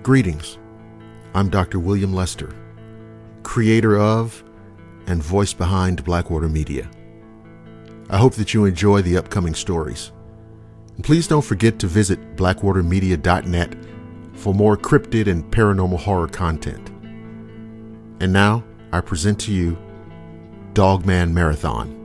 Greetings. I'm Dr. William Lester, creator of and voice behind Blackwater Media. I hope that you enjoy the upcoming stories. And please don't forget to visit blackwatermedia.net for more cryptid and paranormal horror content. And now, I present to you Dogman Marathon.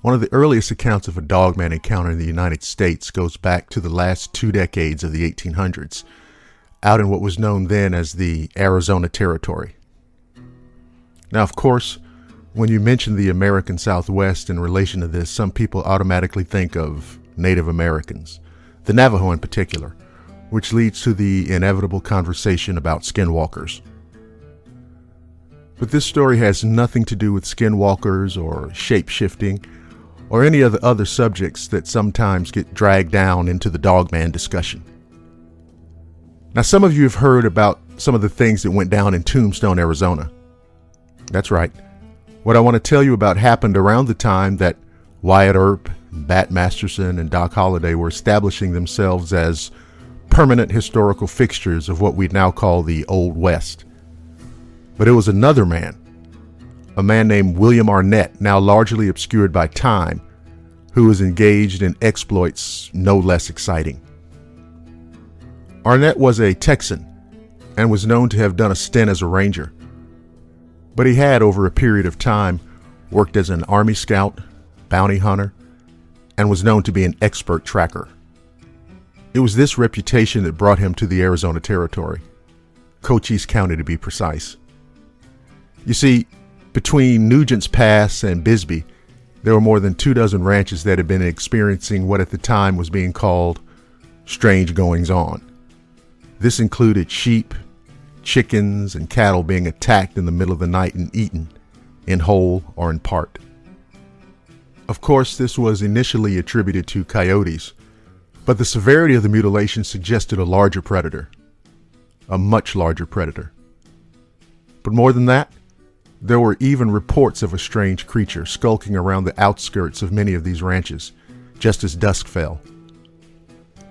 One of the earliest accounts of a dogman encounter in the United States goes back to the last 2 decades of the 1800s, out in what was known then as the Arizona Territory. Now, of course, when you mention the American Southwest in relation to this, some people automatically think of Native Americans, the Navajo in particular, which leads to the inevitable conversation about skinwalkers. But this story has nothing to do with skinwalkers or shape-shifting, or any of the other subjects that sometimes get dragged down into the dogman discussion. Now, some of you have heard about some of the things that went down in Tombstone, Arizona. That's right. What I want to tell you about happened around the time that Wyatt Earp, Bat Masterson, and Doc Holliday were establishing themselves as permanent historical fixtures of what we now call the Old West. But it was another man, a man named William Arnett, now largely obscured by time, who was engaged in exploits no less exciting. Arnett was a Texan and was known to have done a stint as a ranger, but he had, over a period of time, worked as an Army scout, bounty hunter, and was known to be an expert tracker. It was this reputation that brought him to the Arizona Territory, Cochise County to be precise. You see, between Nugent's Pass and Bisbee, there were more than 24 ranches that had been experiencing what at the time was being called strange goings-on. This included sheep, chickens, and cattle being attacked in the middle of the night and eaten, in whole or in part. Of course, this was initially attributed to coyotes, but the severity of the mutilation suggested a larger predator, a much larger predator. But more than that, there were even reports of a strange creature skulking around the outskirts of many of these ranches, just as dusk fell.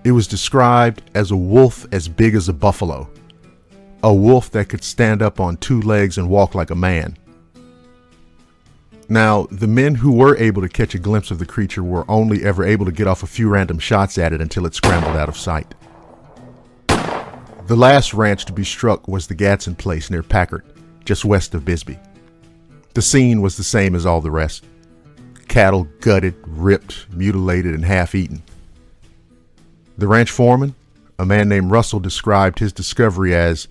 It was described as a wolf as big as a buffalo, a wolf that could stand up on 2 legs and walk like a man. Now, the men who were able to catch a glimpse of the creature were only ever able to get off a few random shots at it until it scrambled out of sight. The last ranch to be struck was the Gadsden Place near Packard, just west of Bisbee. The scene was the same as all the rest. Cattle gutted, ripped, mutilated, and half-eaten. The ranch foreman, a man named Russell, described his discovery as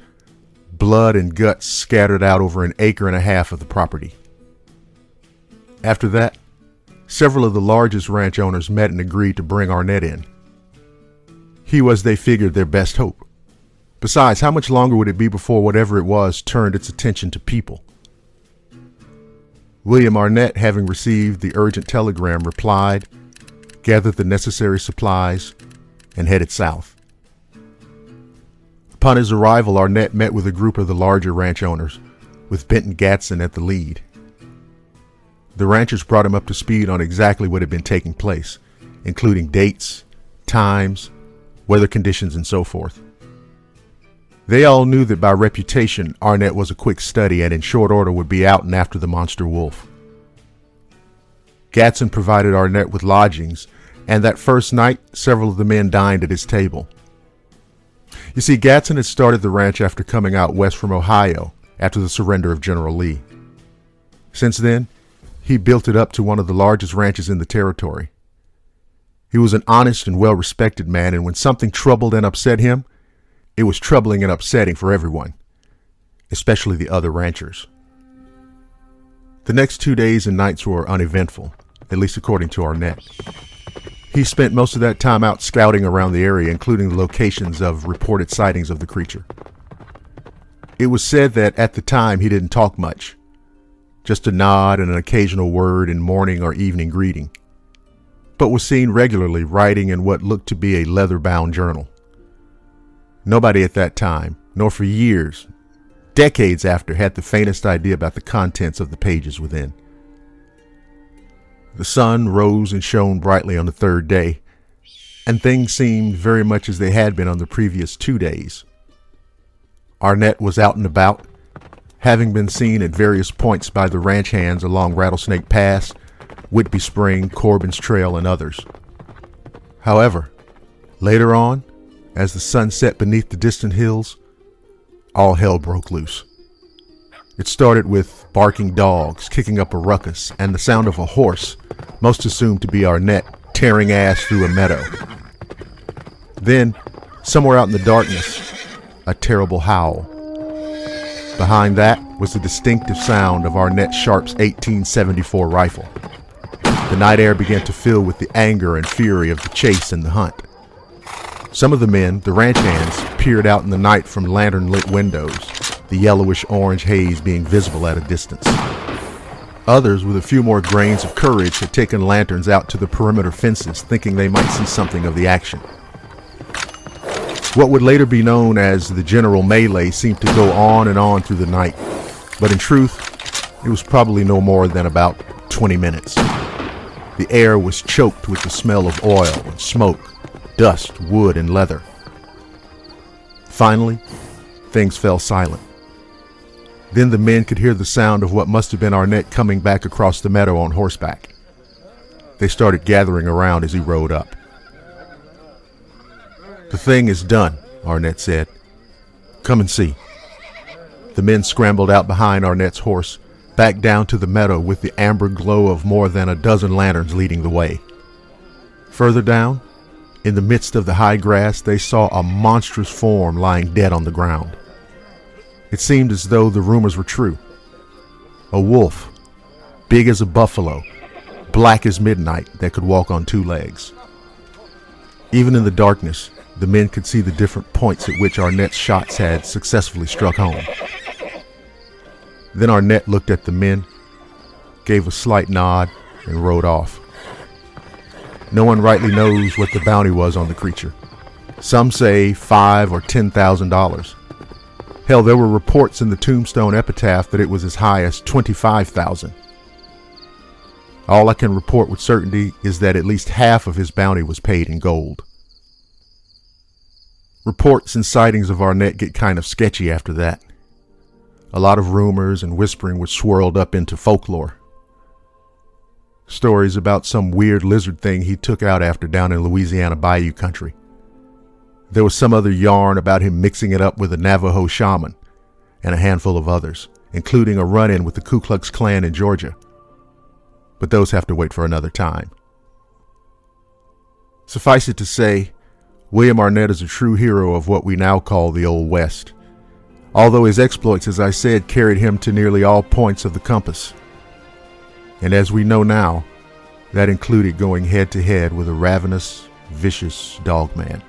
blood and guts scattered out over 1.5 acres of the property. After that, several of the largest ranch owners met and agreed to bring Arnett in. He was, they figured, their best hope. Besides, how much longer would it be before whatever it was turned its attention to people? William Arnett, having received the urgent telegram, replied, gathered the necessary supplies, and headed south. Upon his arrival, Arnett met with a group of the larger ranch owners, with Benton Gadsden at the lead. The ranchers brought him up to speed on exactly what had been taking place, including dates, times, weather conditions, and so forth. They all knew that by reputation, Arnett was a quick study and in short order would be out and after the monster wolf. Gadsden provided Arnett with lodgings, and that first night, several of the men dined at his table. You see, Gadsden had started the ranch after coming out west from Ohio after the surrender of General Lee. Since then, he built it up to one of the largest ranches in the territory. He was an honest and well-respected man, and when something troubled and upset him, it was troubling and upsetting for everyone, especially the other ranchers. The next 2 days and nights were uneventful, at least according to Arnett. He spent most of that time out scouting around the area, including the locations of reported sightings of the creature. It was said that at the time he didn't talk much, just a nod and an occasional word in morning or evening greeting, but was seen regularly writing in what looked to be a leather-bound journal. Nobody at that time, nor for years, decades after, had the faintest idea about the contents of the pages within. The sun rose and shone brightly on the third day, and things seemed very much as they had been on the previous 2 days. Arnett was out and about, having been seen at various points by the ranch hands along Rattlesnake Pass, Whitby Spring, Corbin's Trail, and others. However, later on, as the sun set beneath the distant hills, all hell broke loose. It started with barking dogs kicking up a ruckus and the sound of a horse, most assumed to be Arnett, tearing ass through a meadow. Then, somewhere out in the darkness, a terrible howl. Behind that was the distinctive sound of Arnett Sharp's 1874 rifle. The night air began to fill with the anger and fury of the chase and the hunt. Some of the men, the ranch hands, peered out in the night from lantern-lit windows, the yellowish-orange haze being visible at a distance. Others, with a few more grains of courage, had taken lanterns out to the perimeter fences, thinking they might see something of the action. What would later be known as the general melee seemed to go on and on through the night, but in truth, it was probably no more than about 20 minutes. The air was choked with the smell of oil and smoke, dust, wood, and leather. Finally, things fell silent. Then the men could hear the sound of what must have been Arnett coming back across the meadow on horseback. They started gathering around as he rode up. "The thing is done," Arnett said. "Come and see." The men scrambled out behind Arnett's horse, back down to the meadow with the amber glow of more than a dozen lanterns leading the way. Further down, in the midst of the high grass, they saw a monstrous form lying dead on the ground. It seemed as though the rumors were true. A wolf, big as a buffalo, black as midnight, that could walk on 2 legs. Even in the darkness, the men could see the different points at which Arnett's shots had successfully struck home. Then Arnett looked at the men, gave a slight nod, and rode off. No one rightly knows what the bounty was on the creature. Some say $5,000 or $10,000. Hell, there were reports in the tombstone epitaph that it was as high as $25,000. All I can report with certainty is that at least half of his bounty was paid in gold. Reports and sightings of Arnett get kind of sketchy after that. A lot of rumors and whispering which swirled up into folklore. Stories about some weird lizard thing he took out after down in Louisiana Bayou country. There was some other yarn about him mixing it up with a Navajo shaman and a handful of others, including a run-in with the Ku Klux Klan in Georgia. But those have to wait for another time. Suffice it to say, William Arnett is a true hero of what we now call the Old West, although his exploits, as I said, carried him to nearly all points of the compass. And as we know now, that included going head-to-head with a ravenous, vicious dogman.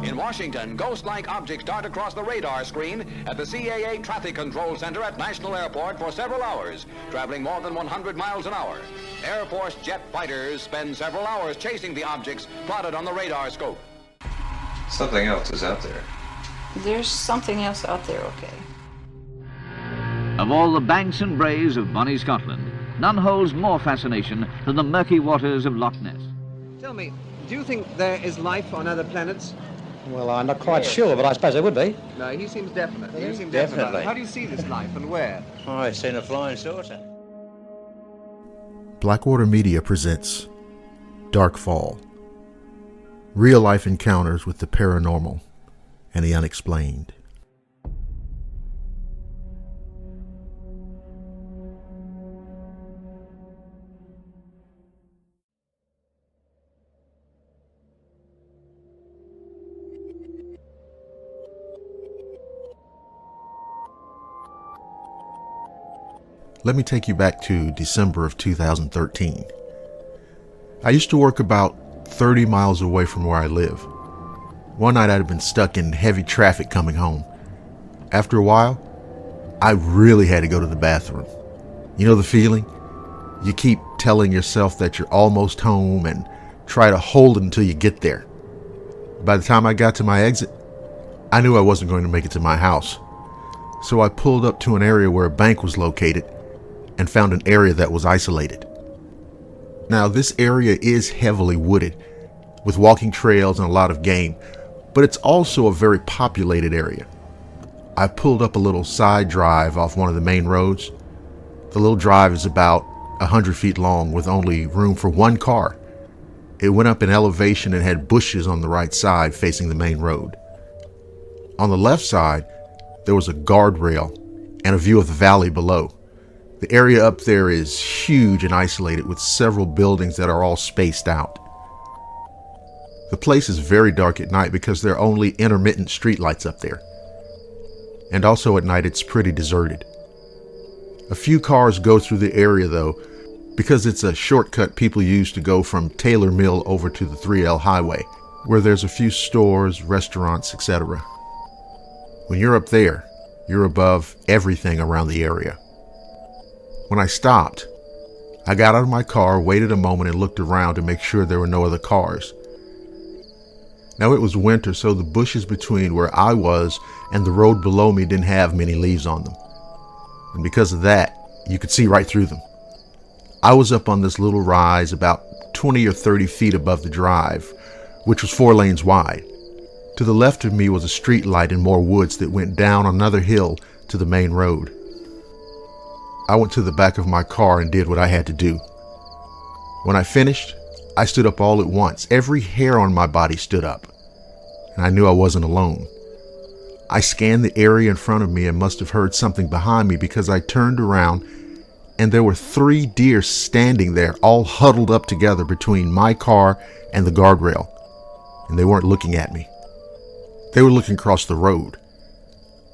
In Washington, ghost-like objects dart across the radar screen at the CAA Traffic Control Center at National Airport for several hours, traveling more than 100 miles an hour. Air Force jet fighters spend several hours chasing the objects plotted on the radar scope. Something else is out there. There's something else out there, okay. Of all the banks and braes of bonny Scotland, none holds more fascination than the murky waters of Loch Ness. Tell me, do you think there is life on other planets? Well, I'm not quite sure, but I suppose there would be. No, he seems definite. He You seem definitely. definite. How do you see this life and where? Oh, it's in a flying saucer. Blackwater Media presents Dark Fall. Real-life encounters with the paranormal and the unexplained. Let me take you back to December of 2013. I used to work about 30 miles away from where I live. One night I'd been stuck in heavy traffic coming home. After a while, I really had to go to the bathroom. You know the feeling? You keep telling yourself that you're almost home and try to hold it until you get there. By the time I got to my exit, I knew I wasn't going to make it to my house. So I pulled up to an area where a bank was located and found an area that was isolated. Now, this area is heavily wooded, with walking trails and a lot of game, but it's also a very populated area. I pulled up a little side drive off one of the main roads. The little drive is about 100 feet long with only room for one car. It went up in elevation and had bushes on the right side facing the main road. On the left side, there was a guardrail and a view of the valley below. The area up there is huge and isolated with several buildings that are all spaced out. The place is very dark at night because there are only intermittent streetlights up there. And also at night it's pretty deserted. A few cars go through the area though, because it's a shortcut people use to go from Taylor Mill over to the 3L highway, where there's a few stores, restaurants, etc. When you're up there, you're above everything around the area. When I stopped, I got out of my car, waited a moment, and looked around to make sure there were no other cars. Now it was winter, so the bushes between where I was and the road below me didn't have many leaves on them. And because of that, you could see right through them. I was up on this little rise about 20 or 30 feet above the drive, which was 4 lanes wide. To the left of me was a street light and more woods that went down another hill to the main road. I went to the back of my car and did what I had to do. When I finished, I stood up all at once. Every hair on my body stood up, and I knew I wasn't alone. I scanned the area in front of me and must have heard something behind me because I turned around and there were 3 deer standing there, all huddled up together between my car and the guardrail, and they weren't looking at me. They were looking across the road.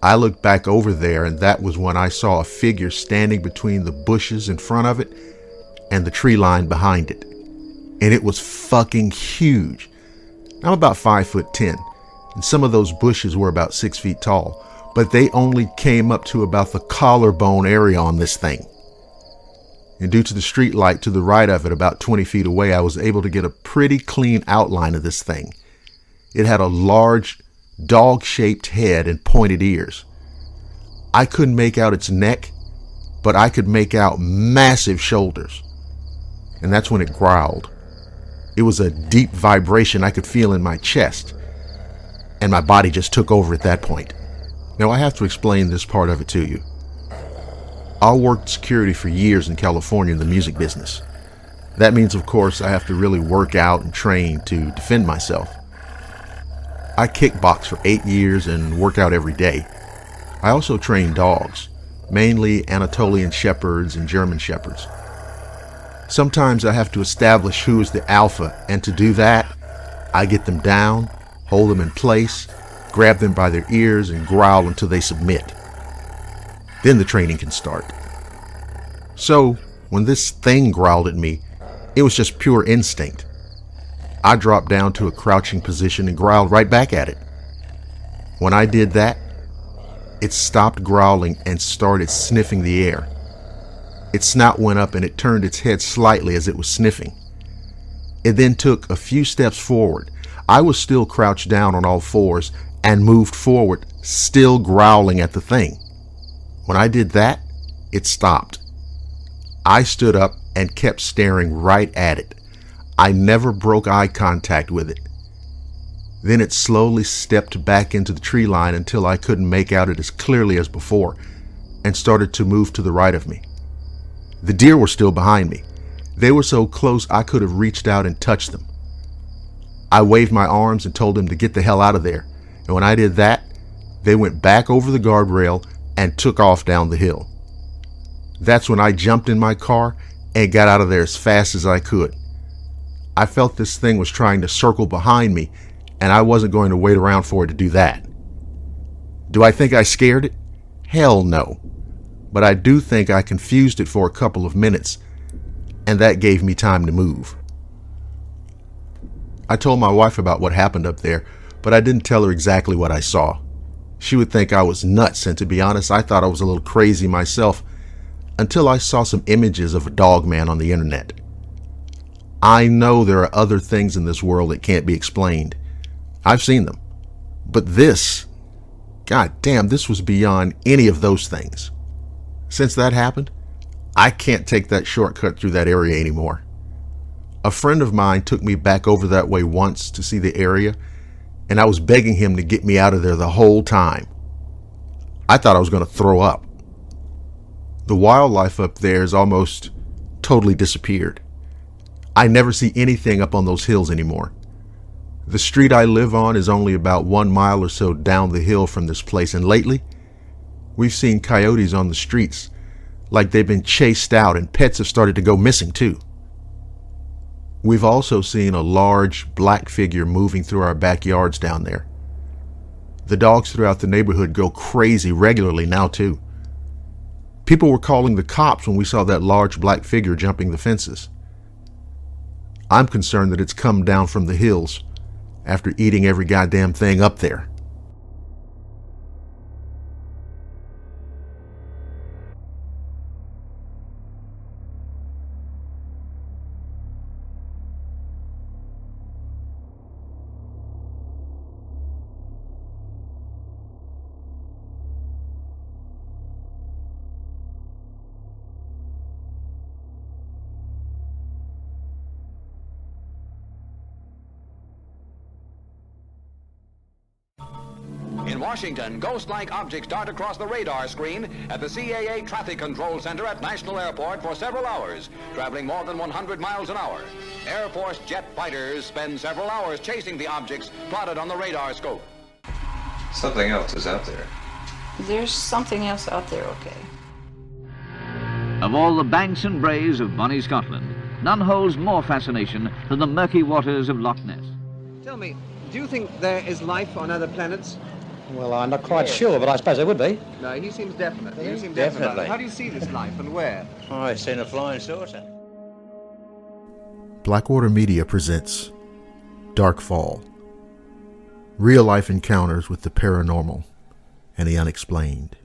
I looked back over there, and that was when I saw a figure standing between the bushes in front of it and the tree line behind it. And it was fucking huge. I'm about 5'10", and some of those bushes were about 6 feet tall, but they only came up to about the collarbone area on this thing. And due to the street light to the right of it, about 20 feet away, I was able to get a pretty clean outline of this thing. It had a large dog-shaped head and pointed ears. I couldn't make out its neck, but I could make out massive shoulders. And that's when it growled. It was a deep vibration I could feel in my chest, and my body just took over at that point. Now I have to explain this part of it to you. I worked security for years in California in the music business. That means, of course, I have to really work out and train to defend myself. I kickboxed for 8 years and work out every day. I also train dogs, mainly Anatolian Shepherds and German Shepherds. Sometimes I have to establish who is the alpha, and to do that, I get them down, hold them in place, grab them by their ears, and growl until they submit. Then the training can start. So, when this thing growled at me, it was just pure instinct. I dropped down to a crouching position and growled right back at it. When I did that, it stopped growling and started sniffing the air. Its snout went up and it turned its head slightly as it was sniffing. It then took a few steps forward. I was still crouched down on all fours and moved forward, still growling at the thing. When I did that, it stopped. I stood up and kept staring right at it. I never broke eye contact with it. Then it slowly stepped back into the tree line until I couldn't make out it as clearly as before, and started to move to the right of me. The deer were still behind me. They were so close I could have reached out and touched them. I waved my arms and told them to get the hell out of there, and when I did that, they went back over the guardrail and took off down the hill. That's when I jumped in my car and got out of there as fast as I could. I felt this thing was trying to circle behind me, and I wasn't going to wait around for it to do that. Do I think I scared it? Hell no. But I do think I confused it for a couple of minutes, and that gave me time to move. I told my wife about what happened up there, but I didn't tell her exactly what I saw. She would think I was nuts, and to be honest, I thought I was a little crazy myself until I saw some images of a Dogman on the internet. I know there are other things in this world that can't be explained. I've seen them. But this, god damn, this was beyond any of those things. Since that happened, I can't take that shortcut through that area anymore. A friend of mine took me back over that way once to see the area, and I was begging him to get me out of there the whole time. I thought I was going to throw up. The wildlife up there has almost totally disappeared. I never see anything up on those hills anymore. The street I live on is only about 1 mile or so down the hill from this place, and lately, we've seen coyotes on the streets, like they've been chased out, and pets have started to go missing too. We've also seen a large black figure moving through our backyards down there. The dogs throughout the neighborhood go crazy regularly now too. People were calling the cops when we saw that large black figure jumping the fences. I'm concerned that it's come down from the hills after eating every goddamn thing up there. In Washington, ghost-like objects dart across the radar screen at the CAA Traffic Control Center at National Airport for several hours, traveling more than 100 miles an hour. Air Force jet fighters spend several hours chasing the objects plotted on the radar scope. Something else is out there. There's something else out there, okay. Of all the banks and braes of bonnie Scotland, none holds more fascination than the murky waters of Loch Ness. Tell me, do you think there is life on other planets? Well, I'm not quite sure, but I suppose there would be. No, he seems definite. You seem Definitely. How do you see this life and where? Oh, I've seen a flying saucer. Blackwater Media presents Dark Fall. Real-life encounters with the paranormal and the unexplained.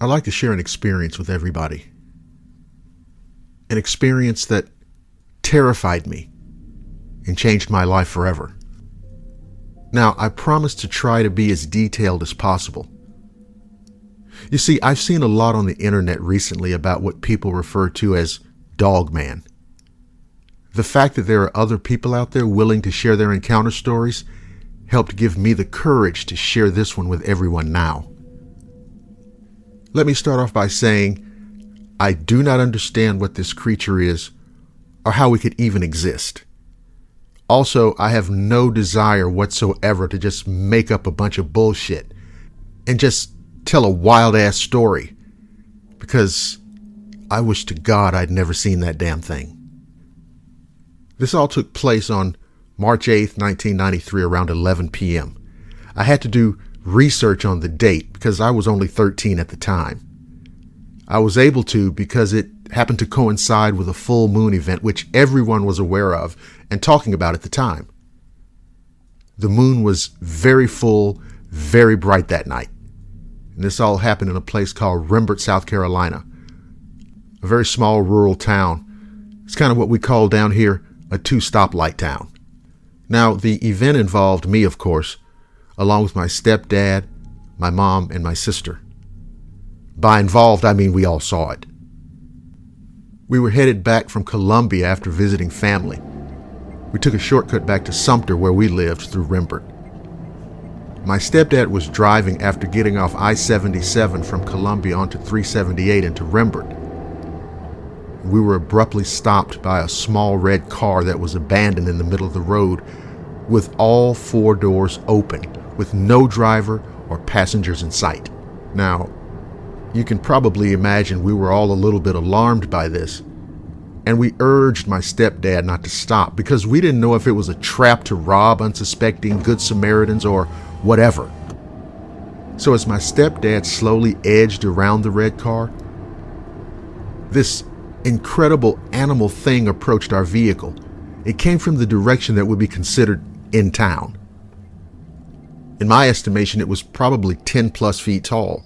I like to share an experience with everybody. An experience that terrified me and changed my life forever. Now, I promise to try to be as detailed as possible. You see, I've seen a lot on the internet recently about what people refer to as Dogman. The fact that there are other people out there willing to share their encounter stories helped give me the courage to share this one with everyone now. Let me start off by saying I do not understand what this creature is or how it could even exist. Also, I have no desire whatsoever to just make up a bunch of bullshit and just tell a wild-ass story, because I wish to God I'd never seen that damn thing. This all took place on March 8th, 1993, around 11 p.m. I had to do research on the date because I was only 13 at the time. I was able to because it happened to coincide with a full moon event which everyone was aware of and talking about at the time. The moon was very full, very bright that night. And this all happened in a place called Rembert, South Carolina. A very small rural town. It's kind of what we call down here a two-stoplight town. Now, the event involved me, of course, along with my stepdad, my mom, and my sister. By involved, I mean we all saw it. We were headed back from Columbia after visiting family. We took a shortcut back to Sumter where we lived through Rembert. My stepdad was driving after getting off I-77 from Columbia onto 378 into Rembert. We were abruptly stopped by a small red car that was abandoned in the middle of the road with all 4 doors open, with no driver or passengers in sight. Now, you can probably imagine we were all a little bit alarmed by this, and we urged my stepdad not to stop because we didn't know if it was a trap to rob unsuspecting Good Samaritans or whatever. So as my stepdad slowly edged around the red car, this incredible animal thing approached our vehicle. It came from the direction that would be considered in town. In my estimation, it was probably 10 plus feet tall.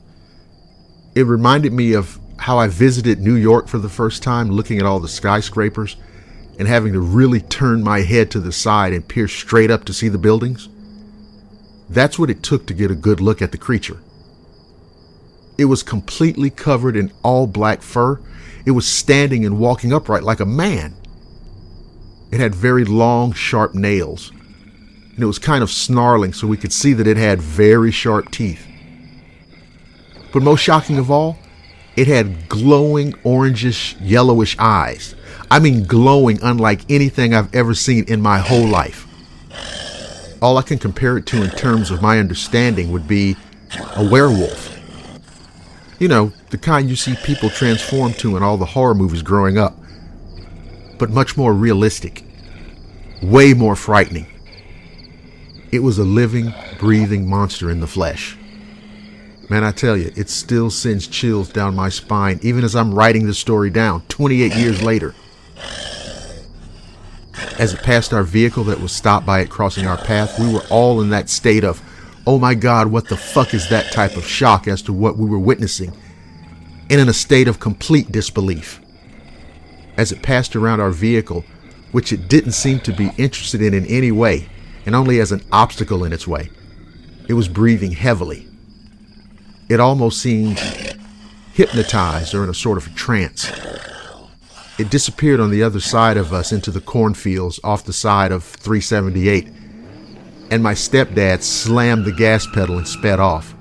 It reminded me of how I visited New York for the first time, looking at all the skyscrapers and having to really turn my head to the side and peer straight up to see the buildings. That's what it took to get a good look at the creature. It was completely covered in all black fur. It was standing and walking upright like a man. It had very long, sharp nails, and it was kind of snarling, so we could see that it had very sharp teeth. But most shocking of all, it had glowing orangish, yellowish eyes. I mean glowing unlike anything I've ever seen in my whole life. All I can compare it to in terms of my understanding would be a werewolf. You know, the kind you see people transform to in all the horror movies growing up. But much more realistic. Way more frightening. It was a living, breathing monster in the flesh. Man, I tell you, it still sends chills down my spine, even as I'm writing this story down, 28 years later. As it passed our vehicle that was stopped by it crossing our path, we were all in that state of, oh my God, what the fuck is that type of shock as to what we were witnessing, and in a state of complete disbelief. As it passed around our vehicle, which it didn't seem to be interested in any way, and only as an obstacle in its way, it was breathing heavily. It almost seemed hypnotized or in a sort of a trance. It disappeared on the other side of us into the cornfields off the side of 378, and my stepdad slammed the gas pedal and sped off.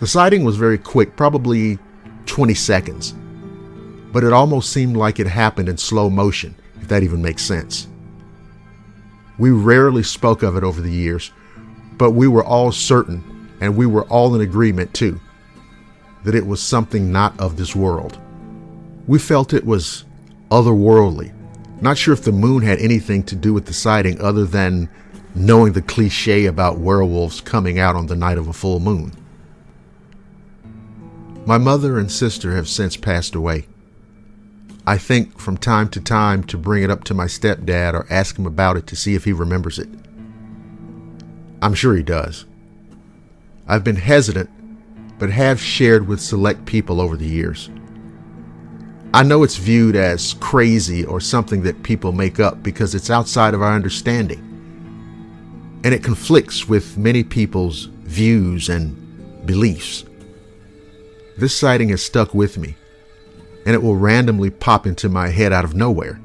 The sighting was very quick, probably 20 seconds, but it almost seemed like it happened in slow motion, if that even makes sense. We rarely spoke of it over the years, but we were all certain, and we were all in agreement too, that it was something not of this world. We felt it was otherworldly. Not sure if the moon had anything to do with the sighting other than knowing the cliche about werewolves coming out on the night of a full moon. My mother and sister have since passed away. I think from time to time to bring it up to my stepdad or ask him about it to see if he remembers it. I'm sure he does. I've been hesitant, but have shared with select people over the years. I know it's viewed as crazy or something that people make up because it's outside of our understanding, and it conflicts with many people's views and beliefs. This sighting has stuck with me, and it will randomly pop into my head out of nowhere.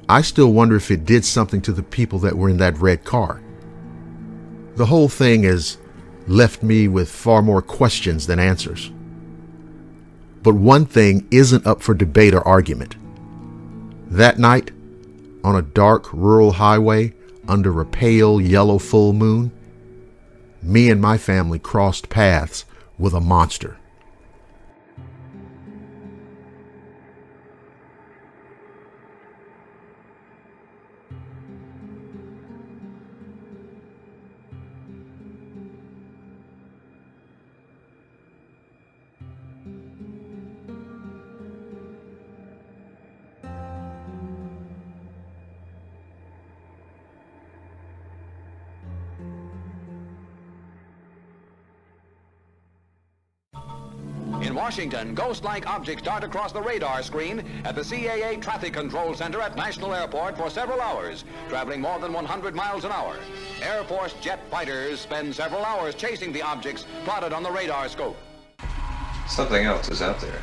I still wonder if it did something to the people that were in that red car. The whole thing has left me with far more questions than answers. But one thing isn't up for debate or argument. That night, on a dark rural highway under a pale yellow full moon, me and my family crossed paths with a monster. Washington, ghost-like objects dart across the radar screen at the CAA Traffic Control Center at National Airport for several hours, traveling more than 100 miles an hour. Air Force jet fighters spend several hours chasing the objects plotted on the radar scope. Something else is out there.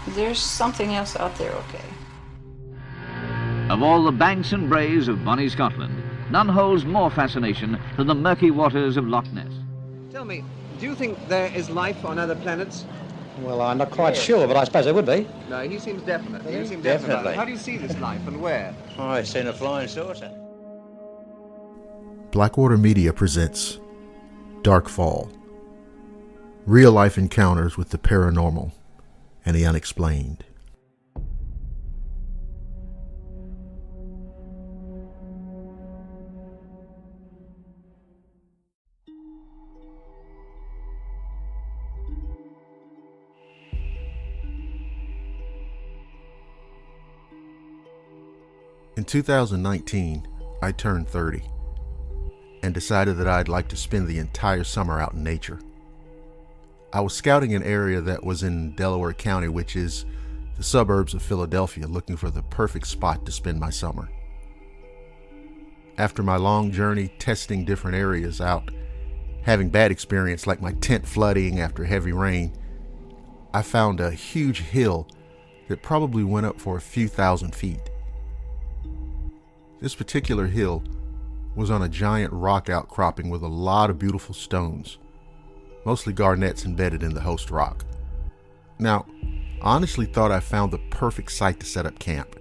There's something else out there, okay. Of all the banks and braes of bonnie Scotland, none holds more fascination than the murky waters of Loch Ness. Tell me, do you think there is life on other planets? Well, I'm not quite sure, but I suppose there would be. No, he seems definite. You seem Definitely. definite. How do you see this life and where? Oh, I've seen a flying saucer. Blackwater Media presents Dark Fall. Real-life encounters with the paranormal and the unexplained. In 2019, I turned 30 and decided that I'd like to spend the entire summer out in nature. I was scouting an area that was in Delaware County, which is the suburbs of Philadelphia, looking for the perfect spot to spend my summer. After my long journey testing different areas out, having bad experience like my tent flooding after heavy rain, I found a huge hill that probably went up for a few thousand feet. This particular hill was on a giant rock outcropping with a lot of beautiful stones, mostly garnets embedded in the host rock. Now, I honestly thought I found the perfect site to set up camp.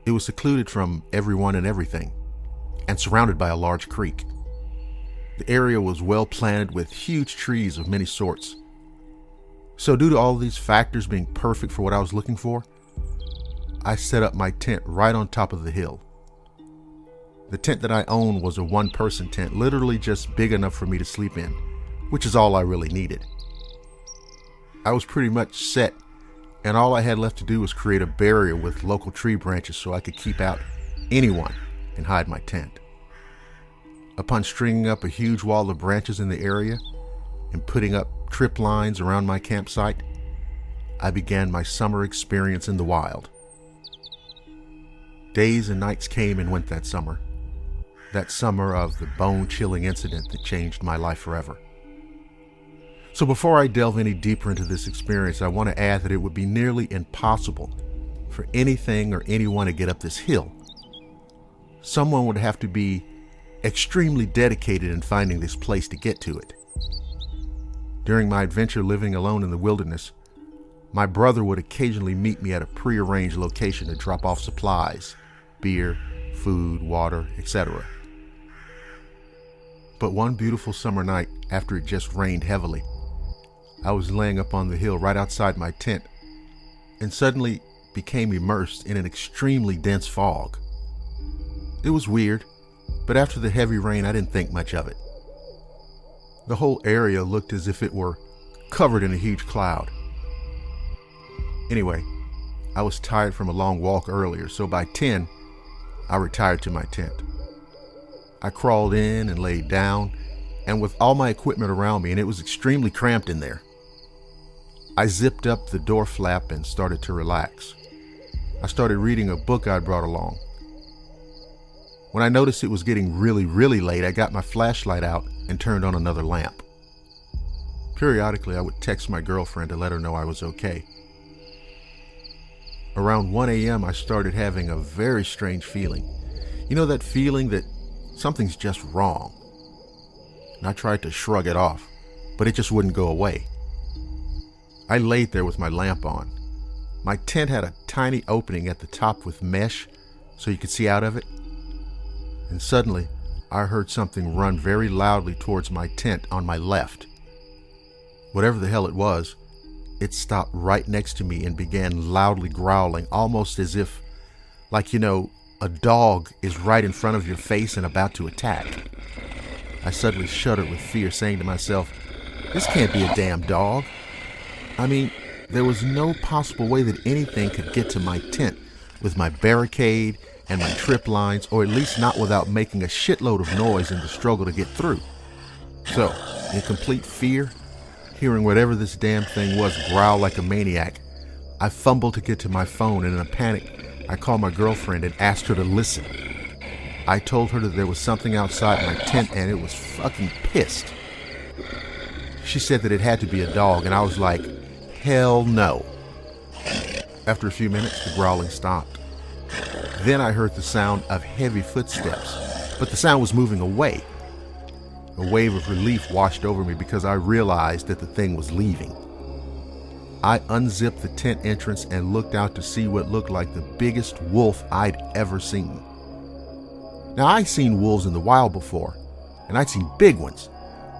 It was secluded from everyone and everything, and surrounded by a large creek. The area was well planted with huge trees of many sorts. So due to all these factors being perfect for what I was looking for, I set up my tent right on top of the hill. The tent that I owned was a one-person tent, literally just big enough for me to sleep in, which is all I really needed. I was pretty much set, and all I had left to do was create a barrier with local tree branches so I could keep out anyone and hide my tent. Upon stringing up a huge wall of branches in the area and putting up trip lines around my campsite, I began my summer experience in the wild. Days and nights came and went that summer of the bone-chilling incident that changed my life forever. So before I delve any deeper into this experience, I want to add that it would be nearly impossible for anything or anyone to get up this hill. Someone would have to be extremely dedicated in finding this place to get to it. During my adventure living alone in the wilderness, my brother would occasionally meet me at a prearranged location to drop off supplies, beer, food, water, etc. But one beautiful summer night, after it just rained heavily, I was laying up on the hill right outside my tent and suddenly became immersed in an extremely dense fog. It was weird, but after the heavy rain, I didn't think much of it. The whole area looked as if it were covered in a huge cloud. Anyway, I was tired from a long walk earlier, so by 10, I retired to my tent. I crawled in and laid down, and with all my equipment around me, and it was extremely cramped in there, I zipped up the door flap and started to relax. I started reading a book I'd brought along. When I noticed it was getting really late, I got my flashlight out and turned on another lamp. Periodically, I would text my girlfriend to let her know I was okay. Around 1 a.m., I started having a very strange feeling. You know that feeling that something's just wrong? And I tried to shrug it off, but it just wouldn't go away. I laid there with my lamp on. My tent had a tiny opening at the top with mesh so you could see out of it. And suddenly, I heard something run very loudly towards my tent on my left. Whatever the hell it was, it stopped right next to me and began loudly growling, almost as if, like, a dog is right in front of your face and about to attack. I suddenly shuddered with fear, saying to myself, this can't be a damn dog. I mean, there was no possible way that anything could get to my tent with my barricade and my trip lines, or at least not without making a shitload of noise in the struggle to get through. So, in complete fear, Hearing whatever this damn thing was growl like a maniac, I fumbled to get to my phone, and in a panic, I called my girlfriend and asked her to listen. I told her that there was something outside my tent and it was fucking pissed. She said that it had to be a dog, and I was like, hell no. After a few minutes, the growling stopped. Then I heard the sound of heavy footsteps, but the sound was moving away. A wave of relief washed over me because I realized that the thing was leaving. I unzipped the tent entrance and looked out to see what looked like the biggest wolf I'd ever seen. Now, I'd seen wolves in the wild before, and I'd seen big ones,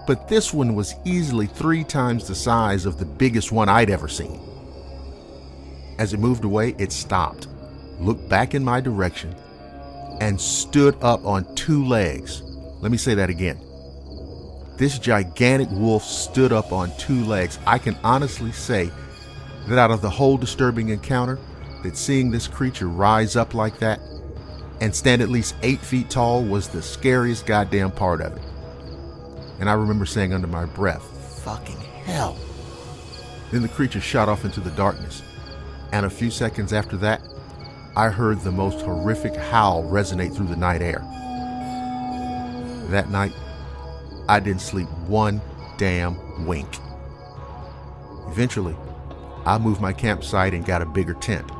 but this one was easily 3 times the size of the biggest one I'd ever seen. As it moved away, it stopped, looked back in my direction, and stood up on 2 legs. Let me say that again. This gigantic wolf stood up on 2 legs. I can honestly say that out of the whole disturbing encounter, that seeing this creature rise up like that and stand at least 8 feet tall was the scariest goddamn part of it. And I remember saying under my breath, fucking hell. Then the creature shot off into the darkness, and a few seconds after that, I heard the most horrific howl resonate through the night air. That night, I didn't sleep one damn wink. Eventually, I moved my campsite and got a bigger tent.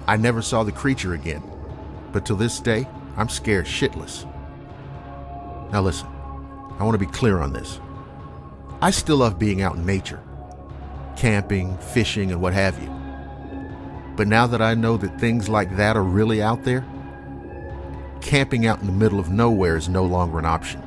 I never saw the creature again, but till this day, I'm scared shitless. Now listen, I want to be clear on this. I still love being out in nature, camping, fishing, and what have you. But now that I know that things like that are really out there, camping out in the middle of nowhere is no longer an option.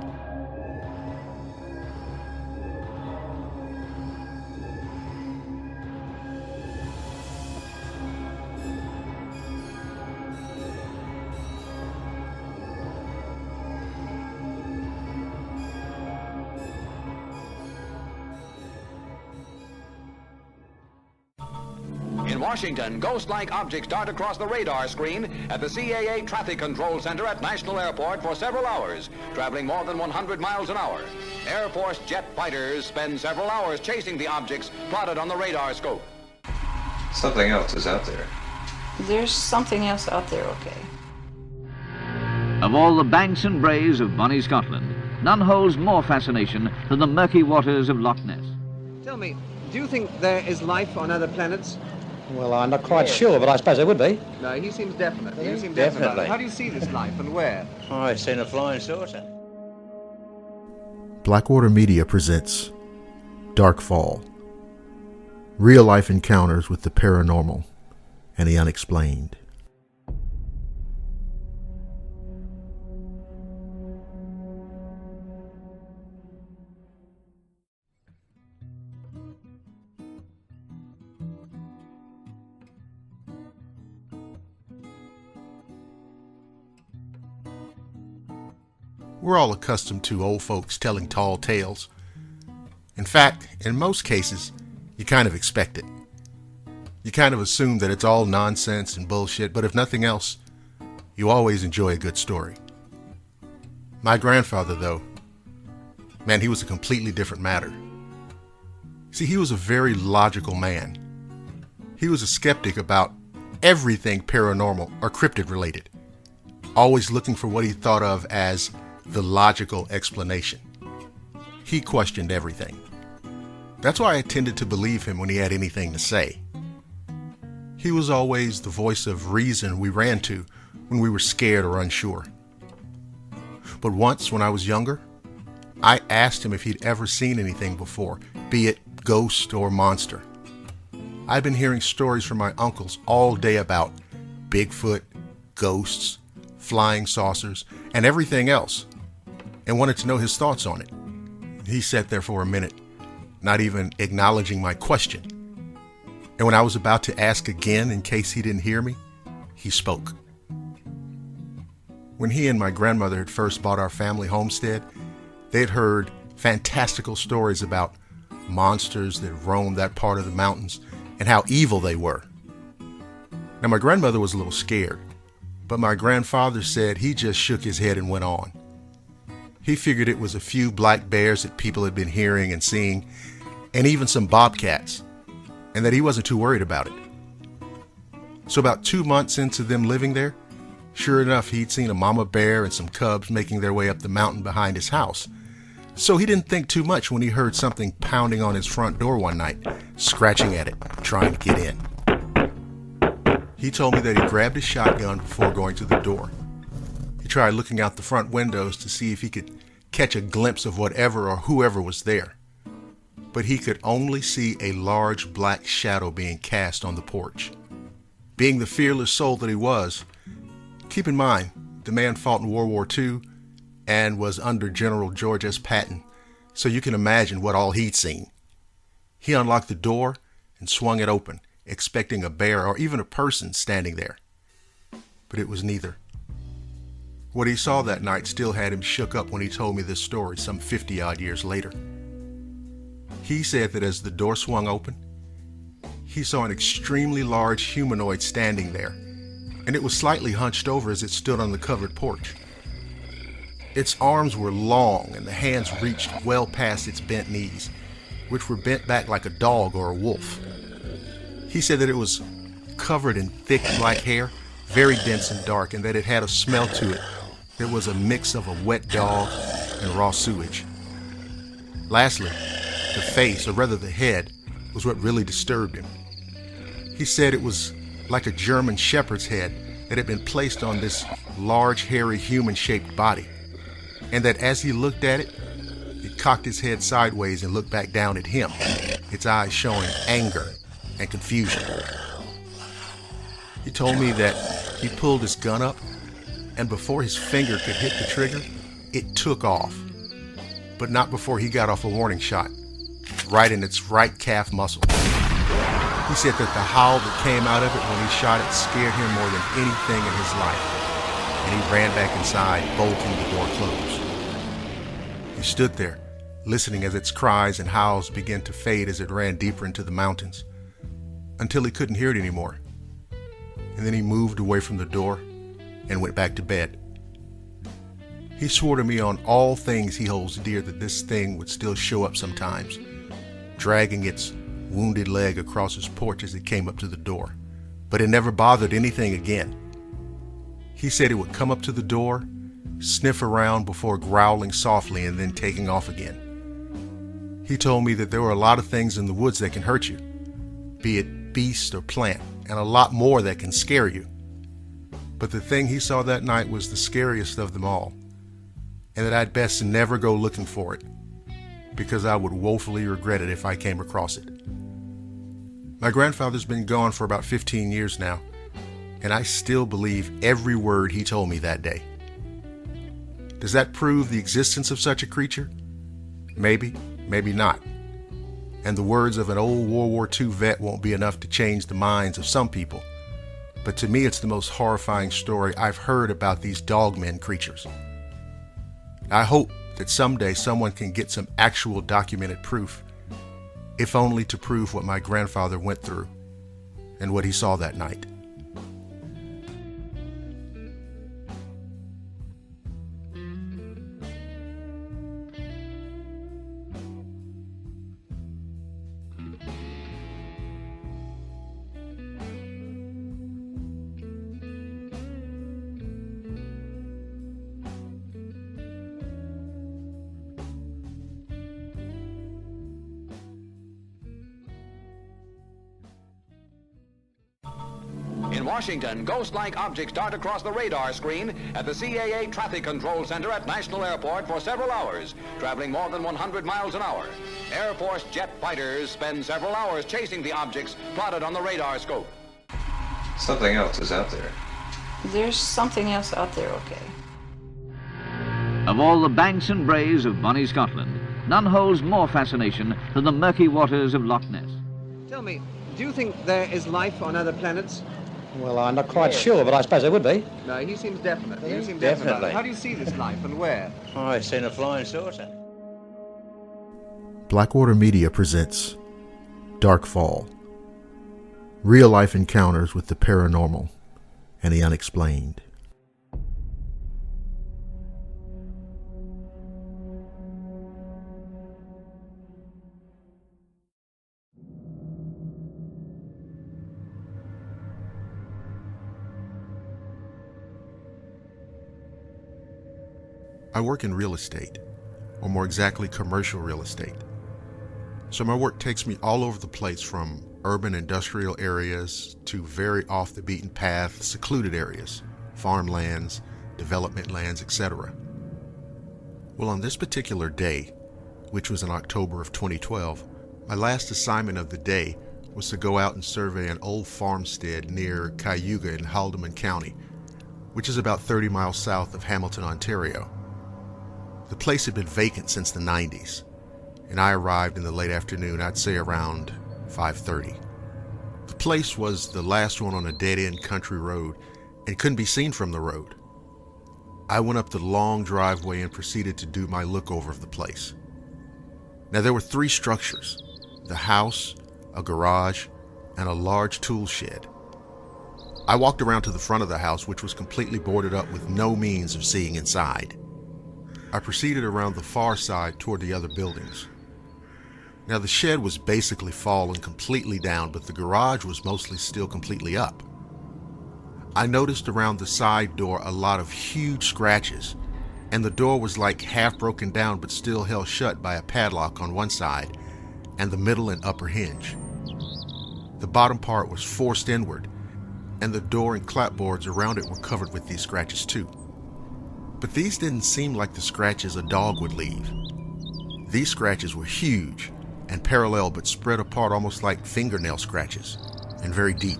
In Washington, ghost-like objects dart across the radar screen at the CAA Traffic Control Center at National Airport for several hours, traveling more than 100 miles an hour. Air Force jet fighters spend several hours chasing the objects plotted on the radar scope. Something else is out there. There's something else out there, okay. Of all the banks and braes of bonnie Scotland, none holds more fascination than the murky waters of Loch Ness. Tell me, do you think there is life on other planets? Well, I'm not quite sure, but I suppose there would be. No, he seems definite. Really? You seem definite about Definitely. it. How do you see this life and where? Oh, I've seen a flying saucer. Blackwater Media presents Dark Fall. Real-life encounters with the paranormal and the unexplained. We're all accustomed to old folks telling tall tales. In fact, in most cases, you kind of expect it. You kind of assume that it's all nonsense and bullshit, but if nothing else, you always enjoy a good story. My grandfather, though, man, he was a completely different matter. See, he was a very logical man. He was a skeptic about everything paranormal or cryptid related, always looking for what he thought of as the logical explanation. He questioned everything. That's why I tended to believe him when he had anything to say. He was always the voice of reason we ran to when we were scared or unsure. But once, when I was younger, I asked him if he'd ever seen anything before, be it ghost or monster. I'd been hearing stories from my uncles all day about Bigfoot, ghosts, flying saucers, and everything else, and wanted to know his thoughts on it. He sat there for a minute, not even acknowledging my question. And when I was about to ask again in case he didn't hear me, he spoke. When he and my grandmother had first bought our family homestead, they had heard fantastical stories about monsters that roamed that part of the mountains and how evil they were. Now, my grandmother was a little scared, but my grandfather said he just shook his head and went on. He figured it was a few black bears that people had been hearing and seeing, and even some bobcats, and that he wasn't too worried about it. So about 2 months into them living there, sure enough, he'd seen a mama bear and some cubs making their way up the mountain behind his house. So he didn't think too much when he heard something pounding on his front door one night, scratching at it, trying to get in. He told me that he grabbed his shotgun before going to the door. He tried looking out the front windows to see if he could catch a glimpse of whatever or whoever was there. But he could only see a large black shadow being cast on the porch. Being the fearless soul that he was, keep in mind, the man fought in World War II and was under General George S. Patton, so you can imagine what all he'd seen. He unlocked the door and swung it open, expecting a bear or even a person standing there. But it was neither. What he saw that night still had him shook up when he told me this story some 50-odd years later. He said that as the door swung open, he saw an extremely large humanoid standing there, and it was slightly hunched over as it stood on the covered porch. Its arms were long and the hands reached well past its bent knees, which were bent back like a dog or a wolf. He said that it was covered in thick black hair, very dense and dark, and that it had a smell to it that was a mix of a wet dog and raw sewage. Lastly, the face, or rather the head, was what really disturbed him. He said it was like a German shepherd's head that had been placed on this large, hairy, human-shaped body, and that as he looked at it, it cocked its head sideways and looked back down at him, its eyes showing anger and confusion. He told me that he pulled his gun up, and before his finger could hit the trigger, it took off, but not before he got off a warning shot, right in its right calf muscle. He said that the howl that came out of it when he shot it scared him more than anything in his life, and he ran back inside, bolting the door closed. He stood there, listening as its cries and howls began to fade as it ran deeper into the mountains, until he couldn't hear it anymore. And then he moved away from the door and went back to bed. He swore to me on all things he holds dear that this thing would still show up sometimes, dragging its wounded leg across his porch as it came up to the door, but it never bothered anything again. He said it would come up to the door, sniff around before growling softly and then taking off again. He told me that there were a lot of things in the woods that can hurt you, be it beast or plant, and a lot more that can scare you. But the thing he saw that night was the scariest of them all, and that I'd best never go looking for it, because I would woefully regret it if I came across it. My grandfather's been gone for about 15 years now, and I still believe every word he told me that day. Does that prove the existence of such a creature? Maybe, maybe not. And the words of an old World War II vet won't be enough to change the minds of some people. But to me, it's the most horrifying story I've heard about these dogmen creatures. I hope that someday someone can get some actual documented proof, if only to prove what my grandfather went through and what he saw that night. In Washington, ghost-like objects dart across the radar screen at the CAA Traffic Control Center at National Airport for several hours, traveling more than 100 miles an hour. Air Force jet fighters spend several hours chasing the objects plotted on the radar scope. Something else is out there. There's something else out there, okay. Of all the banks and braes of bonny Scotland, none holds more fascination than the murky waters of Loch Ness. Tell me, do you think there is life on other planets? Well, I'm not quite sure, but I suppose there would be. No, he seems definite. You seem Definitely. definite. How do you see this life and where? Oh, I've seen a flying saucer. Blackwater Media presents Dark Fall. Real-life encounters with the paranormal and the unexplained. I work in real estate, or more exactly commercial real estate. So my work takes me all over the place, from urban industrial areas to very off the beaten path, secluded areas, farmlands, development lands, etc. Well, on this particular day, which was in October of 2012, my last assignment of the day was to go out and survey an old farmstead near Cayuga in Haldimand County, which is about 30 miles south of Hamilton, Ontario. The place had been vacant since the 90s, and I arrived in the late afternoon, I'd say around 5:30. The place was the last one on a dead-end country road and couldn't be seen from the road. I went up the long driveway and proceeded to do my look over of the place. Now, there were 3 structures: the house, a garage, and a large tool shed. I walked around to the front of the house, which was completely boarded up with no means of seeing inside. I proceeded around the far side toward the other buildings. Now, the shed was basically fallen completely down, but the garage was mostly still completely up. I noticed around the side door a lot of huge scratches, and the door was like half broken down but still held shut by a padlock on one side and the middle and upper hinge. The bottom part was forced inward, and the door and clapboards around it were covered with these scratches too. But these didn't seem like the scratches a dog would leave. These scratches were huge and parallel, but spread apart almost like fingernail scratches, and very deep,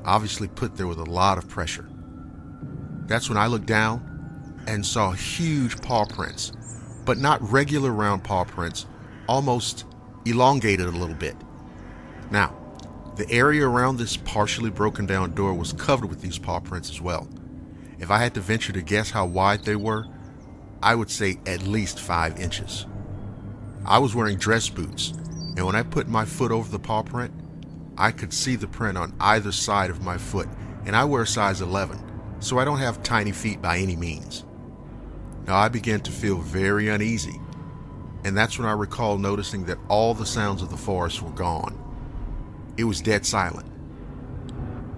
obviously put there with a lot of pressure. That's when I looked down and saw huge paw prints, but not regular round paw prints, almost elongated a little bit. Now, the area around this partially broken down door was covered with these paw prints as well. If I had to venture to guess how wide they were, I would say at least 5 inches. I was wearing dress boots, and when I put my foot over the paw print, I could see the print on either side of my foot, and I wear a size 11, so I don't have tiny feet by any means. Now, I began to feel very uneasy, and that's when I recall noticing that all the sounds of the forest were gone. It was dead silent.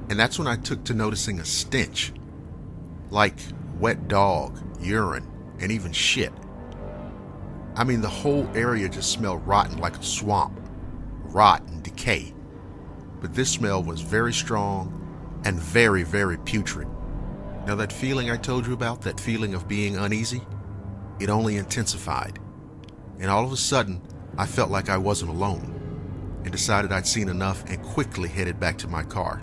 And that's when I took to noticing a stench, like wet dog, urine, and even shit. I mean, the whole area just smelled rotten, like a swamp, rot and decay. But this smell was very strong and very, very putrid. Now, that feeling I told you about, that feeling of being uneasy, it only intensified. And all of a sudden, I felt like I wasn't alone, and decided I'd seen enough and quickly headed back to my car.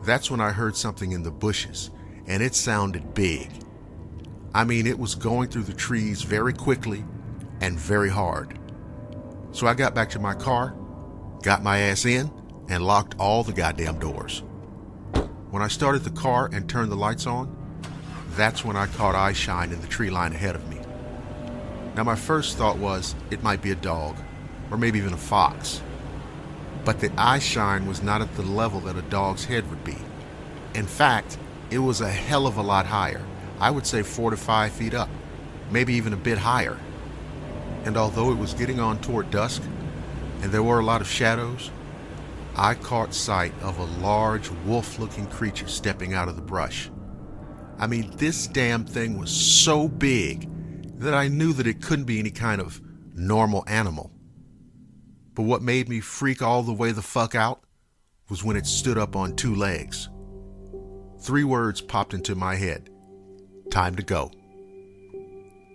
That's when I heard something in the bushes, and it sounded big. I mean, it was going through the trees very quickly and very hard. So I got back to my car, got my ass in, and locked all the goddamn doors. When I started the car and turned the lights on, that's when I caught eye shine in the tree line ahead of me. Now, my first thought was it might be a dog, or maybe even a fox. But the eye shine was not at the level that a dog's head would be. In fact, it was a hell of a lot higher. I would say 4 to 5 feet up, maybe even a bit higher. And although it was getting on toward dusk, and there were a lot of shadows, I caught sight of a large wolf-looking creature stepping out of the brush. I mean, this damn thing was so big that I knew that it couldn't be any kind of normal animal. But what made me freak all the way the fuck out was when it stood up on 2 legs. 3 words popped into my head: time to go.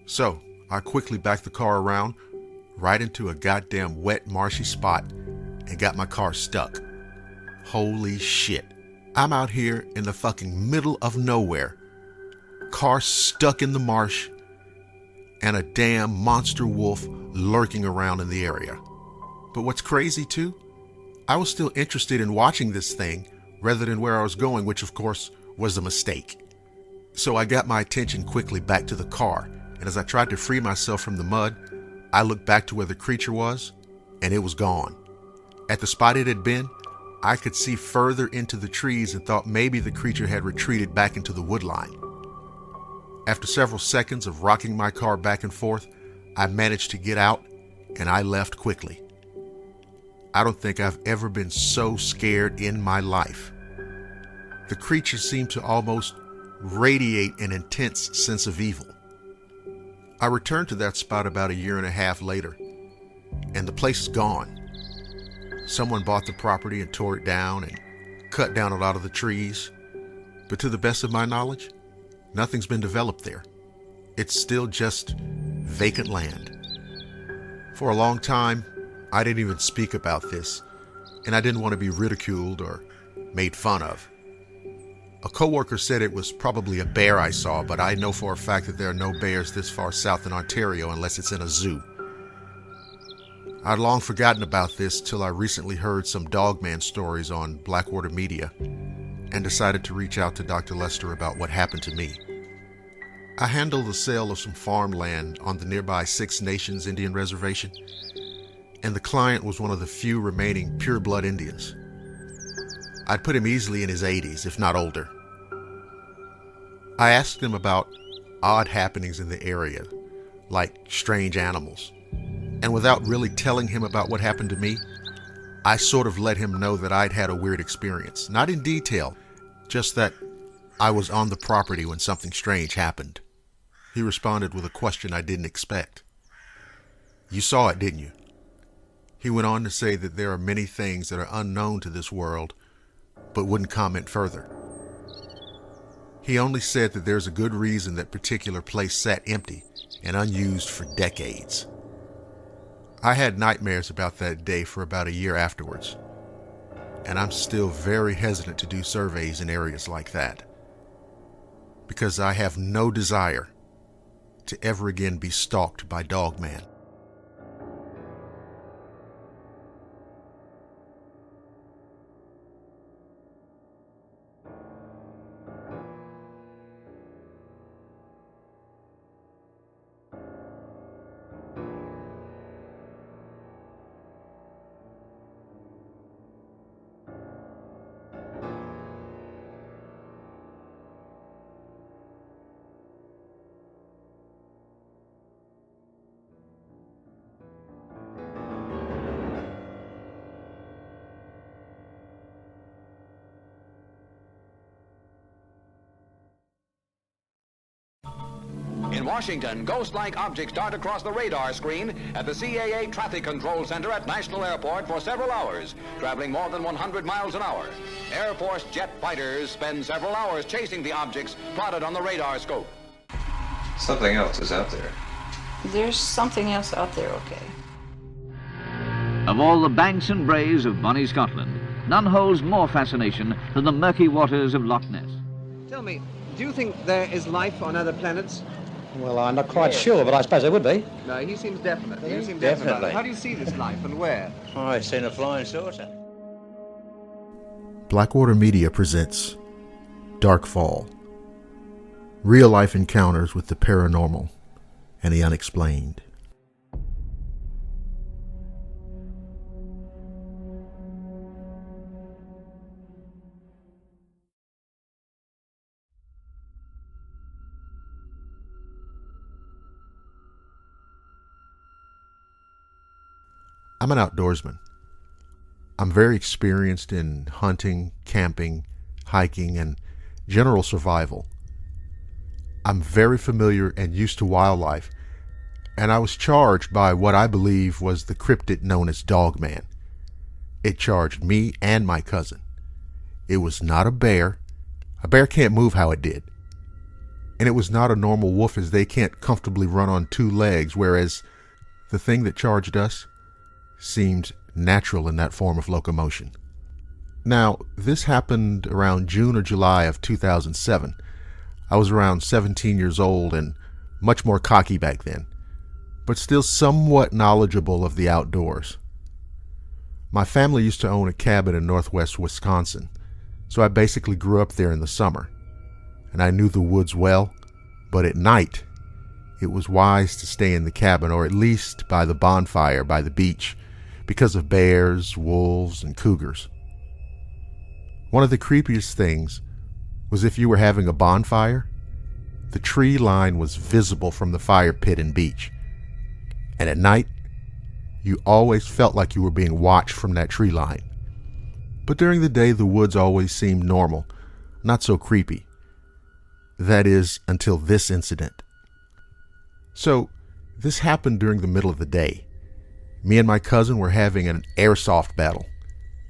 So I quickly backed the car around right into a goddamn wet, marshy spot and got my car stuck. Holy shit. I'm out here in the fucking middle of nowhere, car stuck in the marsh, and a damn monster wolf lurking around in the area. But what's crazy too, I was still interested in watching this thing rather than where I was going, which of course was a mistake. So I got my attention quickly back to the car, and as I tried to free myself from the mud, I looked back to where the creature was, and it was gone. At the spot it had been, I could see further into the trees and thought maybe the creature had retreated back into the woodline. After several seconds of rocking my car back and forth, I managed to get out, and I left quickly. I don't think I've ever been so scared in my life. The creature seemed to almost radiate an intense sense of evil. I returned to that spot about a year and a half later, and the place is gone. Someone bought the property and tore it down and cut down a lot of the trees. But to the best of my knowledge, nothing's been developed there. It's still just vacant land. For a long time, I didn't even speak about this, and I didn't want to be ridiculed or made fun of. A coworker said it was probably a bear I saw, but I know for a fact that there are no bears this far south in Ontario unless it's in a zoo. I'd long forgotten about this till I recently heard some Dogman stories on Blackwater Media and decided to reach out to Dr. Lester about what happened to me. I handled the sale of some farmland on the nearby Six Nations Indian Reservation, and the client was one of the few remaining pure-blood Indians. I'd put him easily in his 80s, if not older. I asked him about odd happenings in the area, like strange animals. And without really telling him about what happened to me, I sort of let him know that I'd had a weird experience. Not in detail, just that I was on the property when something strange happened. He responded with a question I didn't expect. "You saw it, didn't you?" He went on to say that there are many things that are unknown to this world, but wouldn't comment further. He only said that there's a good reason that particular place sat empty and unused for decades. I had nightmares about that day for about a year afterwards, and I'm still very hesitant to do surveys in areas like that, because I have no desire to ever again be stalked by Dogman. In Washington, ghost-like objects dart across the radar screen at the CAA Traffic Control Center at National Airport for several hours, traveling more than 100 miles an hour. Air Force jet fighters spend several hours chasing the objects plotted on the radar scope. Something else is out there. There's something else out there, okay. Of all the banks and braes of bonny Scotland, none holds more fascination than the murky waters of Loch Ness. Tell me, do you think there is life on other planets? Well, I'm not quite sure, but I suppose there would be. No, he seems definite. You seem Definitely. definite about it. How do you see this life and where? Oh, I've seen a flying saucer. Blackwater Media presents Dark Fall. Real-life encounters with the paranormal and the unexplained. I'm an outdoorsman. I'm very experienced in hunting, camping, hiking, and general survival. I'm very familiar and used to wildlife, and I was charged by what I believe was the cryptid known as Dogman. It charged me and my cousin. It was not a bear. A bear can't move how it did. And it was not a normal wolf, as they can't comfortably run on two legs, whereas the thing that charged us seemed natural in that form of locomotion. Now, this happened around June or July of 2007. I was around 17 years old and much more cocky back then, but still somewhat knowledgeable of the outdoors. My family used to own a cabin in northwest Wisconsin, so I basically grew up there in the summer, and I knew the woods well, but at night, it was wise to stay in the cabin, or at least by the bonfire by the beach, because of bears, wolves, and cougars. One of the creepiest things was if you were having a bonfire, the tree line was visible from the fire pit and beach. And at night, you always felt like you were being watched from that tree line. But during the day, the woods always seemed normal, not so creepy. That is, until this incident. So, this happened during the middle of the day. Me and my cousin were having an airsoft battle,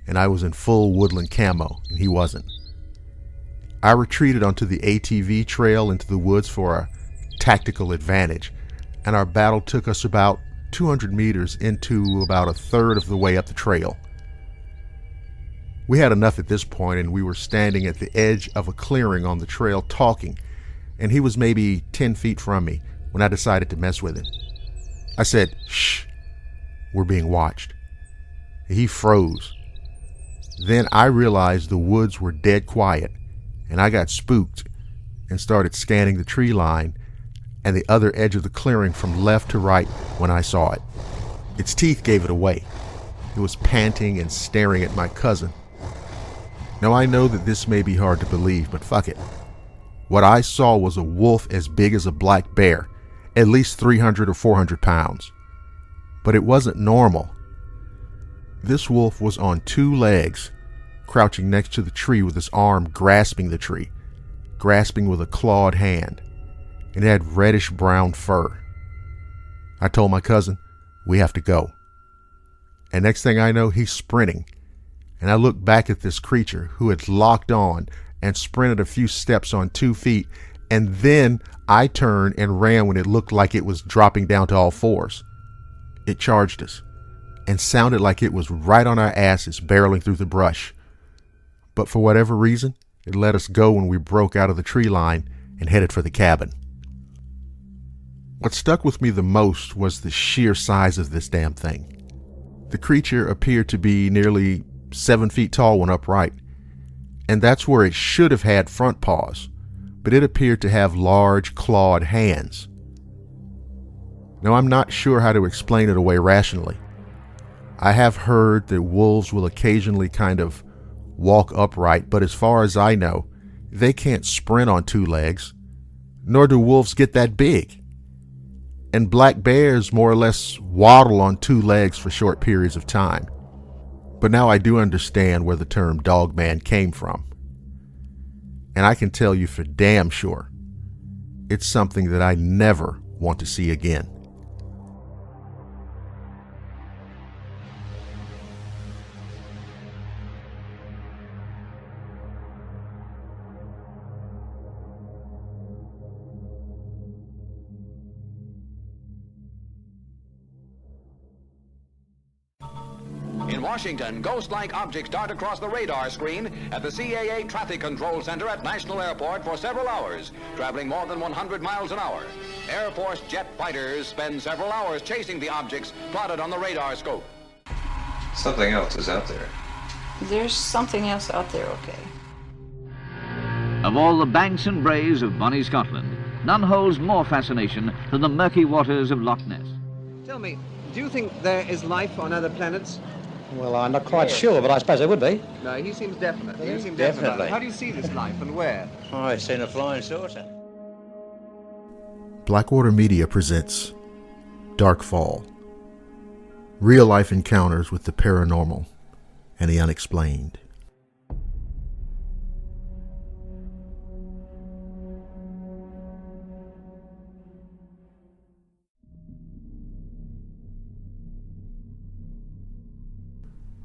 and I was in full woodland camo, and he wasn't. I retreated onto the ATV trail into the woods for a tactical advantage, and our battle took us about 200 meters into about a third of the way up the trail. We had enough at this point, and we were standing at the edge of a clearing on the trail talking, and he was maybe 10 feet from me when I decided to mess with him. I said, "Shh, we're being watched." He froze. Then I realized the woods were dead quiet, and I got spooked and started scanning the tree line and the other edge of the clearing from left to right when I saw it. Its teeth gave it away. It was panting and staring at my cousin. Now I know that this may be hard to believe, but fuck it. What I saw was a wolf as big as a black bear, at least 300 or 400 pounds. But it wasn't normal. This wolf was on 2 legs, crouching next to the tree with his arm grasping the tree, grasping with a clawed hand, and it had reddish brown fur. I told my cousin, "We have to go." And next thing I know, he's sprinting, and I looked back at this creature who had locked on and sprinted a few steps on 2 feet, and then I turned and ran when it looked like it was dropping down to all fours. It charged us and sounded like it was right on our asses barreling through the brush. But for whatever reason, it let us go when we broke out of the tree line and headed for the cabin. What stuck with me the most was the sheer size of this damn thing. The creature appeared to be nearly 7 feet tall when upright, and that's where it should have had front paws, but it appeared to have large clawed hands. Now, I'm not sure how to explain it away rationally. I have heard that wolves will occasionally kind of walk upright, but as far as I know, they can't sprint on 2 legs, nor do wolves get that big. And black bears more or less waddle on 2 legs for short periods of time. But now I do understand where the term dogman came from. And I can tell you for damn sure, it's something that I never want to see again. In Washington, ghost-like objects dart across the radar screen at the CAA Traffic Control Center at National Airport for several hours, traveling more than 100 miles an hour. Air Force jet fighters spend several hours chasing the objects plotted on the radar scope. Something else is out there. There's something else out there, okay. Of all the banks and braes of bonny Scotland, none holds more fascination than the murky waters of Loch Ness. Tell me, do you think there is life on other planets? Well, I'm not quite sure, but I suppose there would be. No, he seems definite. You seem Definitely. about it. How do you see this life and where? Oh, I've seen a flying saucer. Blackwater Media presents Darkfall. Real-life encounters with the paranormal and the unexplained.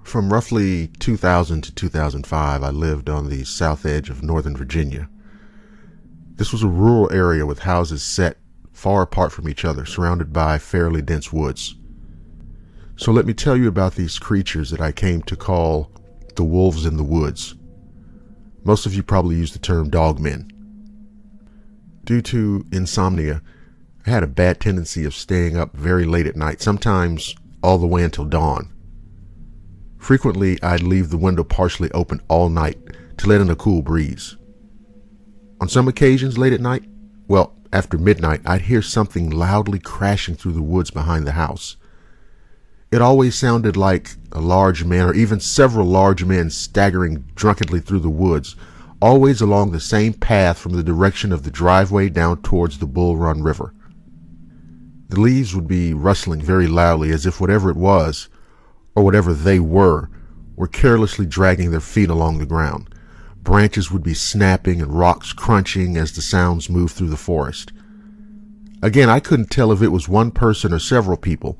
From roughly 2000 to 2005, I lived on the south edge of Northern Virginia. This was a rural area with houses set far apart from each other, surrounded by fairly dense woods. So let me tell you about these creatures that I came to call the wolves in the woods. Most of you probably use the term dogmen. Due to insomnia, I had a bad tendency of staying up very late at night, sometimes all the way until dawn. Frequently, I'd leave the window partially open all night to let in a cool breeze. On some occasions late at night, well, after midnight, I'd hear something loudly crashing through the woods behind the house. It always sounded like a large man or even several large men staggering drunkenly through the woods, always along the same path from the direction of the driveway down towards the Bull Run River. The leaves would be rustling very loudly as if whatever it was, or whatever they were carelessly dragging their feet along the ground. Branches would be snapping and rocks crunching as the sounds moved through the forest. Again, I couldn't tell if it was one person or several people,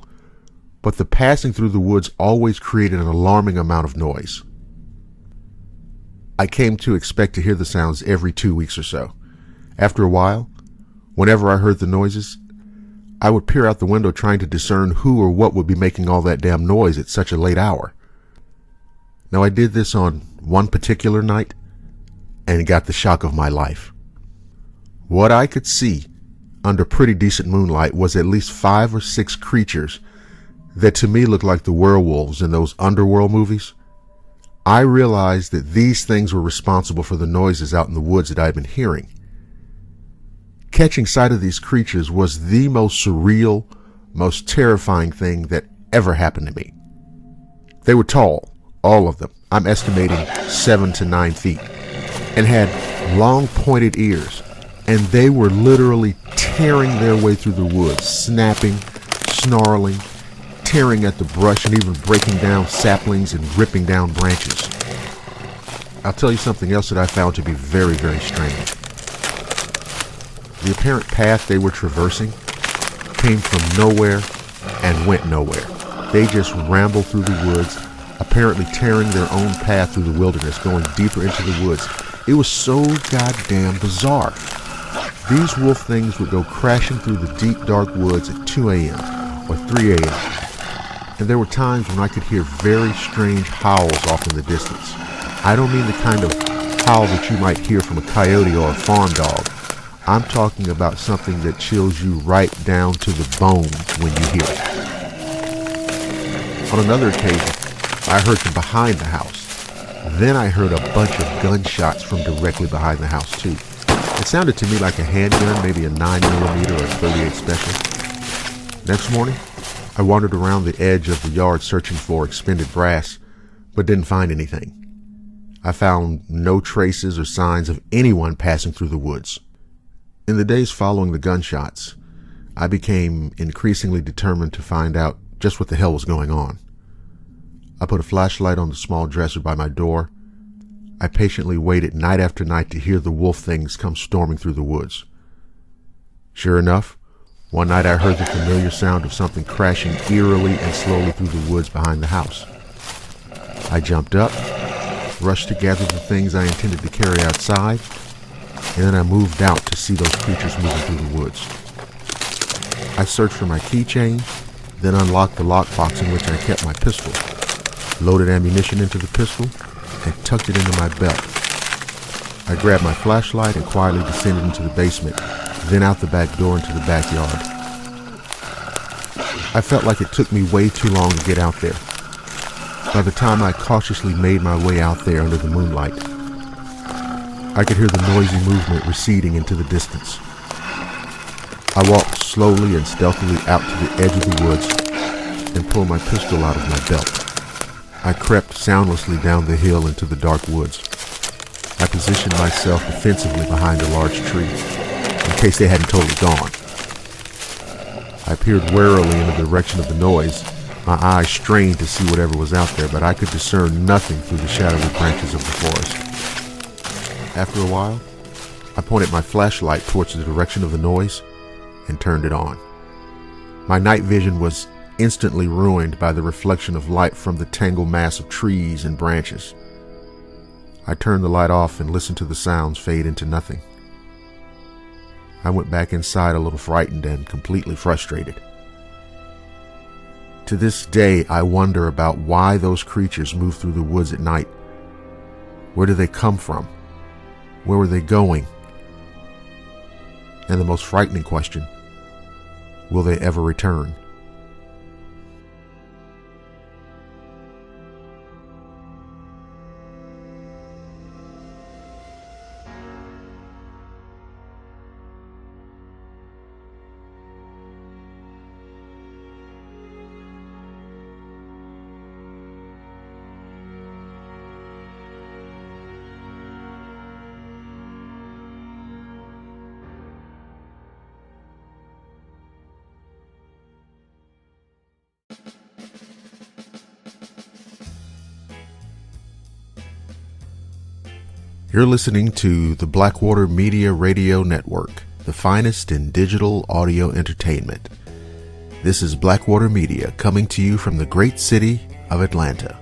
but the passing through the woods always created an alarming amount of noise. I came to expect to hear the sounds every 2 weeks or so. After a while, whenever I heard the noises, I would peer out the window trying to discern who or what would be making all that damn noise at such a late hour. Now, I did this on one particular night and got the shock of my life. What I could see under pretty decent moonlight was at least 5 or 6 creatures that to me looked like the werewolves in those underworld movies. I realized that these things were responsible for the noises out in the woods that I'd been hearing. Catching sight of these creatures was the most surreal, most terrifying thing that ever happened to me. They were tall, all of them. I'm estimating 7 to 9 feet, and had long pointed ears, and they were literally tearing their way through the woods, snapping, snarling, tearing at the brush, and even breaking down saplings and ripping down branches. I'll tell you something else that I found to be very, very strange. The apparent path they were traversing came from nowhere and went nowhere. They just rambled through the woods, apparently tearing their own path through the wilderness, going deeper into the woods. It was so goddamn bizarre. These wolf things would go crashing through the deep, dark woods at 2 a.m. or 3 a.m. And there were times when I could hear very strange howls off in the distance. I don't mean the kind of howl that you might hear from a coyote or a farm dog. I'm talking about something that chills you right down to the bone when you hear it. On another occasion, I heard from behind the house. Then I heard a bunch of gunshots from directly behind the house too. It sounded to me like a handgun, maybe a 9mm or a .38 special. Next morning, I wandered around the edge of the yard searching for expended brass, but didn't find anything. I found no traces or signs of anyone passing through the woods. In the days following the gunshots, I became increasingly determined to find out just what the hell was going on. I put a flashlight on the small dresser by my door. I patiently waited night after night to hear the wolf things come storming through the woods. Sure enough, one night I heard the familiar sound of something crashing eerily and slowly through the woods behind the house. I jumped up, rushed to gather the things I intended to carry outside, and then I moved out to see those creatures moving through the woods. I searched for my keychain, then unlocked the lockbox in which I kept my pistol, loaded ammunition into the pistol, and tucked it into my belt. I grabbed my flashlight and quietly descended into the basement, then out the back door into the backyard. I felt like it took me way too long to get out there. By the time I cautiously made my way out there under the moonlight, I could hear the noisy movement receding into the distance. I walked slowly and stealthily out to the edge of the woods and pulled my pistol out of my belt. I crept soundlessly down the hill into the dark woods. I positioned myself defensively behind a large tree, in case they hadn't totally gone. I peered warily in the direction of the noise, my eyes strained to see whatever was out there, but I could discern nothing through the shadowy branches of the forest. After a while, I pointed my flashlight towards the direction of the noise and turned it on. My night vision was instantly ruined by the reflection of light from the tangled mass of trees and branches. I turned the light off and listened to the sounds fade into nothing. I went back inside a little frightened and completely frustrated. To this day, I wonder about why those creatures move through the woods at night. Where do they come from? Where were they going? And the most frightening question, will they ever return? You're listening to the Blackwater Media Radio Network. the finest in digital audio entertainment. This is Blackwater Media coming to you from the great city of Atlanta.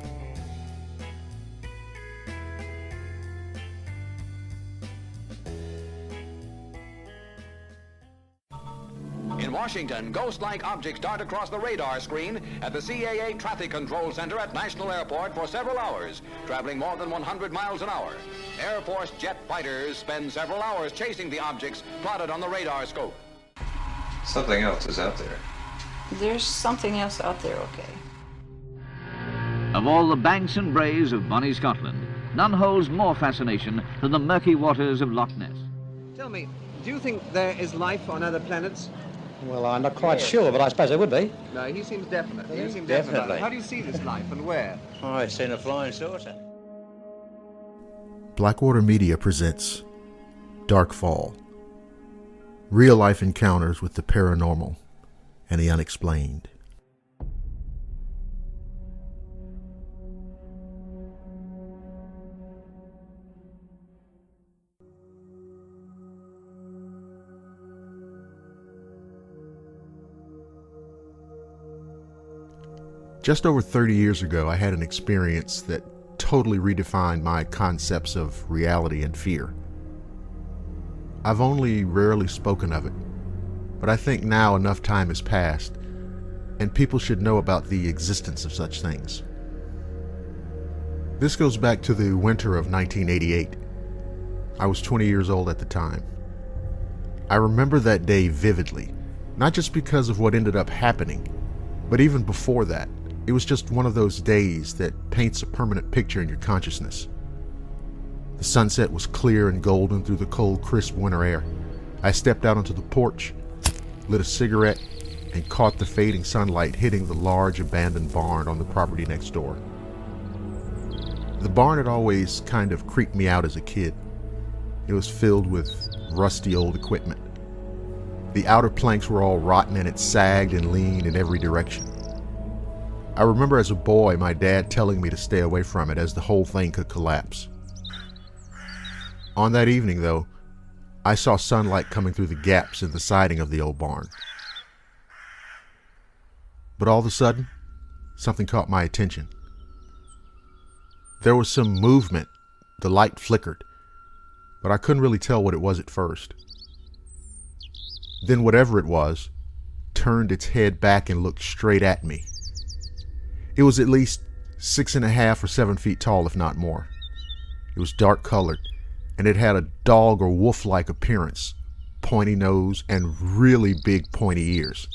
In Washington, ghost-like objects dart across the radar screen at the CAA Traffic Control Center at National Airport for several hours, traveling more than 100 miles an hour. Air Force jet fighters spend several hours chasing the objects plotted on the radar scope. Something else is out there. There's something else out there, okay. Of all the banks and braes of bonnie Scotland, none holds more fascination than the murky waters of Loch Ness. Tell me, do you think there is life on other planets? Well, I'm not quite sure, but I suppose there would be. No, he seems definite. You seem Definitely. definite. How do you see this life and where? Oh, I've seen a flying saucer. Blackwater Media presents Dark Fall. Real-life encounters with the paranormal and the unexplained. Just over 30 years ago, I had an experience that totally redefined my concepts of reality and fear. I've only rarely spoken of it, but I think now enough time has passed, and people should know about the existence of such things. This goes back to the winter of 1988. I was 20 years old at the time. I remember that day vividly, not just because of what ended up happening, but even before that. It was just one of those days that paints a permanent picture in your consciousness. The sunset was clear and golden through the cold, crisp winter air. I stepped out onto the porch, lit a cigarette, and caught the fading sunlight hitting the large abandoned barn on the property next door. The barn had always kind of creeped me out as a kid. It was filled with rusty old equipment. The outer planks were all rotten and it sagged and leaned in every direction. I remember as a boy my dad telling me to stay away from it as the whole thing could collapse. On that evening, though, I saw sunlight coming through the gaps in the siding of the old barn. But all of a sudden, something caught my attention. There was some movement. The light flickered, but I couldn't really tell what it was at first. Then whatever it was, turned its head back and looked straight at me. It was at least 6.5 or 7 feet tall, if not more. It was dark colored, and it had a dog or wolf-like appearance, pointy nose, and really big pointy ears.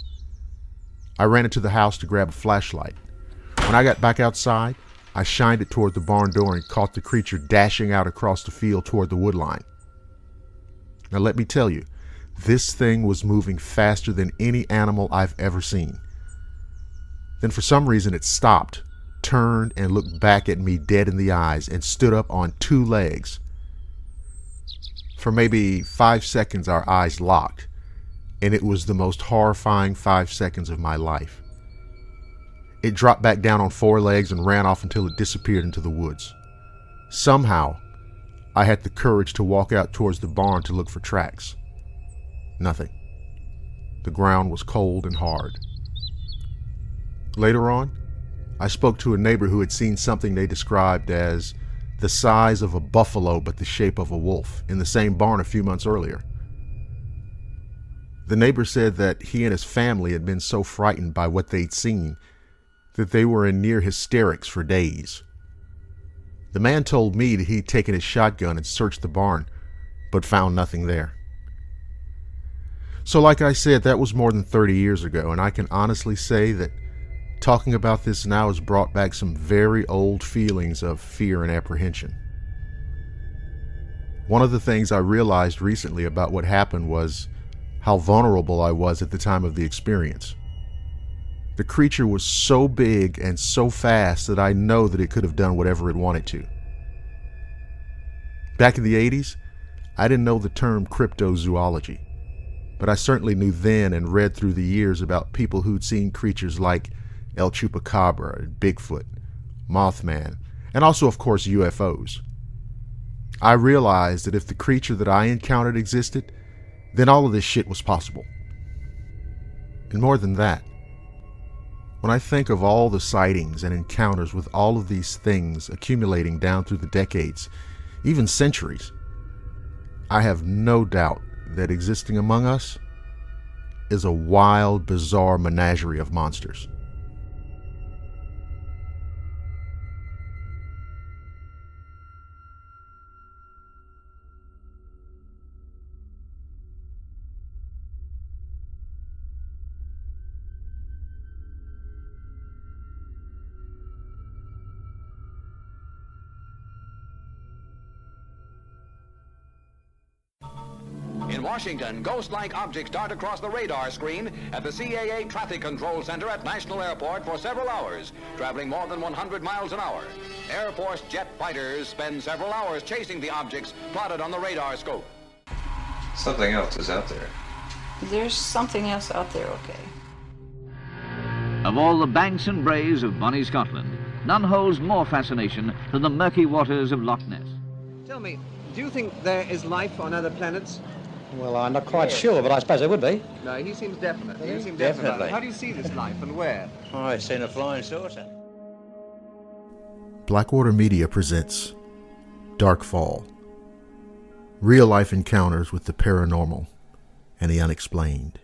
I ran into the house to grab a flashlight. When I got back outside, I shined it toward the barn door and caught the creature dashing out across the field toward the wood line. Now let me tell you, this thing was moving faster than any animal I've ever seen. Then for some reason it stopped, turned, and looked back at me dead in the eyes and stood up on 2 legs. For maybe 5 seconds our eyes locked, and it was the most horrifying 5 seconds of my life. It dropped back down on 4 legs and ran off until it disappeared into the woods. Somehow, I had the courage to walk out towards the barn to look for tracks. Nothing. The ground was cold and hard. Later on, I spoke to a neighbor who had seen something they described as the size of a buffalo but the shape of a wolf in the same barn a few months earlier. The neighbor said that he and his family had been so frightened by what they'd seen that they were in near hysterics for days. The man told me that he'd taken his shotgun and searched the barn, but found nothing there. So like I said, that was more than 30 years ago, and I can honestly say that talking about this now has brought back some very old feelings of fear and apprehension. One of the things I realized recently about what happened was how vulnerable I was at the time of the experience. The creature was so big and so fast that I know that it could have done whatever it wanted to. Back in the 80s, I didn't know the term cryptozoology, but I certainly knew then and read through the years about people who'd seen creatures like El Chupacabra, Bigfoot, Mothman, and also, of course, UFOs. I realized that if the creature that I encountered existed, then all of this shit was possible. And more than that, when I think of all the sightings and encounters with all of these things accumulating down through the decades, even centuries, I have no doubt that existing among us is a wild, bizarre menagerie of monsters. In Washington, ghost-like objects dart across the radar screen at the CAA Traffic Control Center at National Airport for several hours, traveling more than 100 miles an hour. Air Force jet fighters spend several hours chasing the objects plotted on the radar scope. Something else is out there. There's something else out there, okay. Of all the banks and braes of bonnie Scotland, none holds more fascination than the murky waters of Loch Ness. Tell me, do you think there is life on other planets? Well, I'm not quite sure, but I suppose there would be. No, he seems definite. You seem Definitely. definite. How do you see this life and where? Oh, I've seen a flying saucer. Blackwater Media presents Dark Fall. Real-life encounters with the paranormal and the unexplained.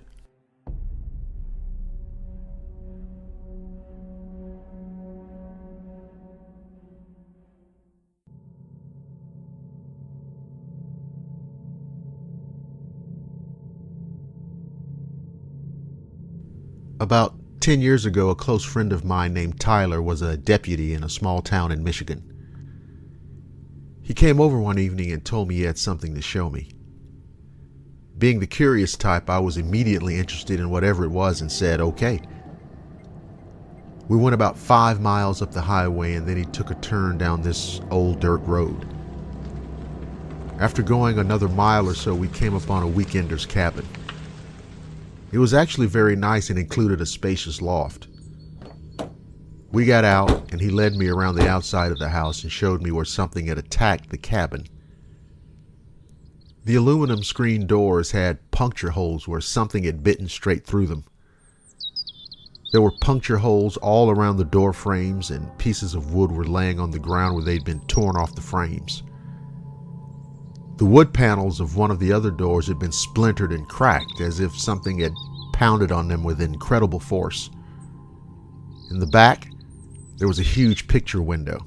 About 10 years ago, a close friend of mine named Tyler was a deputy in a small town in Michigan. He came over one evening and told me he had something to show me. Being the curious type, I was immediately interested in whatever it was and said, okay. We went about 5 miles up the highway and then he took a turn down this old dirt road. After going another mile or so, we came upon a weekender's cabin. It was actually very nice and included a spacious loft. We got out and he led me around the outside of the house and showed me where something had attacked the cabin. The aluminum screen doors had puncture holes where something had bitten straight through them. There were puncture holes all around the door frames and pieces of wood were laying on the ground where they'd been torn off the frames. The wood panels of one of the other doors had been splintered and cracked as if something had pounded on them with incredible force. In the back, there was a huge picture window.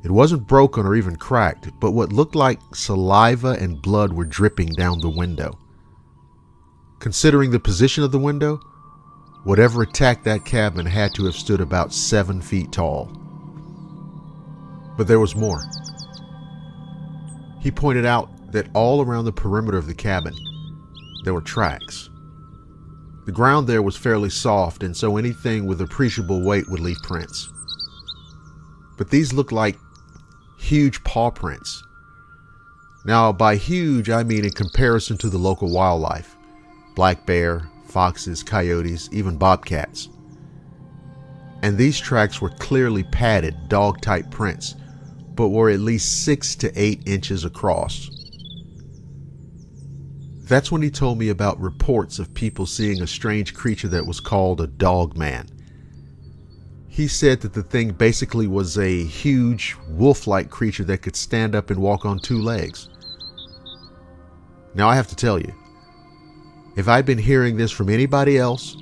It wasn't broken or even cracked, but what looked like saliva and blood were dripping down the window. Considering the position of the window, whatever attacked that cabin had to have stood about 7 feet tall. But there was more. He pointed out that all around the perimeter of the cabin, there were tracks. The ground there was fairly soft, and so anything with appreciable weight would leave prints. But these looked like huge paw prints. Now, by huge, I mean in comparison to the local wildlife. Black bear, foxes, coyotes, even bobcats. And these tracks were clearly padded, dog-type prints, but were at least 6 to 8 inches across. That's when he told me about reports of people seeing a strange creature that was called a Dogman. He said that the thing basically was a huge, wolf-like creature that could stand up and walk on 2 legs. Now I have to tell you, if I'd been hearing this from anybody else,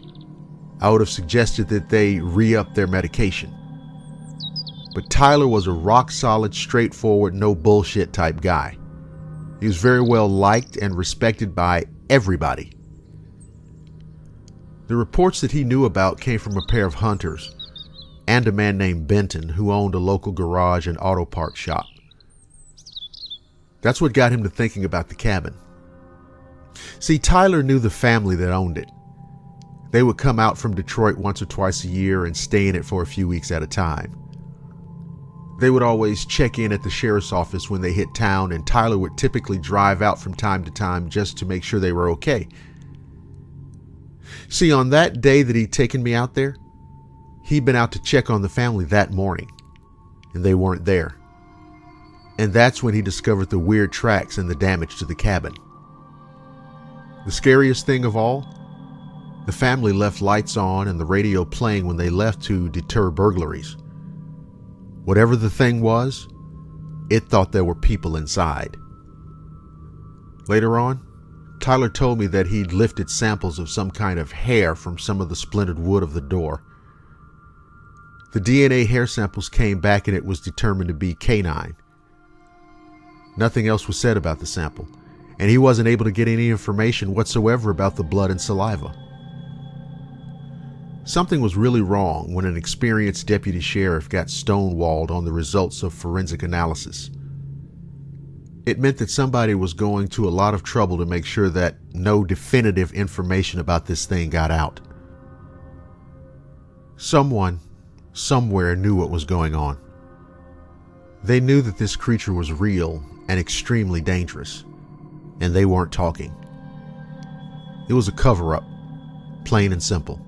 I would have suggested that they re-up their medication. But Tyler was a rock-solid, straightforward, no bullshit type guy. He was very well liked and respected by everybody. The reports that he knew about came from a pair of hunters and a man named Benton who owned a local garage and auto parts shop. That's what got him to thinking about the cabin. See, Tyler knew the family that owned it. They would come out from Detroit once or twice a year and stay in it for a few weeks at a time. They would always check in at the sheriff's office when they hit town, and Tyler would typically drive out from time to time just to make sure they were okay. See, on that day that he'd taken me out there, he'd been out to check on the family that morning, and they weren't there. And that's when he discovered the weird tracks and the damage to the cabin. The scariest thing of all, the family left lights on and the radio playing when they left to deter burglaries. Whatever the thing was, it thought there were people inside. Later on, Tyler told me that he'd lifted samples of some kind of hair from some of the splintered wood of the door. The DNA hair samples came back and it was determined to be canine. Nothing else was said about the sample, and he wasn't able to get any information whatsoever about the blood and saliva. Something was really wrong when an experienced deputy sheriff got stonewalled on the results of forensic analysis. It meant that somebody was going to a lot of trouble to make sure that no definitive information about this thing got out. Someone, somewhere knew what was going on. They knew that this creature was real and extremely dangerous, and they weren't talking. It was a cover-up, plain and simple.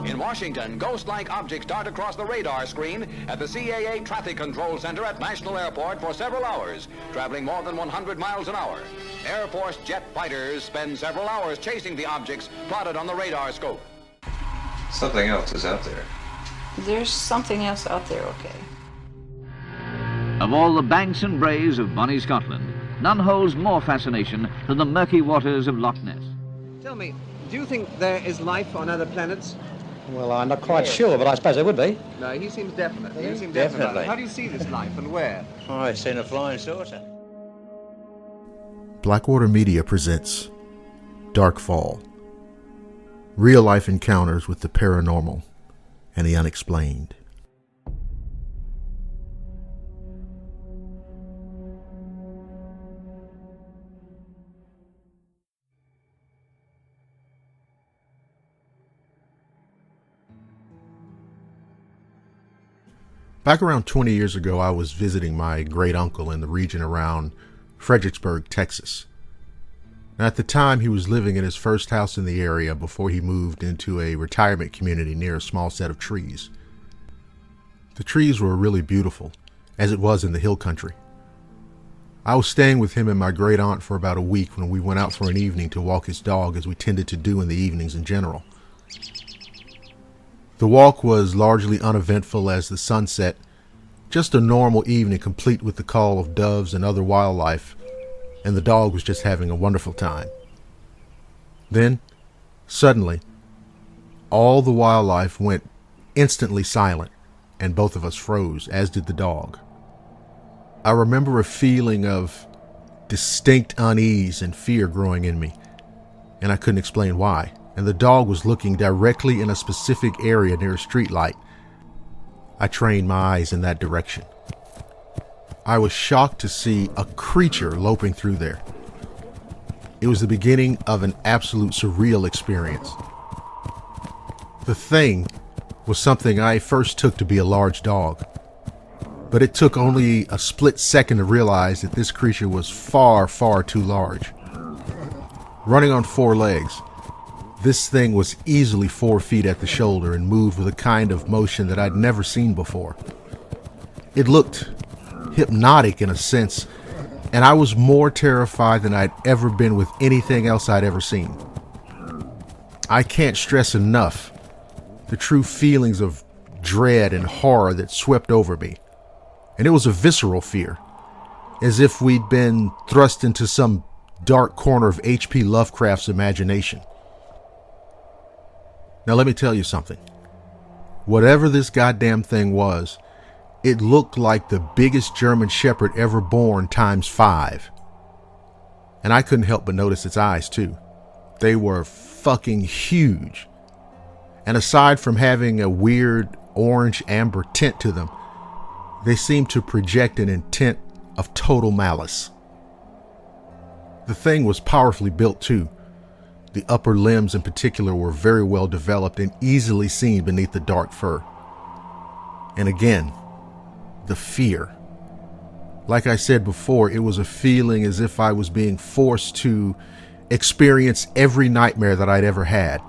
In Washington, ghost-like objects dart across the radar screen at the CAA Traffic Control Center at National Airport for several hours, traveling more than 100 miles an hour. Air Force jet fighters spend several hours chasing the objects plotted on the radar scope. Something else is out there. There's something else out there, okay. Of all the banks and braes of bonnie Scotland, none holds more fascination than the murky waters of Loch Ness. Tell me, do you think there is life on other planets? Well, I'm not quite sure, but I suppose there would be. No, he seems definite. You seem Definitely. definite about it. How do you see this life and where? Oh, I've seen a flying saucer. Blackwater Media presents Dark Fall. Real-life encounters with the paranormal and the unexplained. Back around 20 years ago, I was visiting my great uncle in the region around Fredericksburg, Texas. Now, at the time, he was living in his first house in the area before he moved into a retirement community near a small set of trees. The trees were really beautiful, as it was in the hill country. I was staying with him and my great aunt for about a week when we went out for an evening to walk his dog, as we tended to do in the evenings in general. The walk was largely uneventful as the sun set, just a normal evening complete with the call of doves and other wildlife, and the dog was just having a wonderful time. Then, suddenly, all the wildlife went instantly silent, and both of us froze, as did the dog. I remember a feeling of distinct unease and fear growing in me, and I couldn't explain why. And the dog was looking directly in a specific area near a streetlight. I trained my eyes in that direction. I was shocked to see a creature loping through there. It was the beginning of an absolute surreal experience. The thing was something I first took to be a large dog, but it took only a split second to realize that this creature was far, far too large. Running on four legs, this thing was easily 4 feet at the shoulder and moved with a kind of motion that I'd never seen before. It looked hypnotic in a sense, and I was more terrified than I'd ever been with anything else I'd ever seen. I can't stress enough the true feelings of dread and horror that swept over me. And it was a visceral fear, as if we'd been thrust into some dark corner of H.P. Lovecraft's imagination. Now let me tell you something. Whatever this goddamn thing was, it looked like the biggest German Shepherd ever born times 5. And I couldn't help but notice its eyes too. They were fucking huge. And aside from having a weird orange-amber tint to them, they seemed to project an intent of total malice. The thing was powerfully built too. The upper limbs in particular were very well developed and easily seen beneath the dark fur. And again, the fear. Like I said before, it was a feeling as if I was being forced to experience every nightmare that I'd ever had.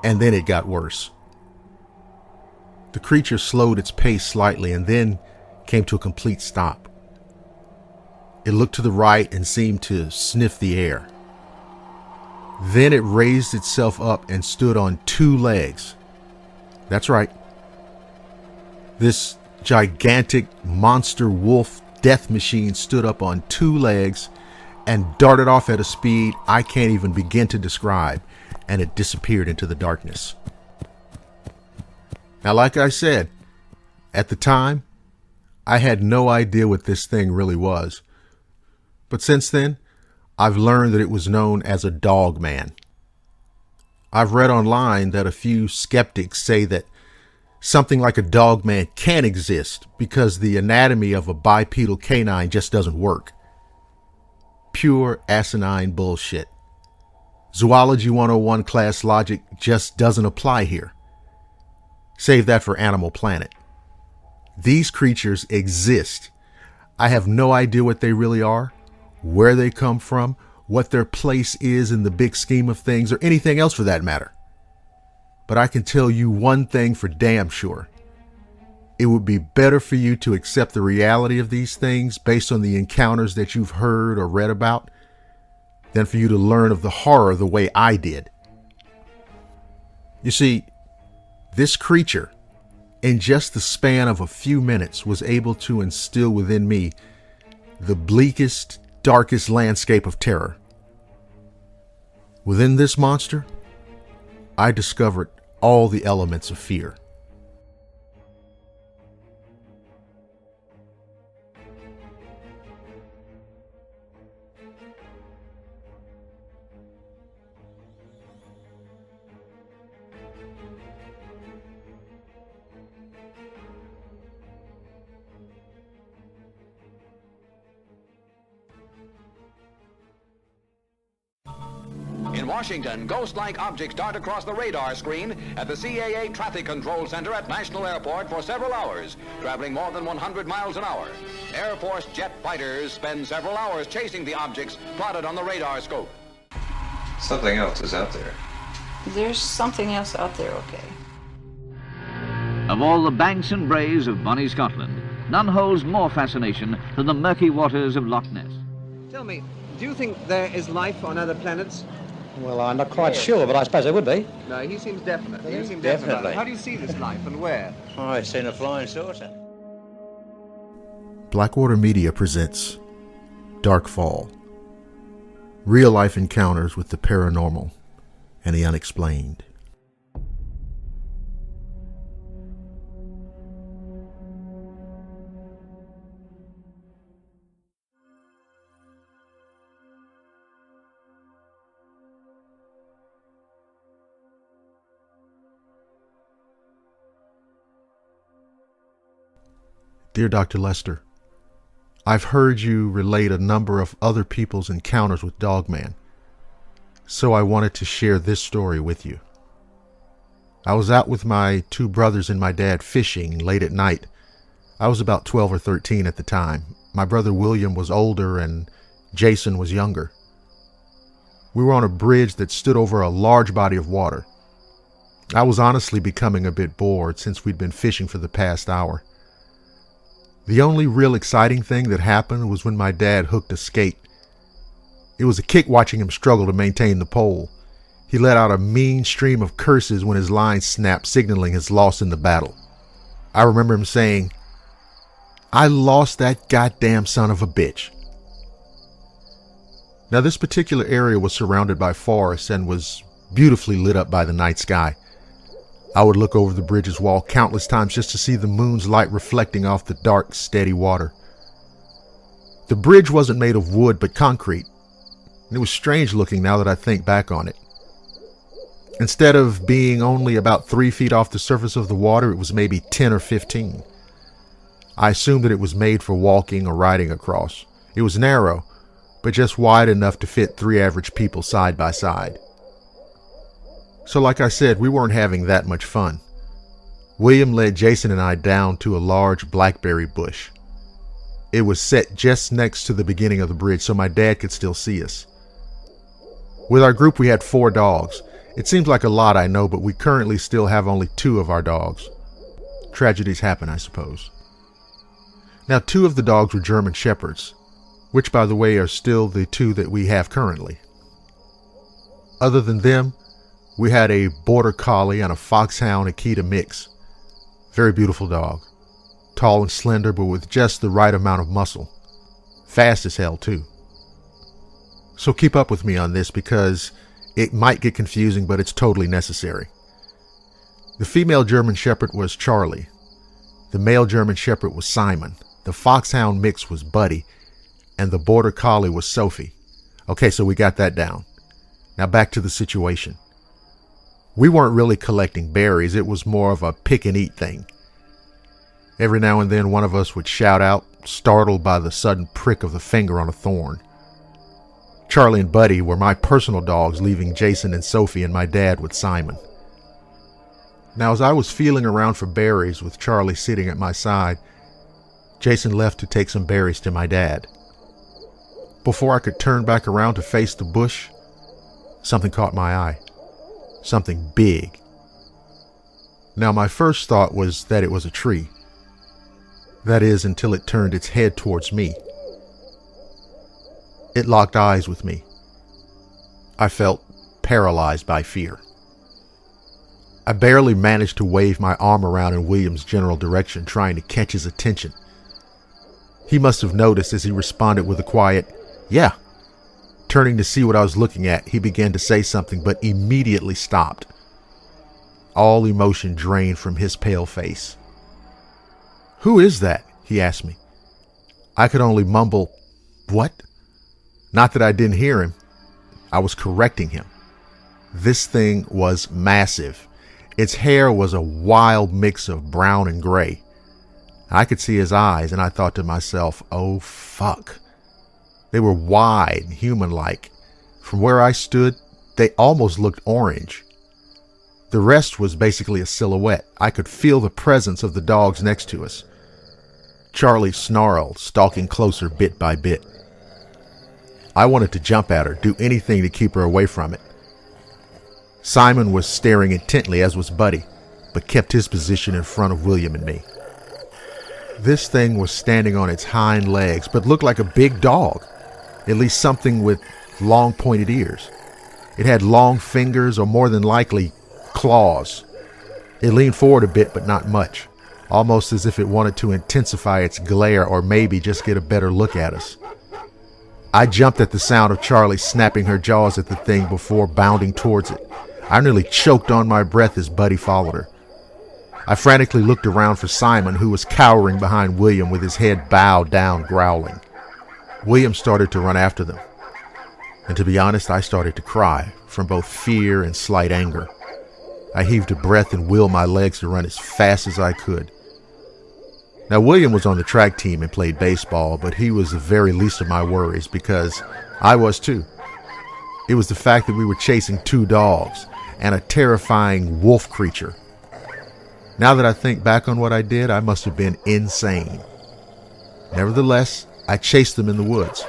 And then it got worse. The creature slowed its pace slightly and then came to a complete stop. It looked to the right and seemed to sniff the air. Then it raised itself up and stood on two legs. That's right. This gigantic monster wolf death machine stood up on two legs and darted off at a speed I can't even begin to describe, and it disappeared into the darkness. Now, like I said, at the time, I had no idea what this thing really was. But since then, I've learned that it was known as a Dogman. I've read online that a few skeptics say that something like a Dogman can exist because the anatomy of a bipedal canine just doesn't work. Pure asinine bullshit. Zoology 101 class logic just doesn't apply here. Save that for Animal Planet. These creatures exist. I have no idea what they really are, where they come from, what their place is in the big scheme of things, or anything else for that matter. But I can tell you one thing for damn sure. It would be better for you to accept the reality of these things based on the encounters that you've heard or read about than for you to learn of the horror the way I did. You see, this creature, in just the span of a few minutes, was able to instill within me the bleakest, darkest landscape of terror. Within this monster, I discovered all the elements of fear. In Washington, ghost-like objects dart across the radar screen at the CAA Traffic Control Center at National Airport for several hours, traveling more than 100 miles an hour. Air Force jet fighters spend several hours chasing the objects plotted on the radar scope. Something else is out there. There's something else out there, okay. Of all the banks and braes of bonny Scotland, none holds more fascination than the murky waters of Loch Ness. Tell me, do you think there is life on other planets? Well, I'm not quite sure, but I suppose there would be. No, he seems definite. You seem Definitely. definite. How do you see this life and where? Oh, I've seen a flying saucer. Blackwater Media presents Dark Fall. Real-life encounters with the paranormal and the unexplained. Dear Dr. Lester, I've heard you relate a number of other people's encounters with Dogman, so I wanted to share this story with you. I was out with my two brothers and my dad fishing late at night. I was about 12 or 13 at the time. My brother William was older and Jason was younger. We were on a bridge that stood over a large body of water. I was honestly becoming a bit bored since we'd been fishing for the past hour. The only real exciting thing that happened was when my dad hooked a skate. It was a kick watching him struggle to maintain the pole. He let out a mean stream of curses when his line snapped, signaling his loss in the battle. I remember him saying, "I lost that goddamn son of a bitch." Now, this particular area was surrounded by forests and was beautifully lit up by the night sky. I would look over the bridge's wall countless times just to see the moon's light reflecting off the dark, steady water. The bridge wasn't made of wood, but concrete. It was strange looking now that I think back on it. Instead of being only about 3 feet off the surface of the water, it was maybe 10 or 15. I assumed that it was made for walking or riding across. It was narrow, but just wide enough to fit 3 average people side by side. So like I said, we weren't having that much fun. William led Jason and I down to a large blackberry bush. It was set just next to the beginning of the bridge so my dad could still see us. With our group, we had 4 dogs. It seems like a lot, I know, but we currently still have only 2 of our dogs. Tragedies happen, I suppose. Now, 2 of the dogs were German Shepherds, which, by the way, are still the 2 that we have currently. Other than them, we had a Border Collie and a Foxhound Akita mix. Very beautiful dog. Tall and slender, but with just the right amount of muscle. Fast as hell, too. So keep up with me on this because it might get confusing, but it's totally necessary. The female German Shepherd was Charlie. The male German Shepherd was Simon. The Foxhound mix was Buddy. And the Border Collie was Sophie. Okay, so we got that down. Now back to the situation. We weren't really collecting berries. It was more of a pick and eat thing. Every now and then one of us would shout out, startled by the sudden prick of the finger on a thorn. Charlie and Buddy were my personal dogs, leaving Jason and Sophie and my dad with Simon. Now, as I was feeling around for berries with Charlie sitting at my side, Jason left to take some berries to my dad. Before I could turn back around to face the bush, something caught my eye. Something big. Now, my first thought was that it was a tree. That is, until it turned its head towards me. It locked eyes with me. I felt paralyzed by fear. I barely managed to wave my arm around in William's general direction, trying to catch his attention. He must have noticed as he responded with a quiet, "Yeah." Turning to see what I was looking at, he began to say something, but immediately stopped. All emotion drained from his pale face. "Who is that?" he asked me. I could only mumble, "What?" Not that I didn't hear him. I was correcting him. This thing was massive. Its hair was a wild mix of brown and gray. I could see his eyes, and I thought to myself, oh fuck. They were wide, human-like. From where I stood, they almost looked orange. The rest was basically a silhouette. I could feel the presence of the dogs next to us. Charlie snarled, stalking closer bit by bit. I wanted to jump at her, do anything to keep her away from it. Simon was staring intently, as was Buddy, but kept his position in front of William and me. This thing was standing on its hind legs, but looked like a big dog, at least something with long pointed ears. It had long fingers, or more than likely, claws. It leaned forward a bit, but not much, almost as if it wanted to intensify its glare or maybe just get a better look at us. I jumped at the sound of Charlie snapping her jaws at the thing before bounding towards it. I nearly choked on my breath as Buddy followed her. I frantically looked around for Simon, who was cowering behind William with his head bowed down, growling. William started to run after them. And to be honest, I started to cry from both fear and slight anger. I heaved a breath and willed my legs to run as fast as I could. Now, William was on the track team and played baseball, but he was the very least of my worries because I was too. It was the fact that we were chasing 2 dogs and a terrifying wolf creature. Now that I think back on what I did, I must have been insane. Nevertheless, I chased them in the woods,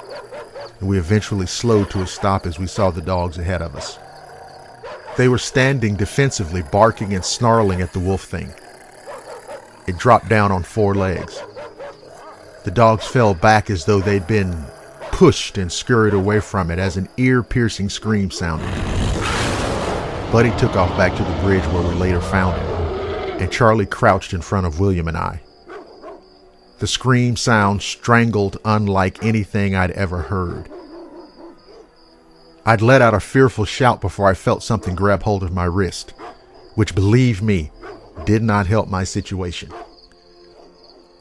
and we eventually slowed to a stop as we saw the dogs ahead of us. They were standing defensively, barking and snarling at the wolf thing. It dropped down on 4 legs. The dogs fell back as though they'd been pushed and scurried away from it as an ear-piercing scream sounded. Buddy took off back to the bridge where we later found him, and Charlie crouched in front of William and I. The scream sound strangled unlike anything I'd ever heard. I'd let out a fearful shout before I felt something grab hold of my wrist, which, believe me, did not help my situation.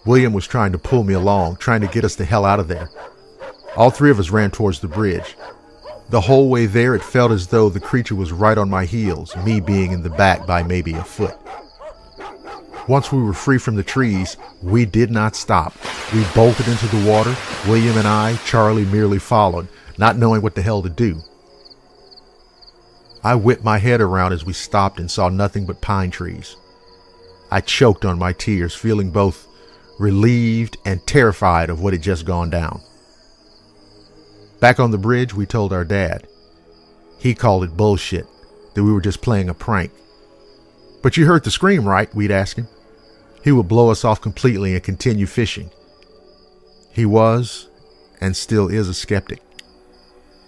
William was trying to pull me along, trying to get us the hell out of there. All 3 of us ran towards the bridge. The whole way there, it felt as though the creature was right on my heels, me being in the back by maybe a foot. Once we were free from the trees, we did not stop. We bolted into the water. William and I, Charlie, merely followed, not knowing what the hell to do. I whipped my head around as we stopped and saw nothing but pine trees. I choked on my tears, feeling both relieved and terrified of what had just gone down. Back on the bridge, we told our dad. He called it bullshit, that we were just playing a prank. "But you heard the scream, right?" we'd ask him. He would blow us off completely and continue fishing. He was, and still is, a skeptic.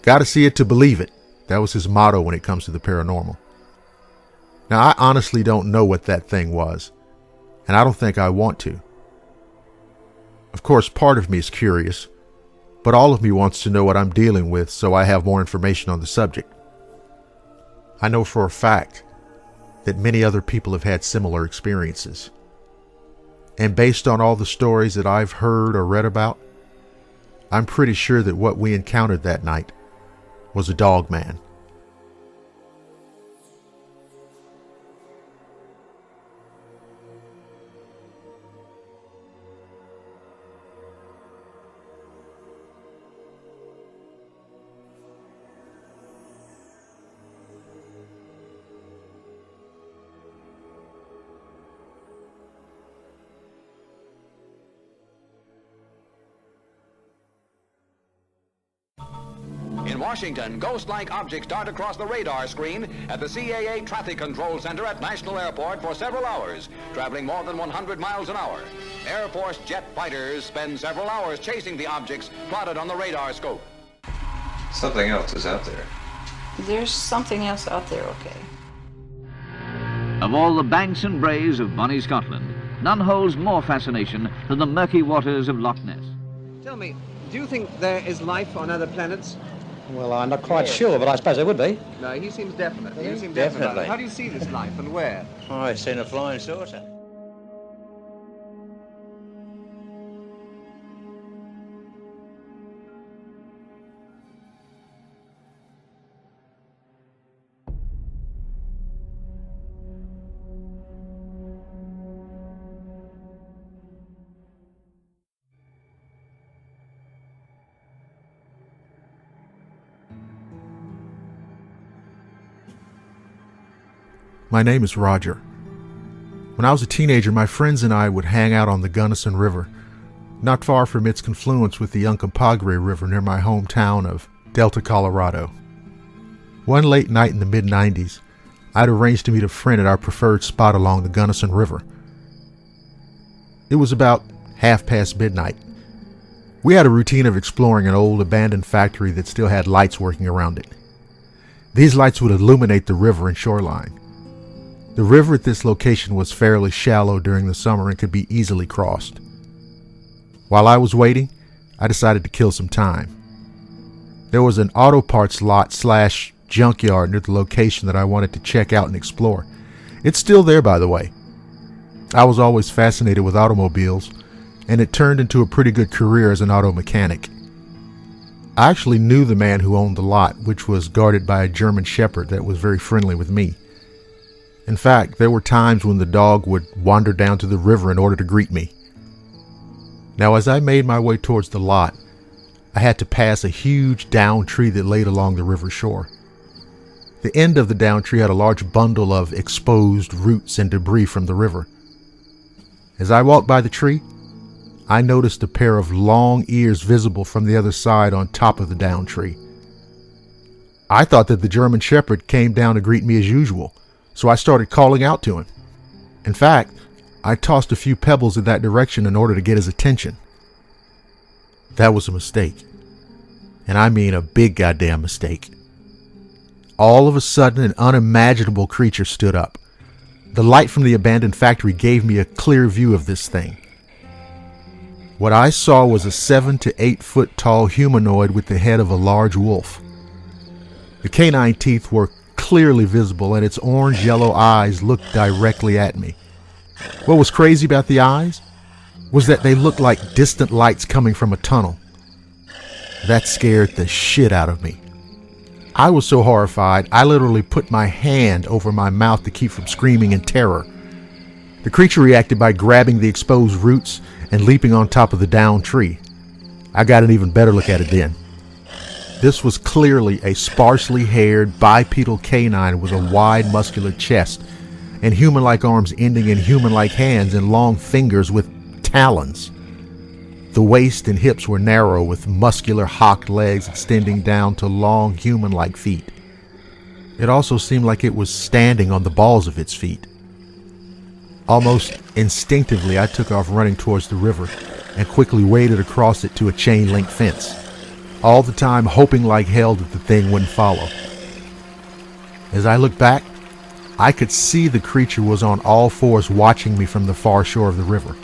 Gotta see it to believe it. That was his motto when it comes to the paranormal. Now, I honestly don't know what that thing was, and I don't think I want to. Of course, part of me is curious, but all of me wants to know what I'm dealing with so I have more information on the subject. I know for a fact that many other people have had similar experiences. And based on all the stories that I've heard or read about, I'm pretty sure that what we encountered that night was a dogman. In Washington, ghost-like objects dart across the radar screen at the CAA Traffic Control Center at National Airport for several hours, traveling more than 100 miles an hour. Air Force jet fighters spend several hours chasing the objects plotted on the radar scope. Something else is out there. There's something else out there, okay. Of all the banks and braes of bonny Scotland, none holds more fascination than the murky waters of Loch Ness. Tell me, do you think there is life on other planets? Well, I'm not quite sure, but I suppose there would be. No, he seems definite. You seem Definitely. definite. How do you see this life and where? Oh, I've seen a flying saucer. My name is Roger. When I was a teenager, my friends and I would hang out on the Gunnison River, not far from its confluence with the Uncompahgre River near my hometown of Delta, Colorado. One late night in the mid-90s, I'd arranged to meet a friend at our preferred spot along the Gunnison River. It was about midnight. We had a routine of exploring an old abandoned factory that still had lights working around it. These lights would illuminate the river and shoreline. The river at this location was fairly shallow during the summer and could be easily crossed. While I was waiting, I decided to kill some time. There was an auto parts lot / junkyard near the location that I wanted to check out and explore. It's still there, by the way. I was always fascinated with automobiles, and it turned into a pretty good career as an auto mechanic. I actually knew the man who owned the lot, which was guarded by a German Shepherd that was very friendly with me. In fact, there were times when the dog would wander down to the river in order to greet me. Now, as I made my way towards the lot, I had to pass a huge downed tree that laid along the river shore. The end of the downed tree had a large bundle of exposed roots and debris from the river. As I walked by the tree, I noticed a pair of long ears visible from the other side on top of the downed tree. I thought that the German Shepherd came down to greet me as usual, so I started calling out to him. In fact, I tossed a few pebbles in that direction in order to get his attention. That was a mistake. And I mean a big goddamn mistake. All of a sudden, an unimaginable creature stood up. The light from the abandoned factory gave me a clear view of this thing. What I saw was a 7 to 8 foot tall humanoid with the head of a large wolf. The canine teeth were clearly visible, and its orange-yellow eyes looked directly at me. What was crazy about the eyes was that they looked like distant lights coming from a tunnel. That scared the shit out of me. I was so horrified, I literally put my hand over my mouth to keep from screaming in terror. The creature reacted by grabbing the exposed roots and leaping on top of the downed tree. I got an even better look at it then. This was clearly a sparsely haired bipedal canine with a wide muscular chest and human-like arms ending in human-like hands and long fingers with talons. The waist and hips were narrow with muscular hocked legs extending down to long human-like feet. It also seemed like it was standing on the balls of its feet. Almost instinctively, I took off running towards the river and quickly waded across it to a chain-link fence, all the time hoping like hell that the thing wouldn't follow. As I looked back, I could see the creature was on all fours watching me from the far shore of the river.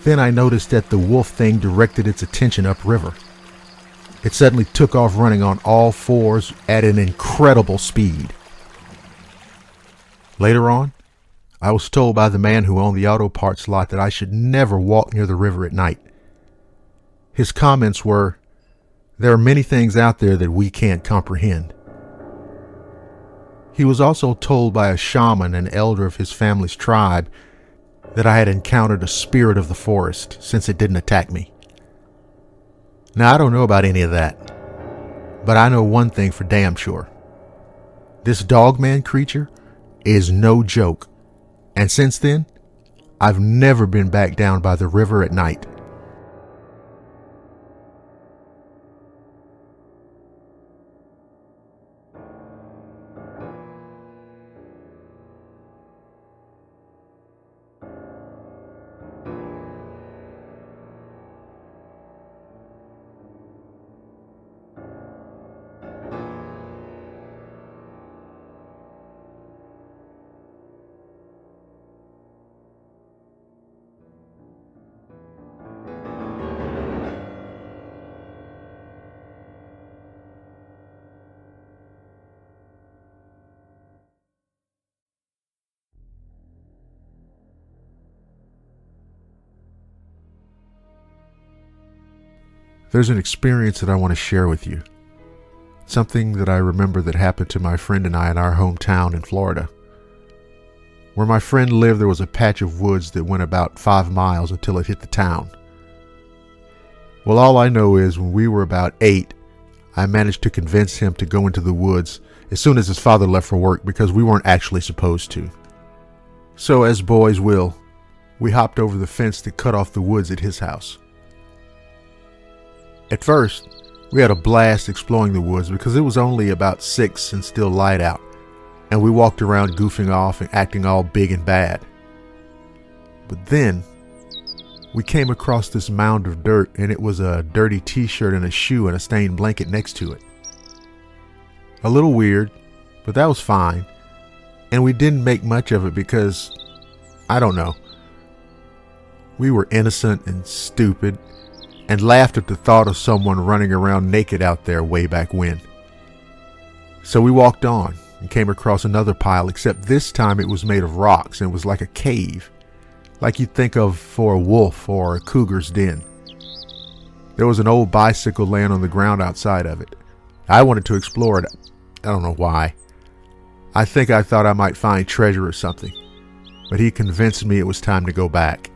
Then I noticed that the wolf thing directed its attention upriver. It suddenly took off running on all fours at an incredible speed. Later on, I was told by the man who owned the auto parts lot that I should never walk near the river at night. His comments were, "There are many things out there that we can't comprehend." He was also told by a shaman, an elder of his family's tribe, that I had encountered a spirit of the forest since it didn't attack me. Now, I don't know about any of that, but I know one thing for damn sure. This Dogman creature is no joke. And since then, I've never been back down by the river at night. There's an experience that I want to share with you. Something that I remember that happened to my friend and I in our hometown in Florida. Where my friend lived, there was a patch of woods that went about 5 miles until it hit the town. Well, all I know is when we were about 8, I managed to convince him to go into the woods as soon as his father left for work because we weren't actually supposed to. So, as boys will, we hopped over the fence that cut off the woods at his house. At first, we had a blast exploring the woods because it was only about 6 and still light out, and we walked around goofing off and acting all big and bad. But then, we came across this mound of dirt, and it was a dirty t-shirt and a shoe and a stained blanket next to it. A little weird, but that was fine, and we didn't make much of it because, I don't know, we were innocent and stupid, and laughed at the thought of someone running around naked out there way back when. So we walked on and came across another pile, except this time it was made of rocks and it was like a cave, like you'd think of for a wolf or a cougar's den. There was an old bicycle laying on the ground outside of it. I wanted to explore it. I don't know why. I think I thought I might find treasure or something, but he convinced me it was time to go back.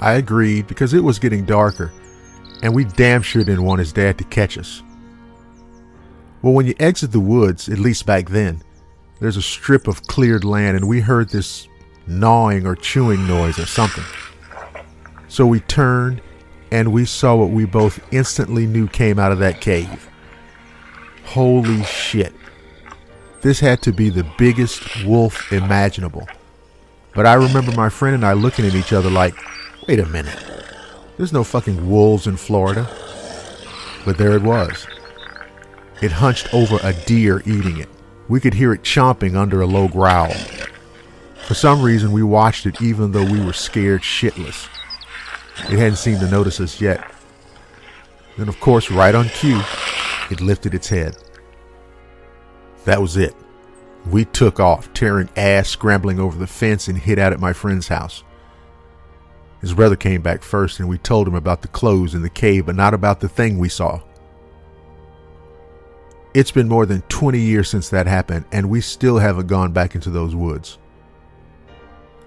I agreed because it was getting darker, and we damn sure didn't want his dad to catch us. Well, when you exit the woods, at least back then, there's a strip of cleared land, and we heard this gnawing or chewing noise or something. So we turned, and we saw what we both instantly knew came out of that cave. Holy shit. This had to be the biggest wolf imaginable. But I remember my friend and I looking at each other like, wait a minute, there's no fucking wolves in Florida. But there it was. It hunched over a deer eating it. We could hear it chomping under a low growl. For some reason, we watched it even though we were scared shitless. It hadn't seemed to notice us yet. Then, of course, right on cue, it lifted its head. That was it. We took off, tearing ass, scrambling over the fence, and hid out at my friend's house. His brother came back first, and we told him about the clothes in the cave, but not about the thing we saw. It's been more than 20 years since that happened, and we still haven't gone back into those woods.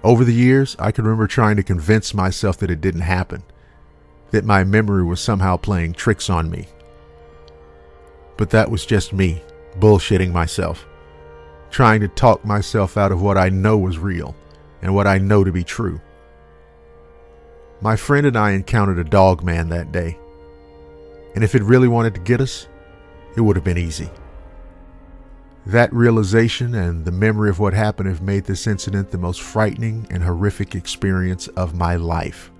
Over the years, I can remember trying to convince myself that it didn't happen, that my memory was somehow playing tricks on me. But that was just me, bullshitting myself, trying to talk myself out of what I know was real and what I know to be true. My friend and I encountered a dogman that day, and if it really wanted to get us, it would have been easy. That realization and the memory of what happened have made this incident the most frightening and horrific experience of my life.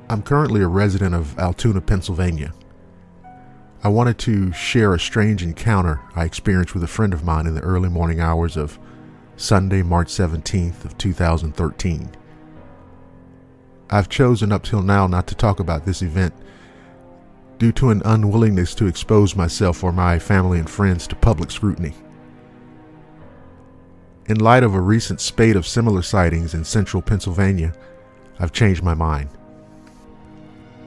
I'm currently a resident of Altoona, Pennsylvania. I wanted to share a strange encounter I experienced with a friend of mine in the early morning hours of Sunday, March 17th of 2013. I've chosen up till now not to talk about this event due to an unwillingness to expose myself or my family and friends to public scrutiny. In light of a recent spate of similar sightings in central Pennsylvania, I've changed my mind.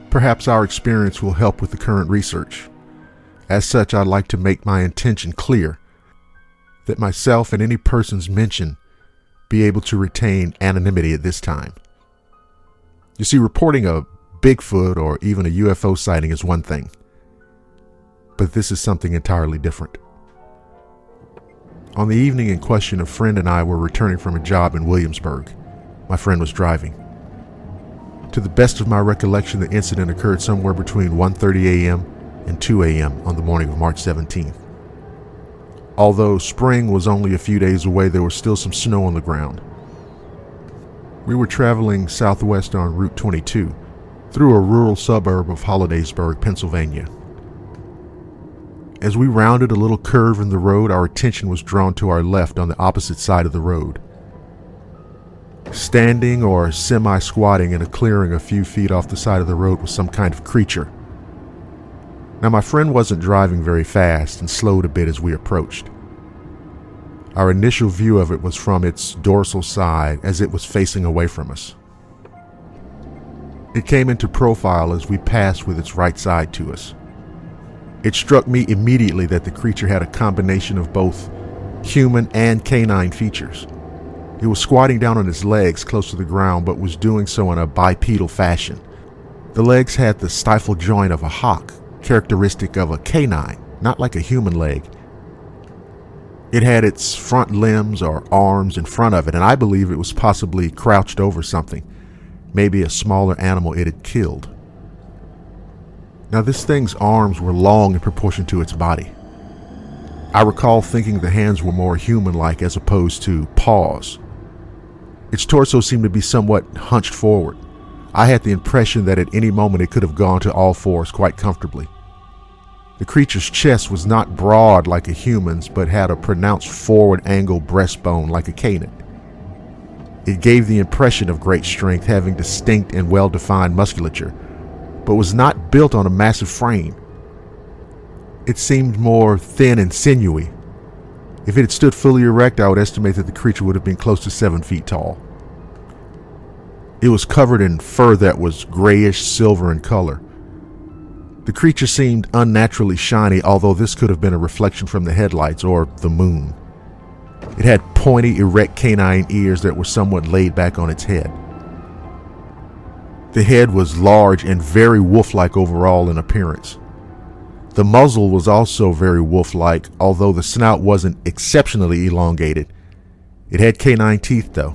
Perhaps our experience will help with the current research. As such, I'd like to make my intention clear, that myself and any persons mentioned be able to retain anonymity at this time. You see, reporting a Bigfoot or even a UFO sighting is one thing, but this is something entirely different. On the evening in question, a friend and I were returning from a job in Williamsburg. My friend was driving. To the best of my recollection, the incident occurred somewhere between 1:30 a.m. and 2 a.m. on the morning of March 17th. Although spring was only a few days away, there was still some snow on the ground. We were traveling southwest on Route 22 through a rural suburb of Hollidaysburg, Pennsylvania. As we rounded a little curve in the road, our attention was drawn to our left on the opposite side of the road. Standing or semi-squatting in a clearing a few feet off the side of the road was some kind of creature. Now, my friend wasn't driving very fast and slowed a bit as we approached. Our initial view of it was from its dorsal side as it was facing away from us. It came into profile as we passed with its right side to us. It struck me immediately that the creature had a combination of both human and canine features. It was squatting down on its legs close to the ground, but was doing so in a bipedal fashion. The legs had the stifle joint of a hawk, characteristic of a canine, not like a human leg. It had its front limbs or arms in front of it, and I believe it was possibly crouched over something, maybe a smaller animal it had killed. Now, this thing's arms were long in proportion to its body. I recall thinking the hands were more human-like as opposed to paws. Its torso seemed to be somewhat hunched forward. I had the impression that at any moment it could have gone to all fours quite comfortably. The creature's chest was not broad like a human's, but had a pronounced forward angle breastbone like a canid. It gave the impression of great strength, having distinct and well-defined musculature, but was not built on a massive frame. It seemed more thin and sinewy. If it had stood fully erect, I would estimate that the creature would have been close to 7 feet tall. It was covered in fur that was grayish silver in color. The creature seemed unnaturally shiny, although this could have been a reflection from the headlights or the moon. It had pointy, erect canine ears that were somewhat laid back on its head. The head was large and very wolf-like overall in appearance. The muzzle was also very wolf-like, although the snout wasn't exceptionally elongated. It had canine teeth, though.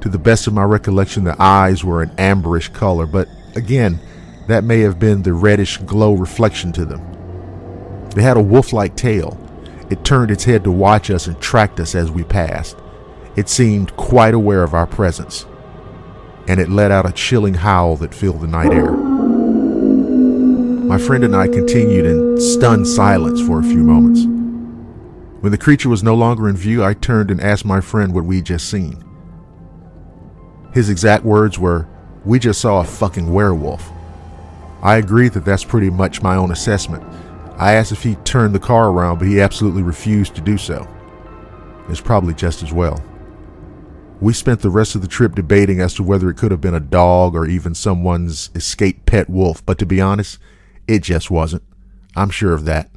To the best of my recollection, the eyes were an amberish color, but again, that may have been the reddish glow reflection to them. It had a wolf-like tail. It turned its head to watch us and tracked us as we passed. It seemed quite aware of our presence, and it let out a chilling howl that filled the night air. My friend and I continued in stunned silence for a few moments. When the creature was no longer in view, I turned and asked my friend what we'd just seen. His exact words were, "We just saw a fucking werewolf." I agreed that that's pretty much my own assessment. I asked if he'd turn the car around, but he absolutely refused to do so. It's probably just as well. We spent the rest of the trip debating as to whether it could have been a dog or even someone's escaped pet wolf, but to be honest, it just wasn't. I'm sure of that.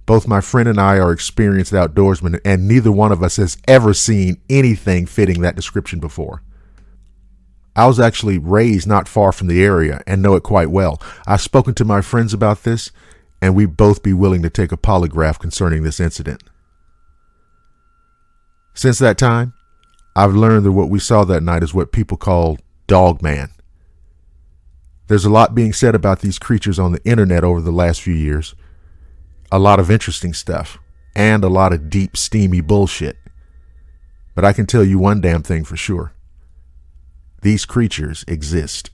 Both my friend and I are experienced outdoorsmen, and neither one of us has ever seen anything fitting that description before. I was actually raised not far from the area and know it quite well. I've spoken to my friends about this, and we'd both be willing to take a polygraph concerning this incident. Since that time, I've learned that what we saw that night is what people call Dogman. There's a lot being said about these creatures on the internet over the last few years. A lot of interesting stuff, and a lot of deep, steamy bullshit. But I can tell you one damn thing for sure. These creatures exist.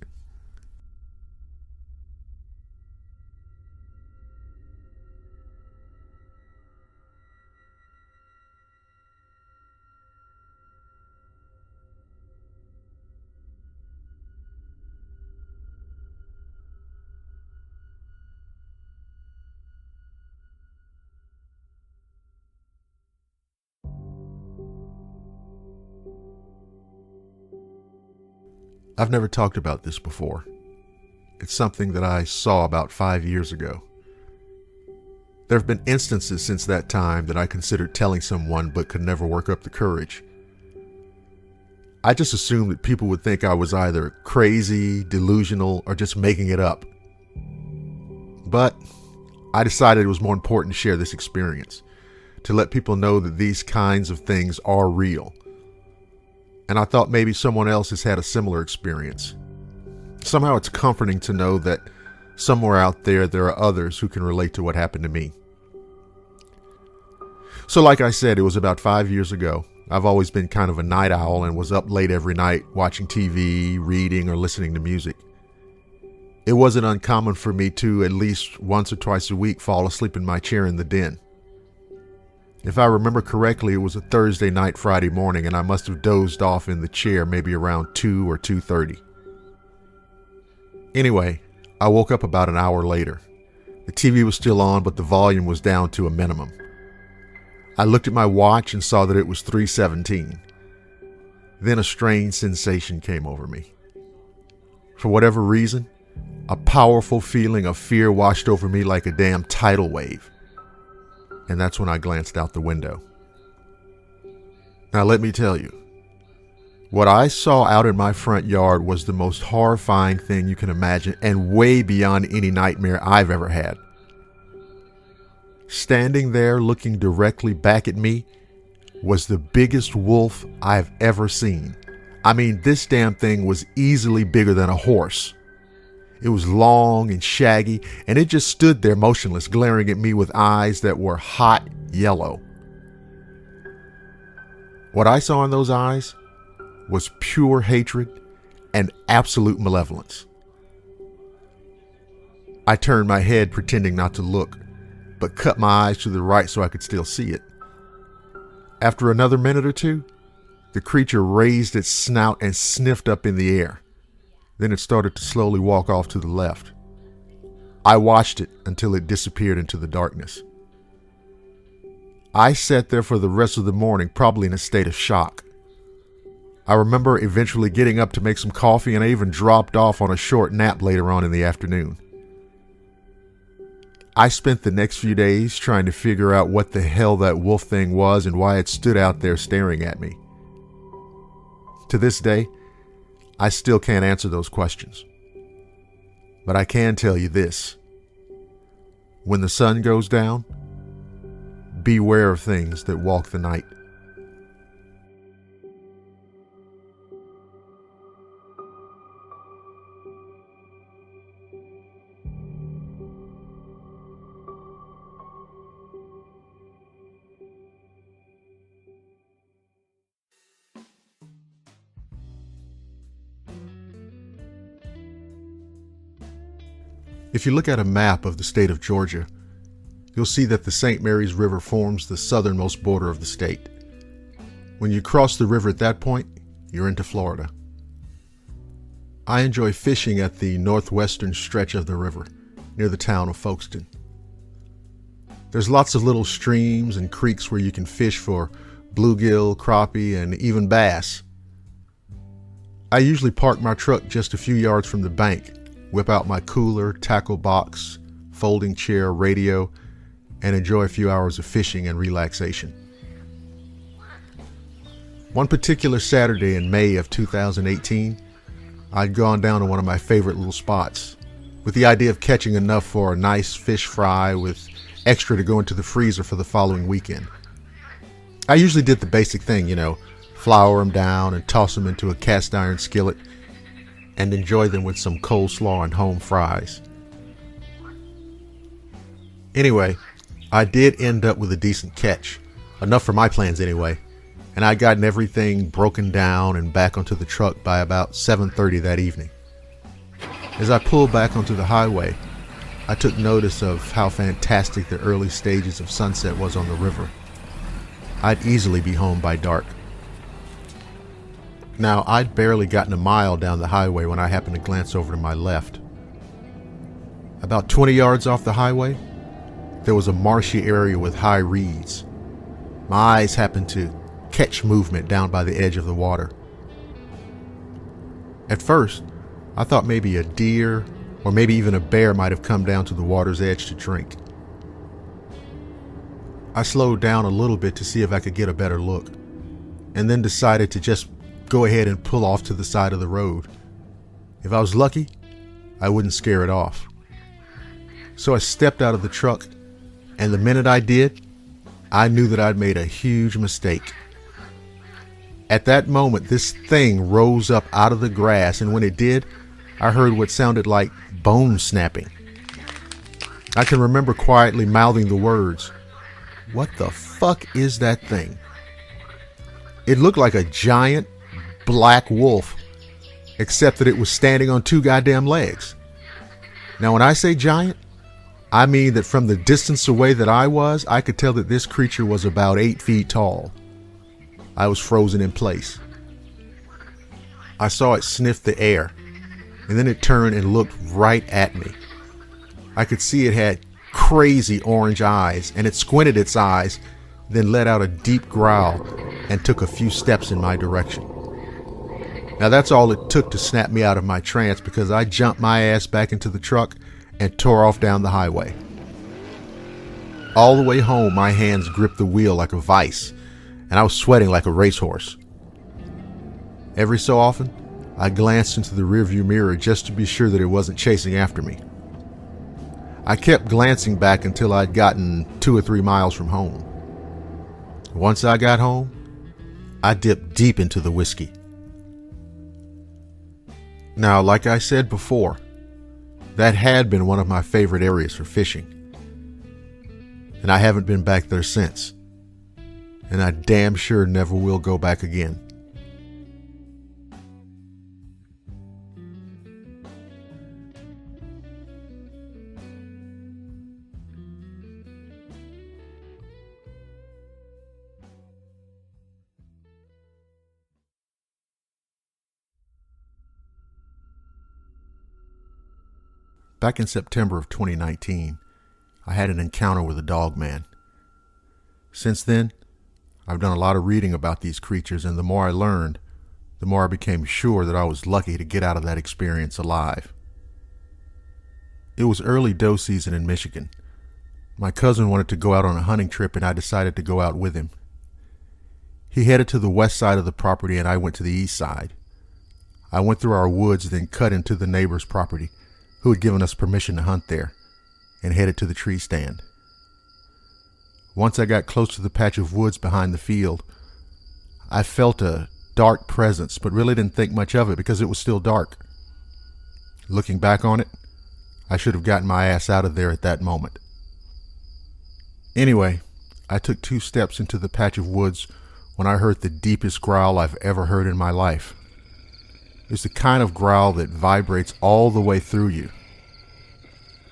I've never talked about this before. It's something that I saw about 5 years ago. There have been instances since that time that I considered telling someone but could never work up the courage. I just assumed that people would think I was either crazy, delusional, or just making it up. But I decided it was more important to share this experience, to let people know that these kinds of things are real. And I thought maybe someone else has had a similar experience. Somehow it's comforting to know that somewhere out there are others who can relate to what happened to me. So like I said, it was about 5 years ago. I've always been kind of a night owl and was up late every night watching TV, reading, or listening to music. It wasn't uncommon for me to, at least once or twice a week, fall asleep in my chair in the den. If I remember correctly, it was a Thursday night, Friday morning, and I must have dozed off in the chair maybe around 2 or 2:30. Anyway, I woke up about an hour later. The TV was still on, but the volume was down to a minimum. I looked at my watch and saw that it was 3:17. Then a strange sensation came over me. For whatever reason, a powerful feeling of fear washed over me like a damn tidal wave. And that's when I glanced out the window. Now let me tell you, what I saw out in my front yard was the most horrifying thing you can imagine, and way beyond any nightmare I've ever had. Standing there looking directly back at me was the biggest wolf I've ever seen. I mean, this damn thing was easily bigger than a horse. It was long and shaggy, and it just stood there motionless, glaring at me with eyes that were hot yellow. What I saw in those eyes was pure hatred and absolute malevolence. I turned my head, pretending not to look, but cut my eyes to the right so I could still see it. After another minute or two, the creature raised its snout and sniffed up in the air. Then it started to slowly walk off to the left. I watched it until it disappeared into the darkness. I sat there for the rest of the morning, probably in a state of shock. I remember eventually getting up to make some coffee, and I even dropped off on a short nap later on in the afternoon. I spent the next few days trying to figure out what the hell that wolf thing was and why it stood out there staring at me. To this day, I still can't answer those questions. But I can tell you this. When the sun goes down, beware of things that walk the night. If you look at a map of the state of Georgia, you'll see that the St. Mary's River forms the southernmost border of the state. When you cross the river at that point, you're into Florida. I enjoy fishing at the northwestern stretch of the river, near the town of Folkestone. There's lots of little streams and creeks where you can fish for bluegill, crappie, and even bass. I usually park my truck just a few yards from the bank, whip out my cooler, tackle box, folding chair, radio, and enjoy a few hours of fishing and relaxation. One particular Saturday in May of 2018, I'd gone down to one of my favorite little spots with the idea of catching enough for a nice fish fry with extra to go into the freezer for the following weekend. I usually did the basic thing, flour them down and toss them into a cast iron skillet and enjoy them with some coleslaw and home fries. Anyway, I did end up with a decent catch, enough for my plans anyway, and I'd gotten everything broken down and back onto the truck by about 7:30 that evening. As I pulled back onto the highway, I took notice of how fantastic the early stages of sunset was on the river. I'd easily be home by dark. Now, I'd barely gotten a mile down the highway when I happened to glance over to my left. About 20 yards off the highway, there was a marshy area with high reeds. My eyes happened to catch movement down by the edge of the water. At first, I thought maybe a deer or maybe even a bear might have come down to the water's edge to drink. I slowed down a little bit to see if I could get a better look, and then decided to just go ahead and pull off to the side of the road. If I was lucky, I wouldn't scare it off. So I stepped out of the truck, and the minute I did, I knew that I'd made a huge mistake. At that moment, this thing rose up out of the grass, and when it did, I heard what sounded like bone snapping. I can remember quietly mouthing the words, "What the fuck is that thing?" It looked like a giant black wolf, except that it was standing on two goddamn legs. Now, when I say giant, I mean that from the distance away that I was, I could tell that this creature was about 8 feet tall. I was frozen in place. I saw it sniff the air, and then it turned and looked right at me. I could see it had crazy orange eyes, and it squinted its eyes, then let out a deep growl and took a few steps in my direction. Now that's all it took to snap me out of my trance, because I jumped my ass back into the truck and tore off down the highway. All the way home, my hands gripped the wheel like a vice, and I was sweating like a racehorse. Every so often, I glanced into the rearview mirror just to be sure that it wasn't chasing after me. I kept glancing back until I'd gotten 2 or 3 miles from home. Once I got home, I dipped deep into the whiskey. Now, like I said before, that had been one of my favorite areas for fishing. And I haven't been back there since. And I damn sure never will go back again. Back in September of 2019, I had an encounter with a dogman. Since then, I've done a lot of reading about these creatures, and the more I learned, the more I became sure that I was lucky to get out of that experience alive. It was early doe season in Michigan. My cousin wanted to go out on a hunting trip, and I decided to go out with him. He headed to the west side of the property, and I went to the east side. I went through our woods, then cut into the neighbor's property, who had given us permission to hunt there, and headed to the tree stand. Once I got close to the patch of woods behind the field, I felt a dark presence, but really didn't think much of it because it was still dark. Looking back on it, I should have gotten my ass out of there at that moment. Anyway, I took 2 steps into the patch of woods when I heard the deepest growl I've ever heard in my life. It's the kind of growl that vibrates all the way through you.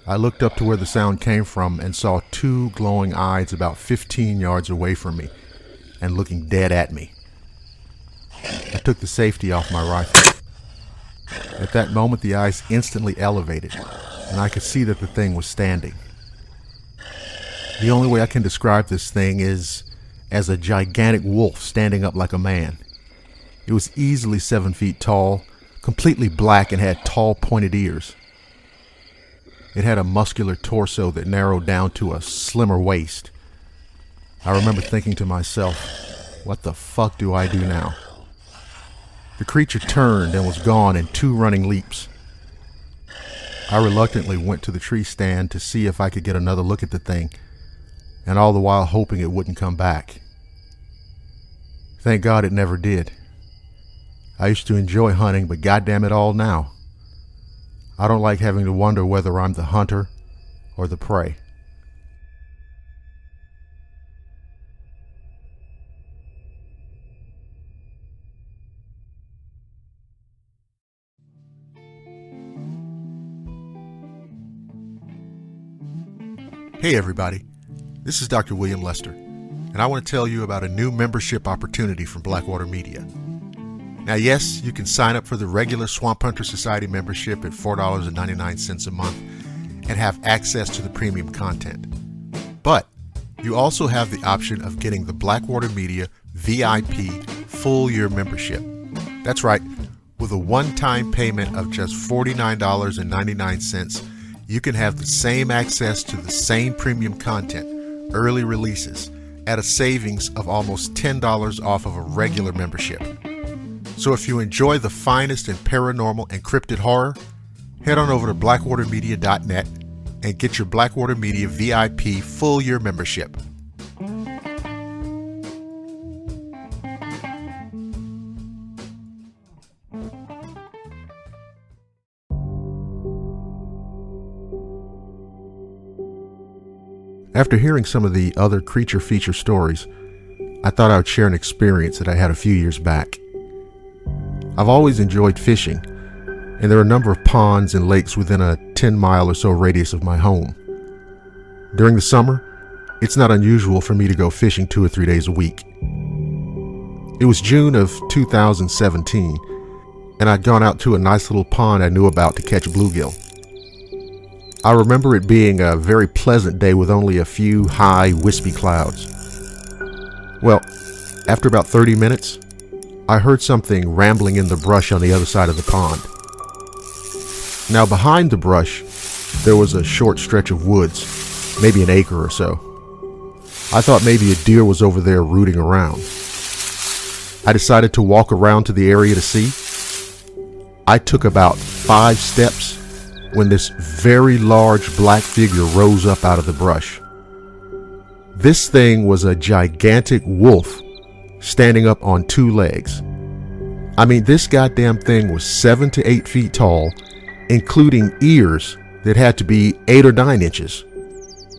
I looked up to where the sound came from and saw 2 glowing eyes about 15 yards away from me and looking dead at me. I took the safety off my rifle. At that moment, the eyes instantly elevated, and I could see that the thing was standing. The only way I can describe this thing is as a gigantic wolf standing up like a man. It was easily 7 feet tall, completely black, and had tall pointed ears. It had a muscular torso that narrowed down to a slimmer waist. I remember thinking to myself, what the fuck do I do now? The creature turned and was gone in 2 running leaps. I reluctantly went to the tree stand to see if I could get another look at the thing, and all the while hoping it wouldn't come back. Thank God it never did. I used to enjoy hunting, but goddamn it all now. I don't like having to wonder whether I'm the hunter or the prey. Hey everybody, this is Dr. William Lester, and I want to tell you about a new membership opportunity from Blackwater Media. Now yes, you can sign up for the regular Swamp Hunter Society membership at $4.99 a month and have access to the premium content. But you also have the option of getting the Blackwater Media VIP full year membership. That's right, with a one-time payment of just $49.99, you can have the same access to the same premium content, early releases, at a savings of almost $10 off of a regular membership. So if you enjoy the finest in paranormal and cryptid horror, head on over to blackwatermedia.net and get your Blackwater Media VIP full year membership. After hearing some of the other creature feature stories, I thought I would share an experience that I had a few years back. I've always enjoyed fishing, and there are a number of ponds and lakes within a 10-mile or so radius of my home. During the summer, it's not unusual for me to go fishing 2 or 3 days a week. It was June of 2017, and I'd gone out to a nice little pond I knew about to catch bluegill. I remember it being a very pleasant day with only a few high, wispy clouds. Well, after about 30 minutes, I heard something rambling in the brush on the other side of the pond. Now behind the brush, there was a short stretch of woods, maybe an acre or so. I thought maybe a deer was over there rooting around. I decided to walk around to the area to see. I took about 5 steps when this very large black figure rose up out of the brush. This thing was a gigantic wolf standing up on 2 legs. I mean, this goddamn thing was 7 to 8 feet tall, including ears that had to be 8 or 9 inches.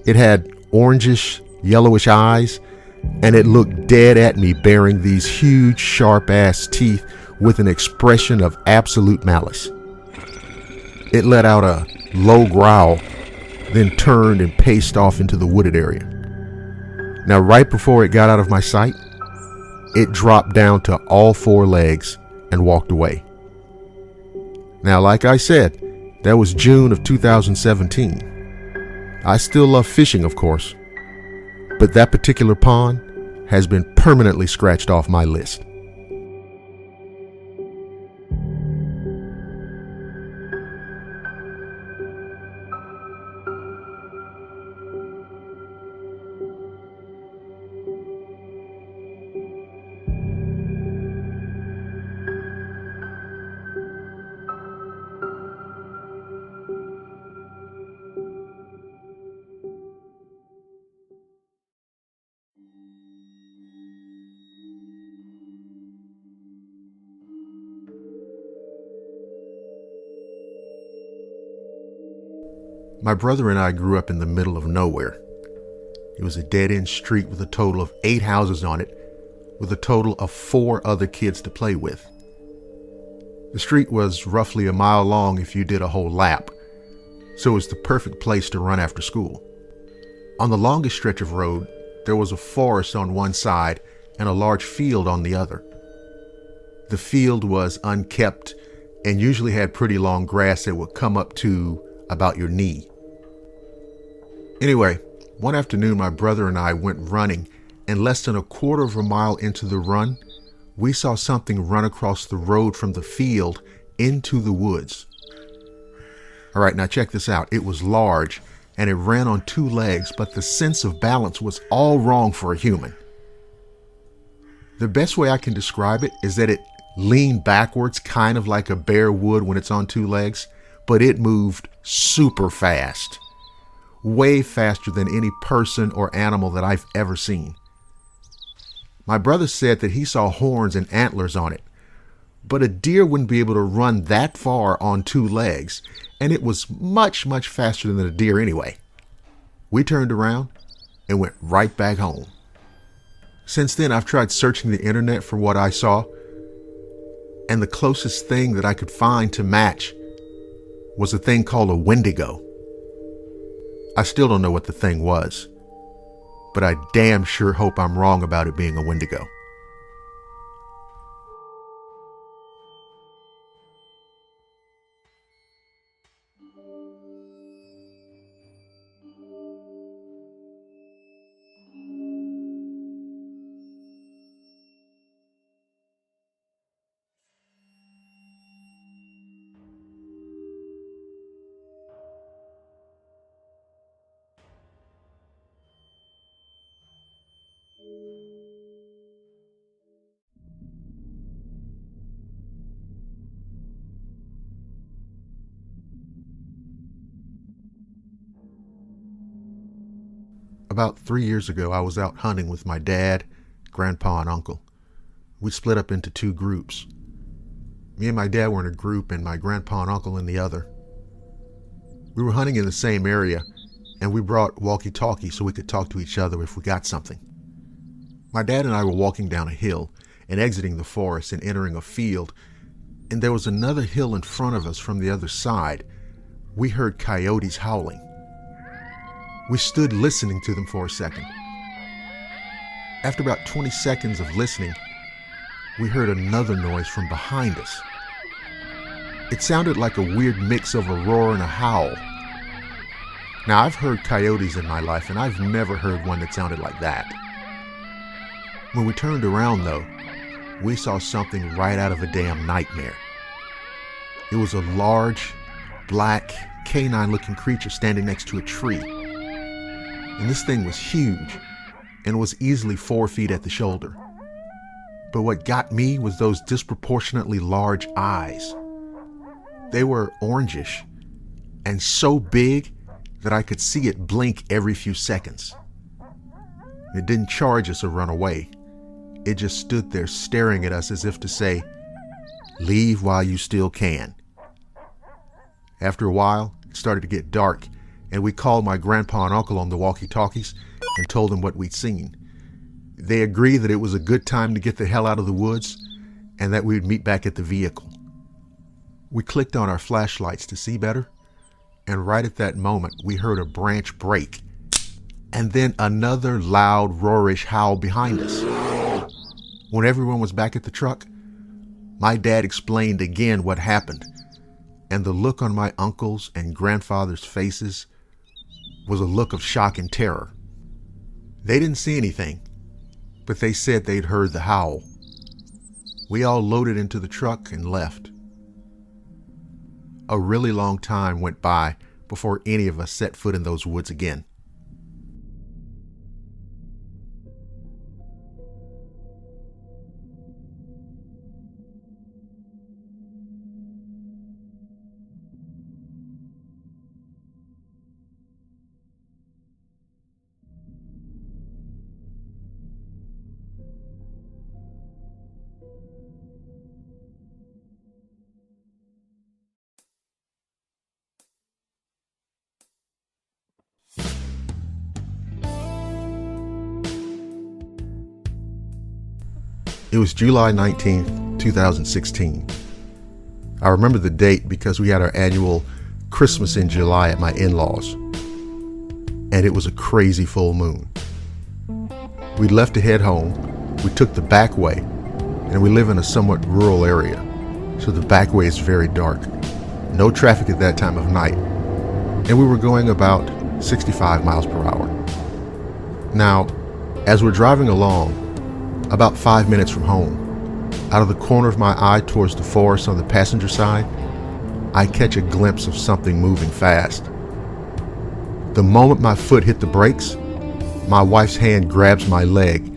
It had orangish, yellowish eyes, and it looked dead at me, bearing these huge, sharp-ass teeth with an expression of absolute malice. It let out a low growl, then turned and paced off into the wooded area. Now, right before it got out of my sight, it dropped down to all 4 legs and walked away. Now, like I said, that was June of 2017. I still love fishing, of course, but that particular pond has been permanently scratched off my list. My brother and I grew up in the middle of nowhere. It was a dead-end street with a total of 8 houses on it, with a total of 4 other kids to play with. The street was roughly a mile long if you did a whole lap, so it was the perfect place to run after school. On the longest stretch of road, there was a forest on one side and a large field on the other. The field was unkept and usually had pretty long grass that would come up to about your knee. Anyway, One afternoon, my brother and I went running, and less than a quarter of a mile into the run, we saw something run across the road from the field into the woods. All right, now check this out. It was large, and it ran on two legs, but the sense of balance was all wrong for a human. The best way I can describe it is that it leaned backwards, kind of like a bear would when it's on two legs, but it moved super fast. Way faster than any person or animal that I've ever seen. My brother said that he saw horns and antlers on it, but a deer wouldn't be able to run that far on two legs, and it was much, much faster than a deer anyway. We turned around and went right back home. Since then, I've tried searching the internet for what I saw, and the closest thing that I could find to match was a thing called a Wendigo. I still don't know what the thing was, but I damn sure hope I'm wrong about it being a Wendigo. About 3 years ago, I was out hunting with my dad, grandpa, and uncle. We split up into two groups. Me and my dad were in a group and my grandpa and uncle in the other. We were hunting in the same area, and we brought walkie-talkies so we could talk to each other if we got something. My dad and I were walking down a hill and exiting the forest and entering a field, and there was another hill in front of us from the other side. We heard coyotes howling. We stood listening to them for a second. After about 20 seconds of listening, we heard another noise from behind us. It sounded like a weird mix of a roar and a howl. Now, I've heard coyotes in my life, and I've never heard one that sounded like that. When we turned around, though, we saw something right out of a damn nightmare. It was a large, black, canine-looking creature standing next to a tree. And this thing was huge and was easily 4 feet at the shoulder. But what got me was those disproportionately large eyes. They were orangish and so big that I could see it blink every few seconds. It didn't charge us or run away. It just stood there staring at us as if to say, "Leave while you still can." After a while, it started to get dark, and we called my grandpa and uncle on the walkie-talkies and told them what we'd seen. They agreed that it was a good time to get the hell out of the woods and that we'd meet back at the vehicle. We clicked on our flashlights to see better, and right at that moment, we heard a branch break, and then another loud, roarish howl behind us. When everyone was back at the truck, my dad explained again what happened, and the look on my uncle's and grandfather's faces was a look of shock and terror. They didn't see anything, but they said they'd heard the howl. We all loaded into the truck and left. A really long time went by before any of us set foot in those woods again. It was July 19th, 2016. I remember the date because we had our annual Christmas in July at my in-laws, and it was a crazy full moon. We left to head home. We took the back way, and we live in a somewhat rural area, so the back way is very dark. No traffic at that time of night, and we were going about 65 miles per hour. Now, as we're driving along, about 5 minutes from home, out of the corner of my eye towards the forest on the passenger side, I catch a glimpse of something moving fast. The moment my foot hit the brakes, my wife's hand grabs my leg.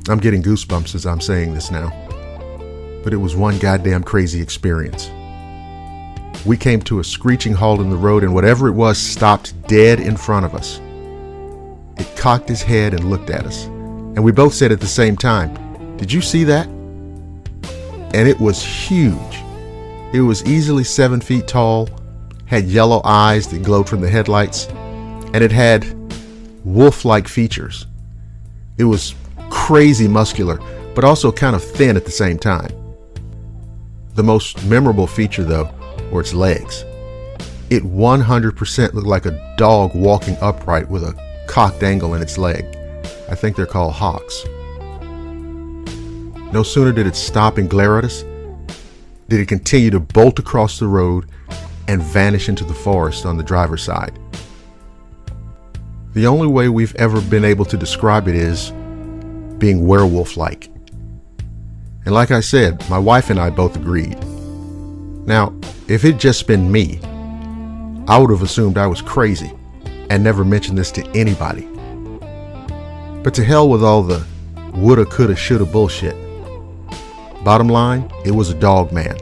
I'm getting goosebumps as I'm saying this now. But it was one goddamn crazy experience. We came to a screeching halt in the road, and whatever it was stopped dead in front of us. It cocked his head and looked at us, and we both said at the same time, "Did you see that?" And it was huge. It was easily 7 feet tall, had yellow eyes that glowed from the headlights, and it had wolf-like features. It was crazy muscular, but also kind of thin at the same time. The most memorable feature, though, were its legs. It 100% looked like a dog walking upright with a cocked angle in its leg. I think they're called hocks. No sooner did it stop and glare at us, did it continue to bolt across the road and vanish into the forest on the driver's side. The only way we've ever been able to describe it is being werewolf-like. And like I said, my wife and I both agreed. Now, if it'd just been me, I would have assumed I was crazy and never mentioned this to anybody. But to hell with all the woulda, coulda, shoulda bullshit. Bottom line, it was a Dogman.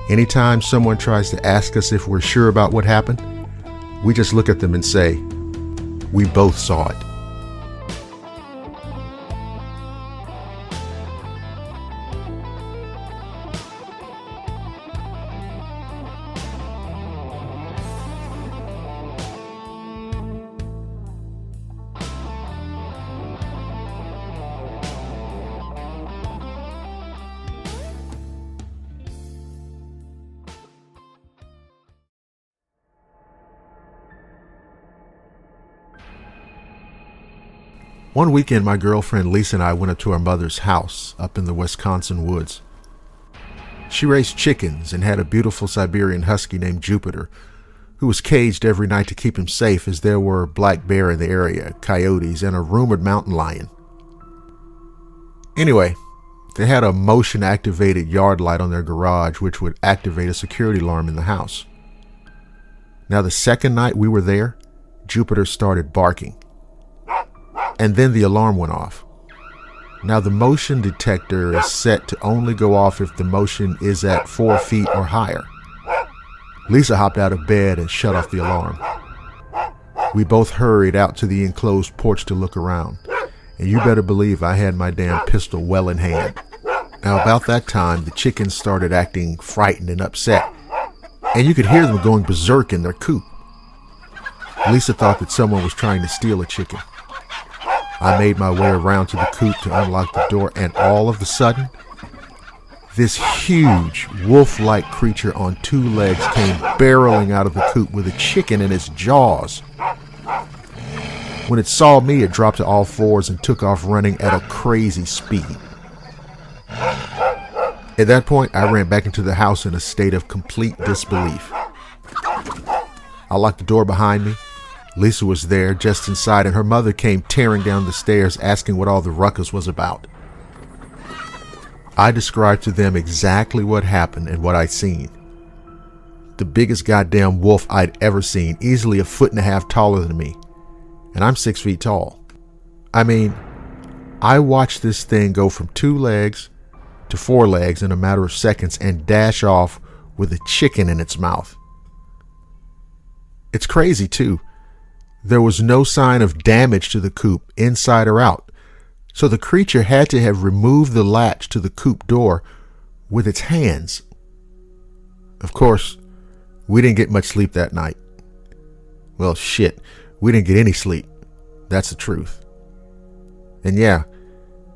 Anytime someone tries to ask us if we're sure about what happened, we just look at them and say, "We both saw it." One weekend, my girlfriend Lisa and I went up to our mother's house up in the Wisconsin woods. She raised chickens and had a beautiful Siberian husky named Jupiter, who was caged every night to keep him safe as there were black bear in the area, coyotes, and a rumored mountain lion. Anyway, they had a motion-activated yard light on their garage which would activate a security alarm in the house. Now, the second night we were there, Jupiter started barking. And then the alarm went off. Now, the motion detector is set to only go off if the motion is at 4 feet or higher. Lisa hopped out of bed and shut off the alarm. We both hurried out to the enclosed porch to look around, and you better believe I had my damn pistol well in hand. Now, about that time, the chickens started acting frightened and upset, and you could hear them going berserk in their coop. Lisa thought that someone was trying to steal a chicken. I made my way around to the coop to unlock the door, and all of a sudden, this huge wolf-like creature on 2 legs came barreling out of the coop with a chicken in its jaws. When it saw me, it dropped to all fours and took off running at a crazy speed. At that point, I ran back into the house in a state of complete disbelief. I locked the door behind me. Lisa was there, just inside, and her mother came tearing down the stairs asking what all the ruckus was about. I described to them exactly what happened and what I'd seen. The biggest goddamn wolf I'd ever seen, easily 1.5 feet taller than me. And I'm 6 feet tall. I mean, I watched this thing go from 2 legs to 4 legs in a matter of seconds and dash off with a chicken in its mouth. It's crazy, too. There was no sign of damage to the coop, inside or out, so the creature had to have removed the latch to the coop door with its hands. Of course, we didn't get much sleep that night. Well, shit, we didn't get any sleep. That's the truth. And yeah,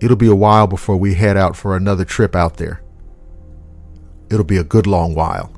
it'll be a while before we head out for another trip out there. It'll be a good long while.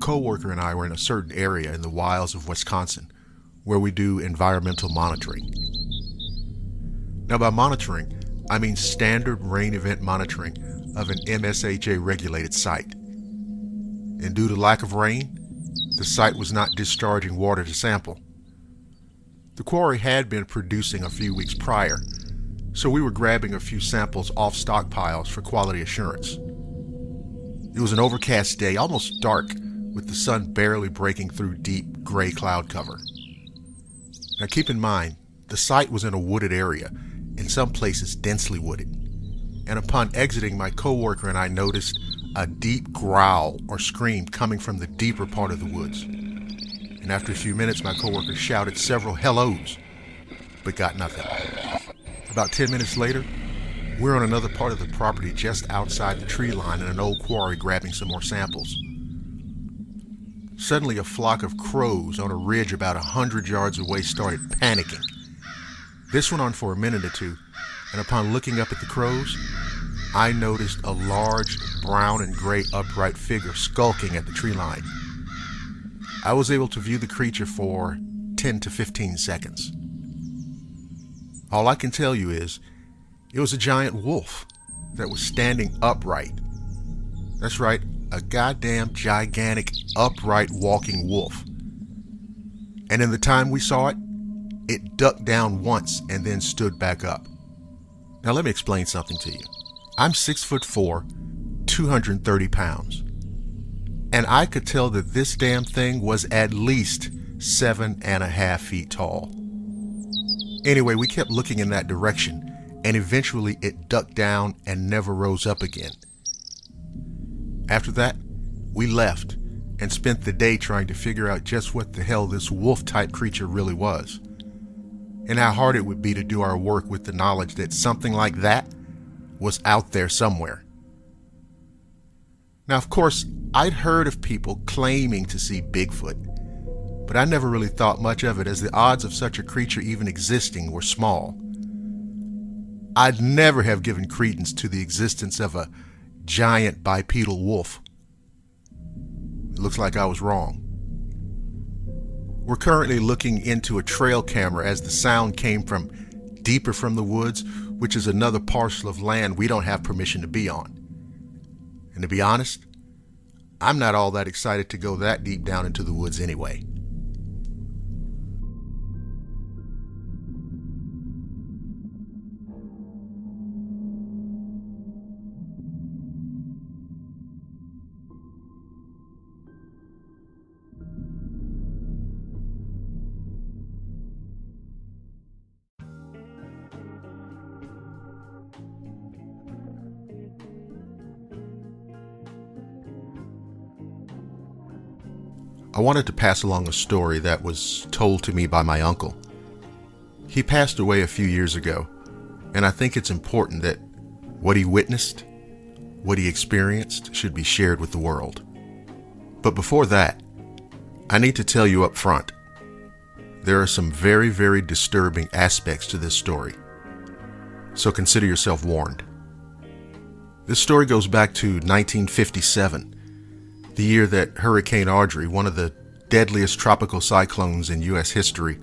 coworker and I were in a certain area in the wilds of Wisconsin where we do environmental monitoring. Now, by monitoring, I mean standard rain event monitoring of an MSHA regulated site. And due to lack of rain, the site was not discharging water to sample. The quarry had been producing a few weeks prior, so we were grabbing a few samples off stockpiles for quality assurance. It was an overcast day, almost dark, with the sun barely breaking through deep gray cloud cover. Now keep in mind, the site was in a wooded area, in some places densely wooded, and upon exiting, my coworker and I noticed a deep growl or scream coming from the deeper part of the woods. And after a few minutes, my coworker shouted several hellos, but got nothing. About 10 minutes later, we're on another part of the property just outside the tree line in an old quarry grabbing some more samples. Suddenly, a flock of crows on a ridge about 100 yards away started panicking. This went on for a minute or two, and upon looking up at the crows, I noticed a large brown and gray upright figure skulking at the tree line. I was able to view the creature for 10 to 15 seconds. All I can tell you is, it was a giant wolf that was standing upright. That's right, a goddamn gigantic upright walking wolf. And in the time we saw it, it ducked down once and then stood back up. Now let me explain something to you. I'm 6'4", 230 pounds. And I could tell that this damn thing was at least 7.5 feet tall. Anyway, we kept looking in that direction, and eventually it ducked down and never rose up again. After that, we left and spent the day trying to figure out just what the hell this wolf-type creature really was, and how hard it would be to do our work with the knowledge that something like that was out there somewhere. Now, of course, I'd heard of people claiming to see Bigfoot, but I never really thought much of it, as the odds of such a creature even existing were small. I'd never have given credence to the existence of a giant bipedal wolf. It looks like I was wrong. We're currently looking into a trail camera as the sound came from deeper from the woods, which is another parcel of land we don't have permission to be on. And to be honest, I'm not all that excited to go that deep down into the woods anyway. I wanted to pass along a story that was told to me by my uncle. He passed away a few years ago, and I think it's important that what he witnessed, what he experienced, should be shared with the world. But before that, I need to tell you up front, there are some very, very disturbing aspects to this story. So consider yourself warned. This story goes back to 1957. The year that Hurricane Audrey, one of the deadliest tropical cyclones in U.S. history,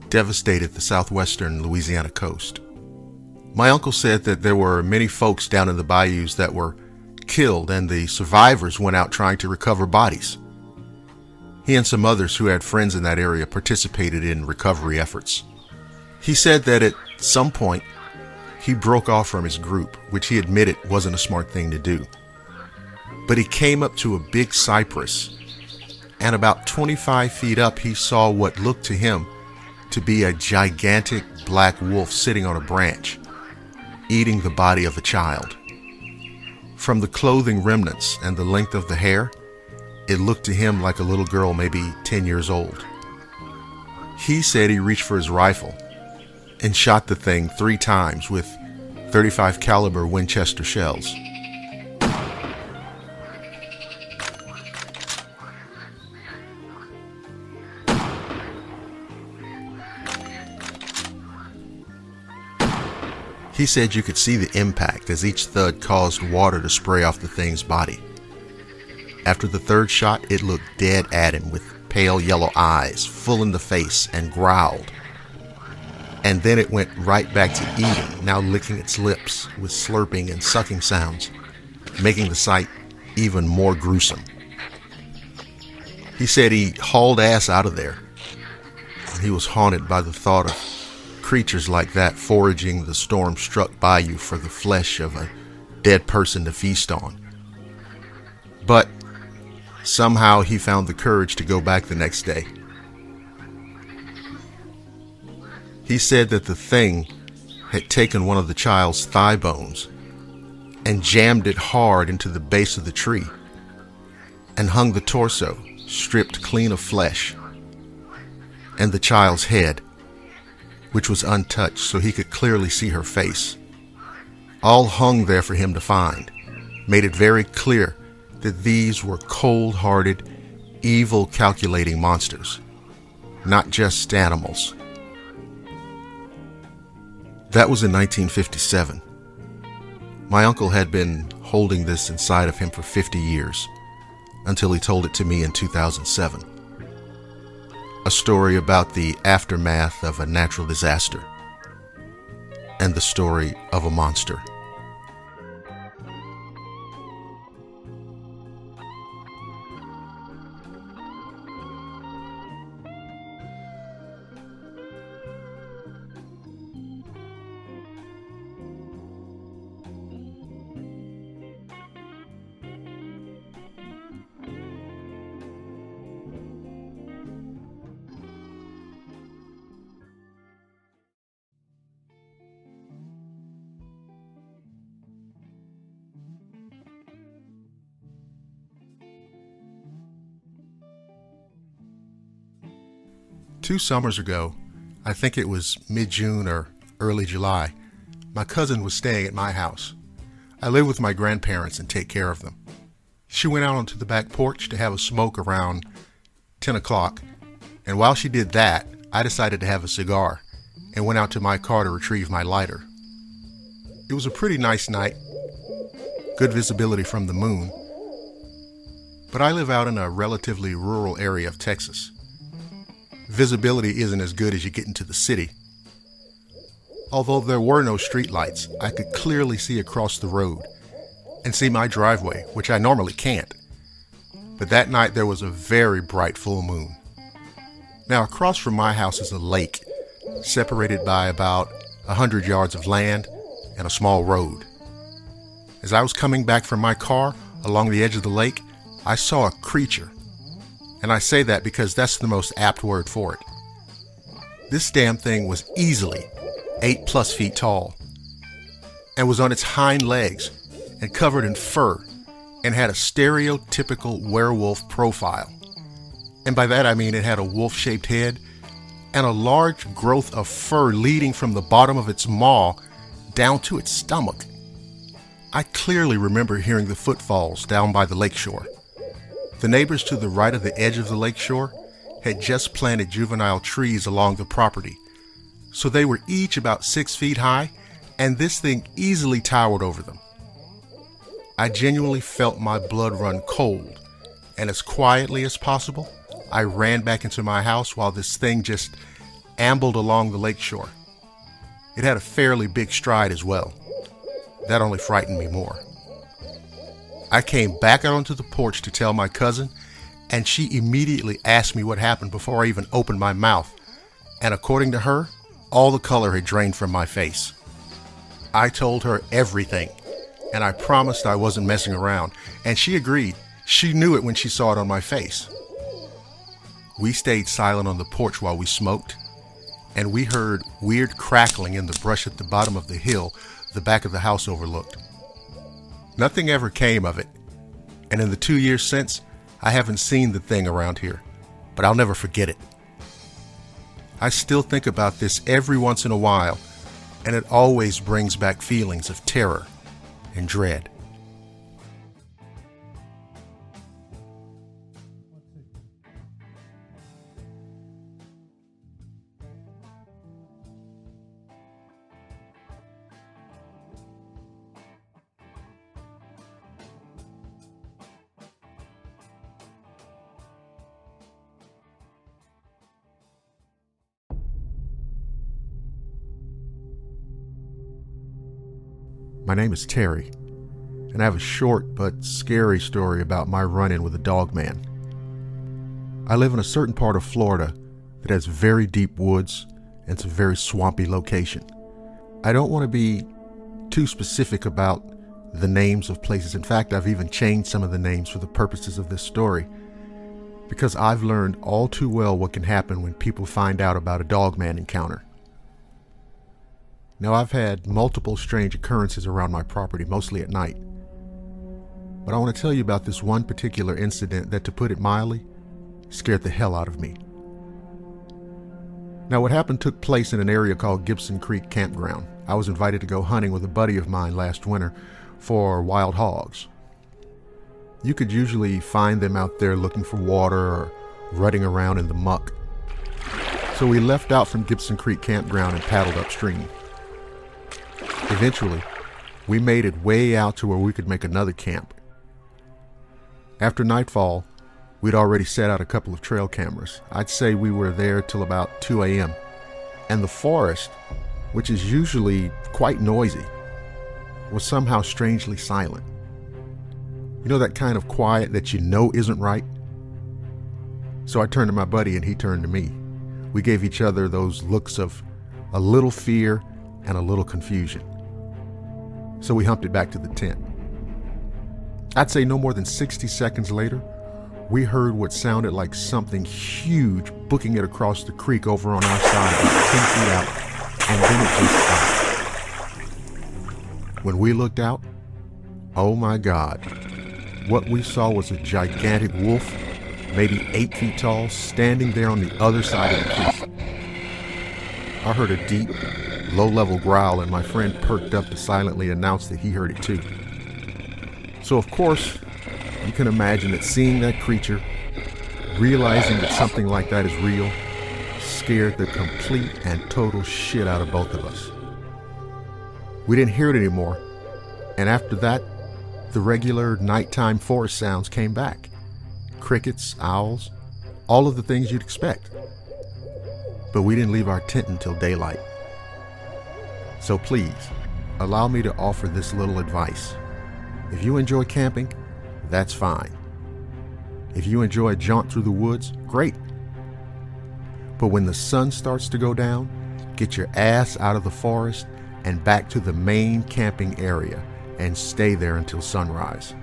devastated the southwestern Louisiana coast. My uncle said that there were many folks down in the bayous that were killed, and the survivors went out trying to recover bodies. He and some others who had friends in that area participated in recovery efforts. He said that at some point, he broke off from his group, which he admitted wasn't a smart thing to do. But he came up to a big cypress, and about 25 feet up, he saw what looked to him to be a gigantic black wolf sitting on a branch, eating the body of a child. From the clothing remnants and the length of the hair, it looked to him like a little girl, maybe 10 years old. He said he reached for his rifle and shot the thing 3 times with .35 caliber Winchester shells. He said you could see the impact as each thud caused water to spray off the thing's body. After the third shot, it looked dead at him with pale yellow eyes, full in the face, and growled. And then it went right back to eating, now licking its lips with slurping and sucking sounds, making the sight even more gruesome. He said he hauled ass out of there. He was haunted by the thought of creatures like that foraging the storm-struck bayou for the flesh of a dead person to feast on. But somehow he found the courage to go back the next day. He said that the thing had taken one of the child's thigh bones and jammed it hard into the base of the tree and hung the torso, stripped clean of flesh, and the child's head, which was untouched so he could clearly see her face, all hung there for him to find, made it very clear that these were cold-hearted, evil calculating monsters, not just animals. That was in 1957. My uncle had been holding this inside of him for 50 years, until he told it to me in 2007. A story about the aftermath of a natural disaster, and the story of a monster. Two summers ago, I think it was mid-June or early July, my cousin was staying at my house. I live with my grandparents and take care of them. She went out onto the back porch to have a smoke around 10 o'clock, and while she did that, I decided to have a cigar and went out to my car to retrieve my lighter. It was a pretty nice night, good visibility from the moon, but I live out in a relatively rural area of Texas. Visibility isn't as good as you get into the city. Although there were no streetlights, I could clearly see across the road and see my driveway, which I normally can't. But that night there was a very bright full moon. Now across from my house is a lake, separated by about 100 yards of land and a small road. As I was coming back from my car along the edge of the lake, I saw a creature. And I say that because that's the most apt word for it. This damn thing was easily 8+ feet tall and was on its hind legs and covered in fur and had a stereotypical werewolf profile. And by that I mean it had a wolf-shaped head and a large growth of fur leading from the bottom of its maw down to its stomach. I clearly remember hearing the footfalls down by the lakeshore. The neighbors to the right of the edge of the lakeshore had just planted juvenile trees along the property, so they were each about 6 feet high, and this thing easily towered over them. I genuinely felt my blood run cold, and as quietly as possible, I ran back into my house while this thing just ambled along the lakeshore. It had a fairly big stride as well. That only frightened me more. I came back out onto the porch to tell my cousin, and she immediately asked me what happened before I even opened my mouth. And according to her, all the color had drained from my face. I told her everything, and I promised I wasn't messing around, and she agreed. She knew it when she saw it on my face. We stayed silent on the porch while we smoked, and we heard weird crackling in the brush at the bottom of the hill the back of the house overlooked. Nothing ever came of it, and in the 2 years since, I haven't seen the thing around here, but I'll never forget it. I still think about this every once in a while, and it always brings back feelings of terror and dread. My name is Terry, and I have a short but scary story about my run-in with a dogman. I live in a certain part of Florida that has very deep woods and it's a very swampy location. I don't want to be too specific about the names of places. In fact, I've even changed some of the names for the purposes of this story, because I've learned all too well what can happen when people find out about a dogman encounter. Now, I've had multiple strange occurrences around my property, mostly at night. But I want to tell you about this one particular incident that, to put it mildly, scared the hell out of me. Now, what happened took place in an area called Gibson Creek Campground. I was invited to go hunting with a buddy of mine last winter for wild hogs. You could usually find them out there looking for water or rutting around in the muck. So we left out from Gibson Creek Campground and paddled upstream. Eventually, we made it way out to where we could make another camp. After nightfall, we'd already set out a couple of trail cameras. I'd say we were there till about 2 a.m. And the forest, which is usually quite noisy, was somehow strangely silent. You know, that kind of quiet that you know isn't right? So I turned to my buddy and he turned to me. We gave each other those looks of a little fear and a little confusion. So we humped it back to the tent. I'd say no more than 60 seconds later, we heard what sounded like something huge booking it across the creek over on our side about 10 feet out, and then it just stopped. When we looked out, oh my God, what we saw was a gigantic wolf, maybe 8 feet tall, standing there on the other side of the creek. I heard a deep, low-level growl, and my friend perked up to silently announce that he heard it too. So of course, you can imagine that seeing that creature, realizing that something like that is real, scared the complete and total shit out of both of us. We didn't hear it anymore, and after that, the regular nighttime forest sounds came back. Crickets, owls, all of the things you'd expect. But we didn't leave our tent until daylight. So please, allow me to offer this little advice. If you enjoy camping, that's fine. If you enjoy a jaunt through the woods, great. But when the sun starts to go down, get your ass out of the forest and back to the main camping area and stay there until sunrise.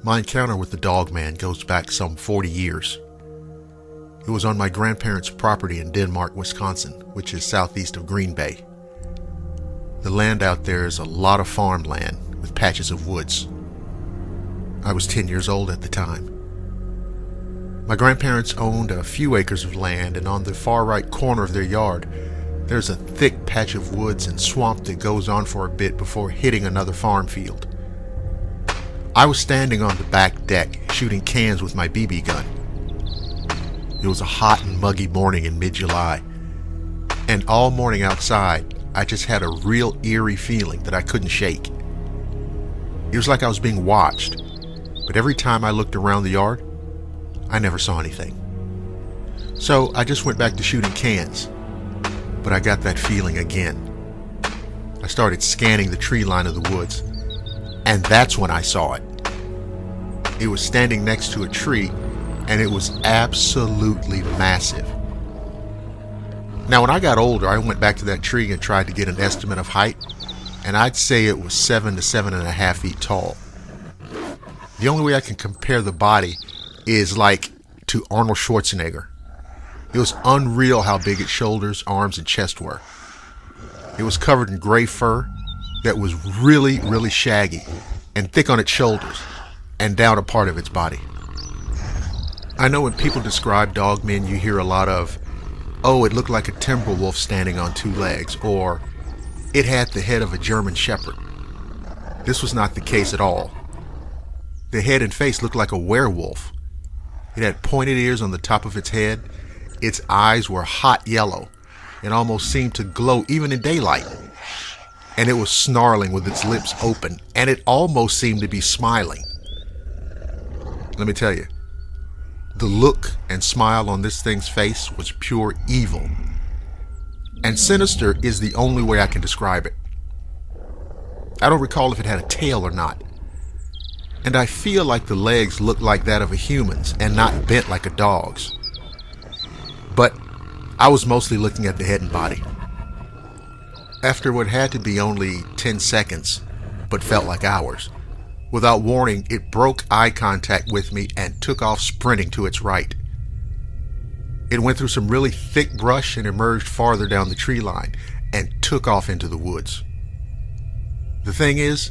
My encounter with the dogman goes back some 40 years. It was on my grandparents' property in Denmark, Wisconsin, which is southeast of Green Bay. The land out there is a lot of farmland with patches of woods. I was 10 years old at the time. My grandparents owned a few acres of land, and on the far right corner of their yard, there's a thick patch of woods and swamp that goes on for a bit before hitting another farm field. I was standing on the back deck shooting cans with my BB gun. It was a hot and muggy morning in mid-July, and all morning outside I just had a real eerie feeling that I couldn't shake. It was like I was being watched, but every time I looked around the yard, I never saw anything. So I just went back to shooting cans, but I got that feeling again. I started scanning the tree line of the woods, and that's when I saw it. It was standing next to a tree, and it was absolutely massive. Now, when I got older, I went back to that tree and tried to get an estimate of height, and I'd say it was 7 to 7.5 feet tall. The only way I can compare the body is like to Arnold Schwarzenegger. It was unreal how big its shoulders, arms, and chest were. It was covered in gray fur, that was really, really shaggy and thick on its shoulders and down a part of its body. I know when people describe dogmen, you hear a lot of, oh, it looked like a timber wolf standing on two legs, or it had the head of a German shepherd. This was not the case at all. The head and face looked like a werewolf. It had pointed ears on the top of its head. Its eyes were hot yellow and almost seemed to glow even in daylight. And it was snarling with its lips open, and it almost seemed to be smiling. Let me tell you, the look and smile on this thing's face was pure evil. And sinister is the only way I can describe it. I don't recall if it had a tail or not. And I feel like the legs looked like that of a human's and not bent like a dog's. But I was mostly looking at the head and body. After what had to be only 10 seconds, but felt like hours, without warning, it broke eye contact with me and took off sprinting to its right. It went through some really thick brush and emerged farther down the tree line and took off into the woods. The thing is,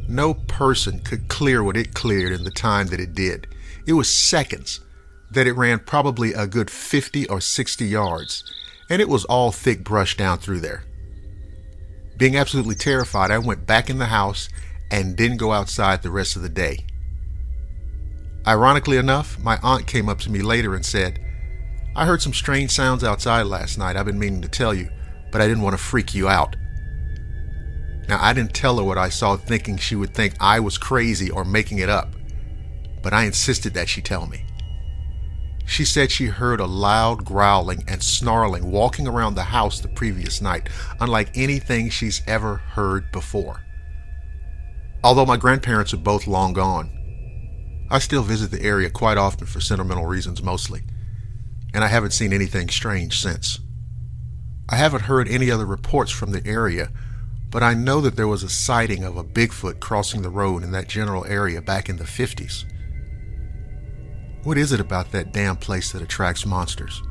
no person could clear what it cleared in the time that it did. It was seconds that it ran probably a good 50 or 60 yards, and it was all thick brush down through there. Being absolutely terrified, I went back in the house and didn't go outside the rest of the day. Ironically enough, my aunt came up to me later and said, I heard some strange sounds outside last night. I've been meaning to tell you, but I didn't want to freak you out. Now, I didn't tell her what I saw, thinking she would think I was crazy or making it up, but I insisted that she tell me. She said she heard a loud growling and snarling walking around the house the previous night, unlike anything she's ever heard before. Although my grandparents are both long gone, I still visit the area quite often for sentimental reasons mostly, and I haven't seen anything strange since. I haven't heard any other reports from the area, but I know that there was a sighting of a Bigfoot crossing the road in that general area back in the 50s. What is it about that damn place that attracts monsters?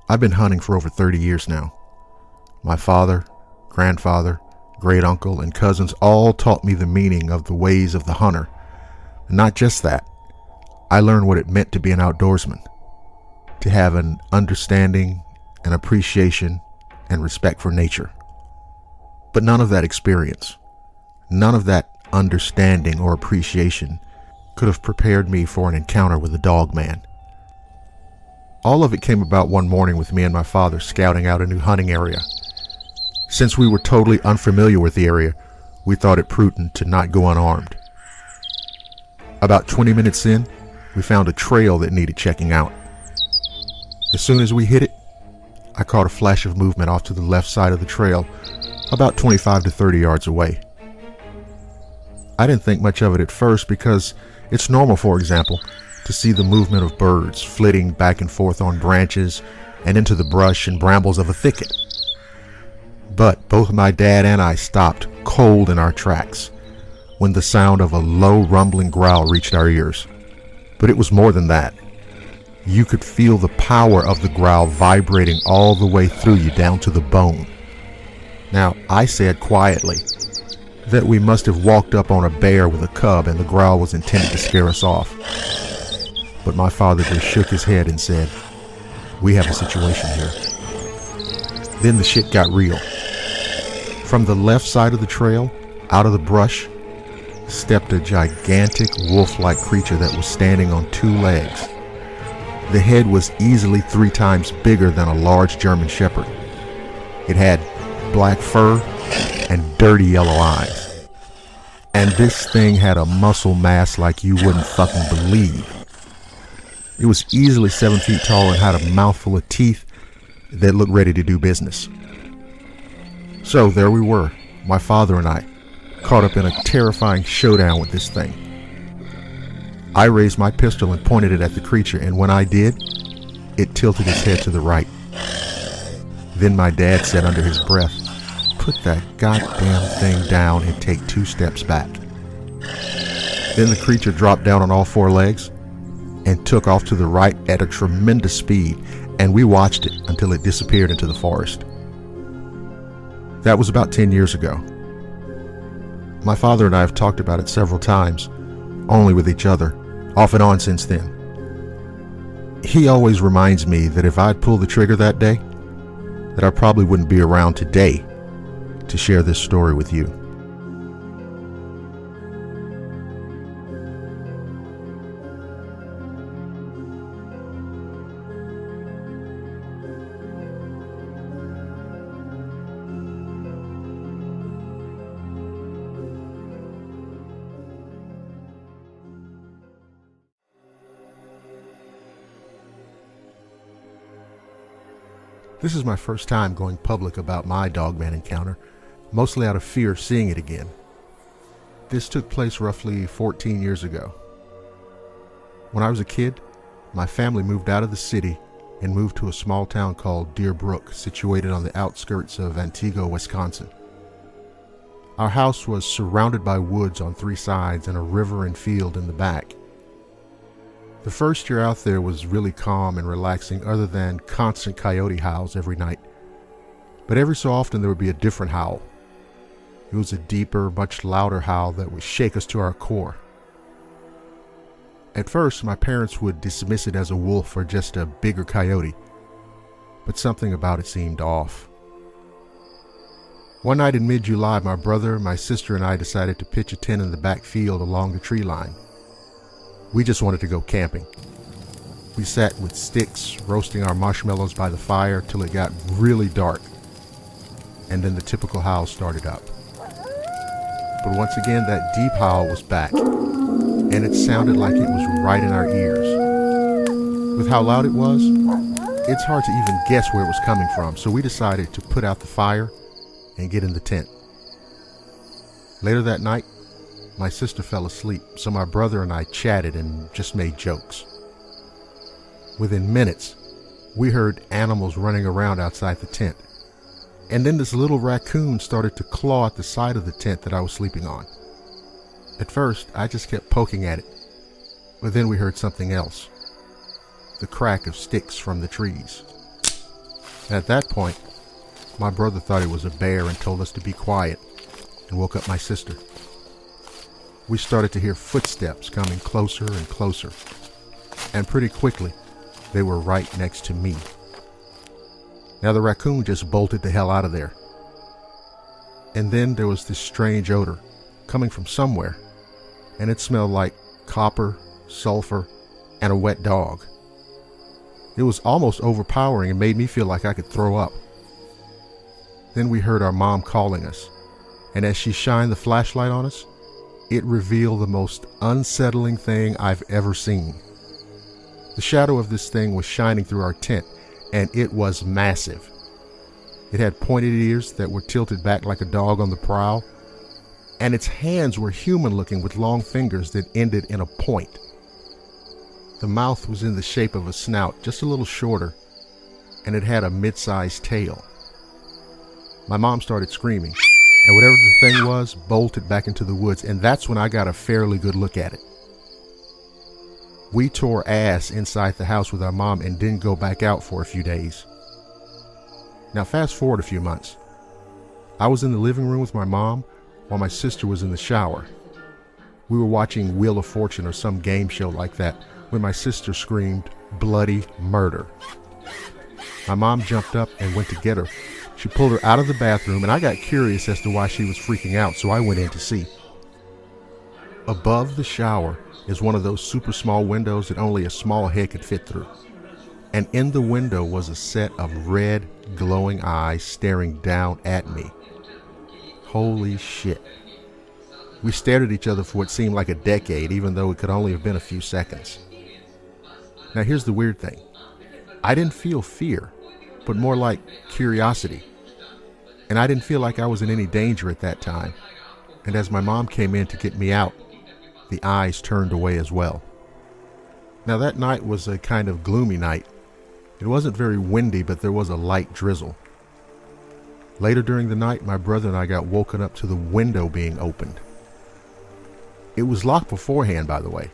I've been hunting for over 30 years now. My father, grandfather, great uncle, and cousins all taught me the meaning of the ways of the hunter. And not just that, I learned what it meant to be an outdoorsman, to have an understanding, an appreciation, and respect for nature. But none of that experience, none of that understanding or appreciation could have prepared me for an encounter with the Dogman. All of it came about one morning with me and my father scouting out a new hunting area. Since we were totally unfamiliar with the area, we thought it prudent to not go unarmed. About 20 minutes in, we found a trail that needed checking out. As soon as we hit it, I caught a flash of movement off to the left side of the trail, about 25 to 30 yards away. I didn't think much of it at first because it's normal, for example, to see the movement of birds flitting back and forth on branches and into the brush and brambles of a thicket. But both my dad and I stopped cold in our tracks when the sound of a low rumbling growl reached our ears. But it was more than that. You could feel the power of the growl vibrating all the way through you down to the bone. Now, I said quietly that we must have walked up on a bear with a cub and the growl was intended to scare us off. But my father just shook his head and said, "We have a situation here." Then the shit got real. From the left side of the trail, out of the brush, stepped a gigantic wolf-like creature that was standing on two legs. The head was easily 3 times bigger than a large German shepherd. It had black fur and dirty yellow eyes. And this thing had a muscle mass like you wouldn't fucking believe. It was easily 7 feet tall and had a mouthful of teeth that looked ready to do business. So there we were, my father and I, caught up in a terrifying showdown with this thing. I raised my pistol and pointed it at the creature, and when I did, it tilted its head to the right. Then my dad said under his breath, "Put that goddamn thing down and take 2 steps back." Then the creature dropped down on all 4 legs and took off to the right at a tremendous speed, and we watched it until it disappeared into the forest. That was about 10 years ago. My father and I have talked about it several times, only with each other, off and on since then. He always reminds me that if I'd pulled the trigger that day, that I probably wouldn't be around today to share this story with you. This is my first time going public about my Dogman encounter, mostly out of fear of seeing it again. This took place roughly 14 years ago. When I was a kid, my family moved out of the city and moved to a small town called Deer Brook, situated on the outskirts of Antigua, Wisconsin. Our house was surrounded by woods on 3 sides and a river and field in the back. The first year out there was really calm and relaxing, other than constant coyote howls every night. But every so often there would be a different howl. It was a deeper, much louder howl that would shake us to our core. At first, my parents would dismiss it as a wolf or just a bigger coyote, but something about it seemed off. One night in mid-July, my brother, my sister, and I decided to pitch a tent in the back field along the tree line. We just wanted to go camping. We sat with sticks, roasting our marshmallows by the fire till it got really dark, and then the typical howl started up. But once again, that deep howl was back, and it sounded like it was right in our ears. With how loud it was, it's hard to even guess where it was coming from, so we decided to put out the fire and get in the tent. Later that night, my sister fell asleep, so my brother and I chatted and just made jokes. Within minutes, we heard animals running around outside the tent, and then this little raccoon started to claw at the side of the tent that I was sleeping on. At first, I just kept poking at it, but then we heard something else, the crack of sticks from the trees. At that point, my brother thought it was a bear and told us to be quiet, and woke up my sister. We started to hear footsteps coming closer and closer, and pretty quickly, they were right next to me. Now the raccoon just bolted the hell out of there. And then there was this strange odor coming from somewhere, and it smelled like copper, sulfur, and a wet dog. It was almost overpowering and made me feel like I could throw up. Then we heard our mom calling us, and as she shined the flashlight on us, it revealed the most unsettling thing I've ever seen. The shadow of this thing was shining through our tent, and it was massive. It had pointed ears that were tilted back like a dog on the prowl, and its hands were human-looking with long fingers that ended in a point. The mouth was in the shape of a snout, just a little shorter, and it had a mid-sized tail. My mom started screaming, and whatever the thing was bolted back into the woods, and that's when I got a fairly good look at it. We tore ass inside the house with our mom and didn't go back out for a few days. Now fast forward a few months. I was in the living room with my mom while my sister was in the shower. We were watching Wheel of Fortune or some game show like that when my sister screamed, "Bloody murder." My mom jumped up and went to get her. She pulled her out of the bathroom, and I got curious as to why she was freaking out, so I went in to see. Above the shower is one of those super small windows that only a small head could fit through. And in the window was a set of red, glowing eyes staring down at me. Holy shit. We stared at each other for what seemed like a decade, even though it could only have been a few seconds. Now here's the weird thing. I didn't feel fear. but more like curiosity. And I didn't feel like I was in any danger at that time. And as my mom came in to get me out, the eyes turned away as well. Now that night was a kind of gloomy night. It wasn't very windy, but there was a light drizzle. Later during the night, my brother and I got woken up to the window being opened. It was locked beforehand, by the way.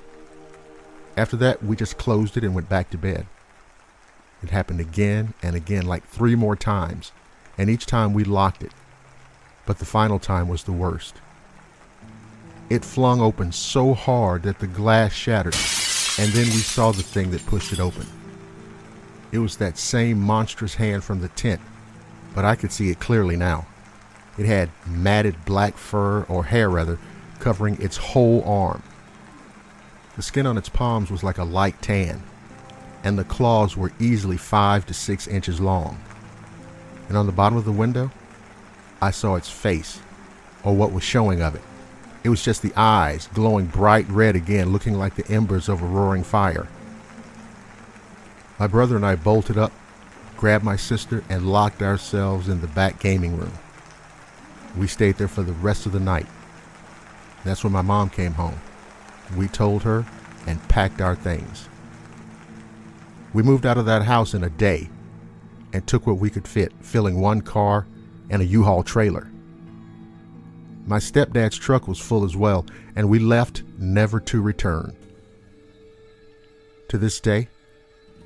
After that, we just closed it and went back to bed. It happened again and again, like 3 more times, and each time we locked it. But the final time was the worst. It flung open so hard that the glass shattered, and then we saw the thing that pushed it open. It was that same monstrous hand from the tent, but I could see it clearly now. It had matted black fur, or hair rather, covering its whole arm. The skin on its palms was like a light tan, and the claws were easily 5 to 6 inches long. And on the bottom of the window, I saw its face, or what was showing of it. It was just the eyes, glowing bright red again, looking like the embers of a roaring fire. My brother and I bolted up, grabbed my sister, and locked ourselves in the back gaming room. We stayed there for the rest of the night. That's when my mom came home. We told her and packed our things. We moved out of that house in a day and took what we could fit, filling 1 car and a U-Haul trailer. My stepdad's truck was full as well, and we left never to return. To this day,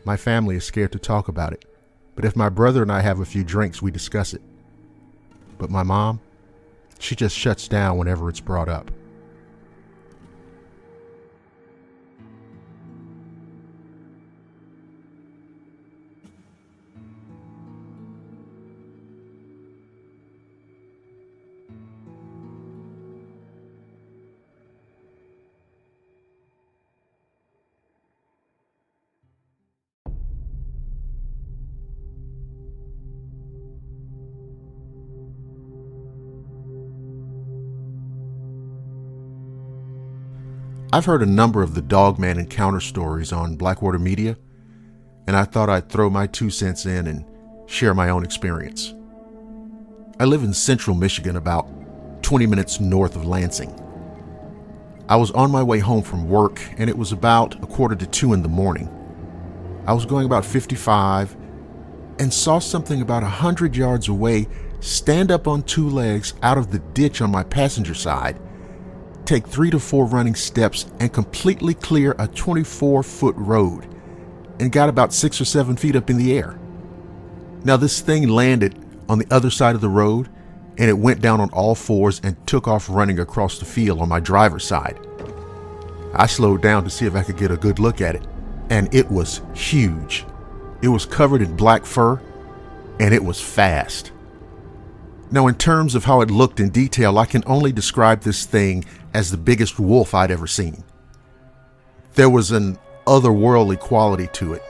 my family is scared to talk about it, but if my brother and I have a few drinks, we discuss it. But my mom, she just shuts down whenever it's brought up. I've heard a number of the Dogman encounter stories on Blackwater Media, and I thought I'd throw my 2 cents in and share my own experience. I live in central Michigan, about 20 minutes north of Lansing. I was on my way home from work, and it was about 1:45 in the morning. I was going about 55 and saw something about 100 yards away stand up on 2 legs out of the ditch on my passenger side, take 3 to 4 running steps, and completely clear a 24-foot road, and got about 6 or 7 feet up in the air. Now this thing landed on the other side of the road, and it went down on all 4s and took off running across the field on my driver's side. I slowed down to see if I could get a good look at it, and it was huge. It was covered in black fur, and it was fast. Now, in terms of how it looked in detail, I can only describe this thing as the biggest wolf I'd ever seen. There was an otherworldly quality to it,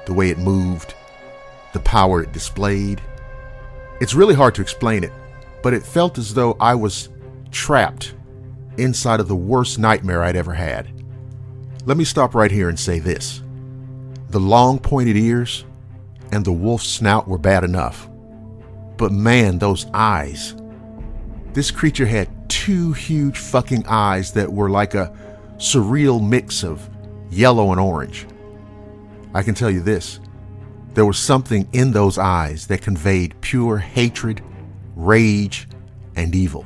the way it moved, the power it displayed. It's really hard to explain it, but it felt as though I was trapped inside of the worst nightmare I'd ever had. Let me stop right here and say this. The long pointed ears and the wolf's snout were bad enough. But man, those eyes. This creature had 2 huge fucking eyes that were like a surreal mix of yellow and orange. I can tell you this, there was something in those eyes that conveyed pure hatred, rage, and evil.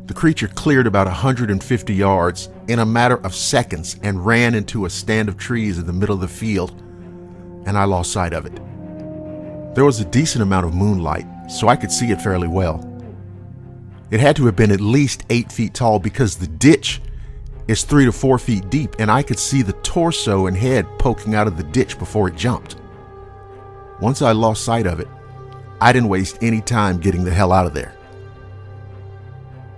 The creature cleared about 150 yards in a matter of seconds and ran into a stand of trees in the middle of the field, and I lost sight of it. There was a decent amount of moonlight, so I could see it fairly well. It had to have been at least 8 feet tall because the ditch is 3 to 4 feet deep, and I could see the torso and head poking out of the ditch before it jumped. Once I lost sight of it, I didn't waste any time getting the hell out of there.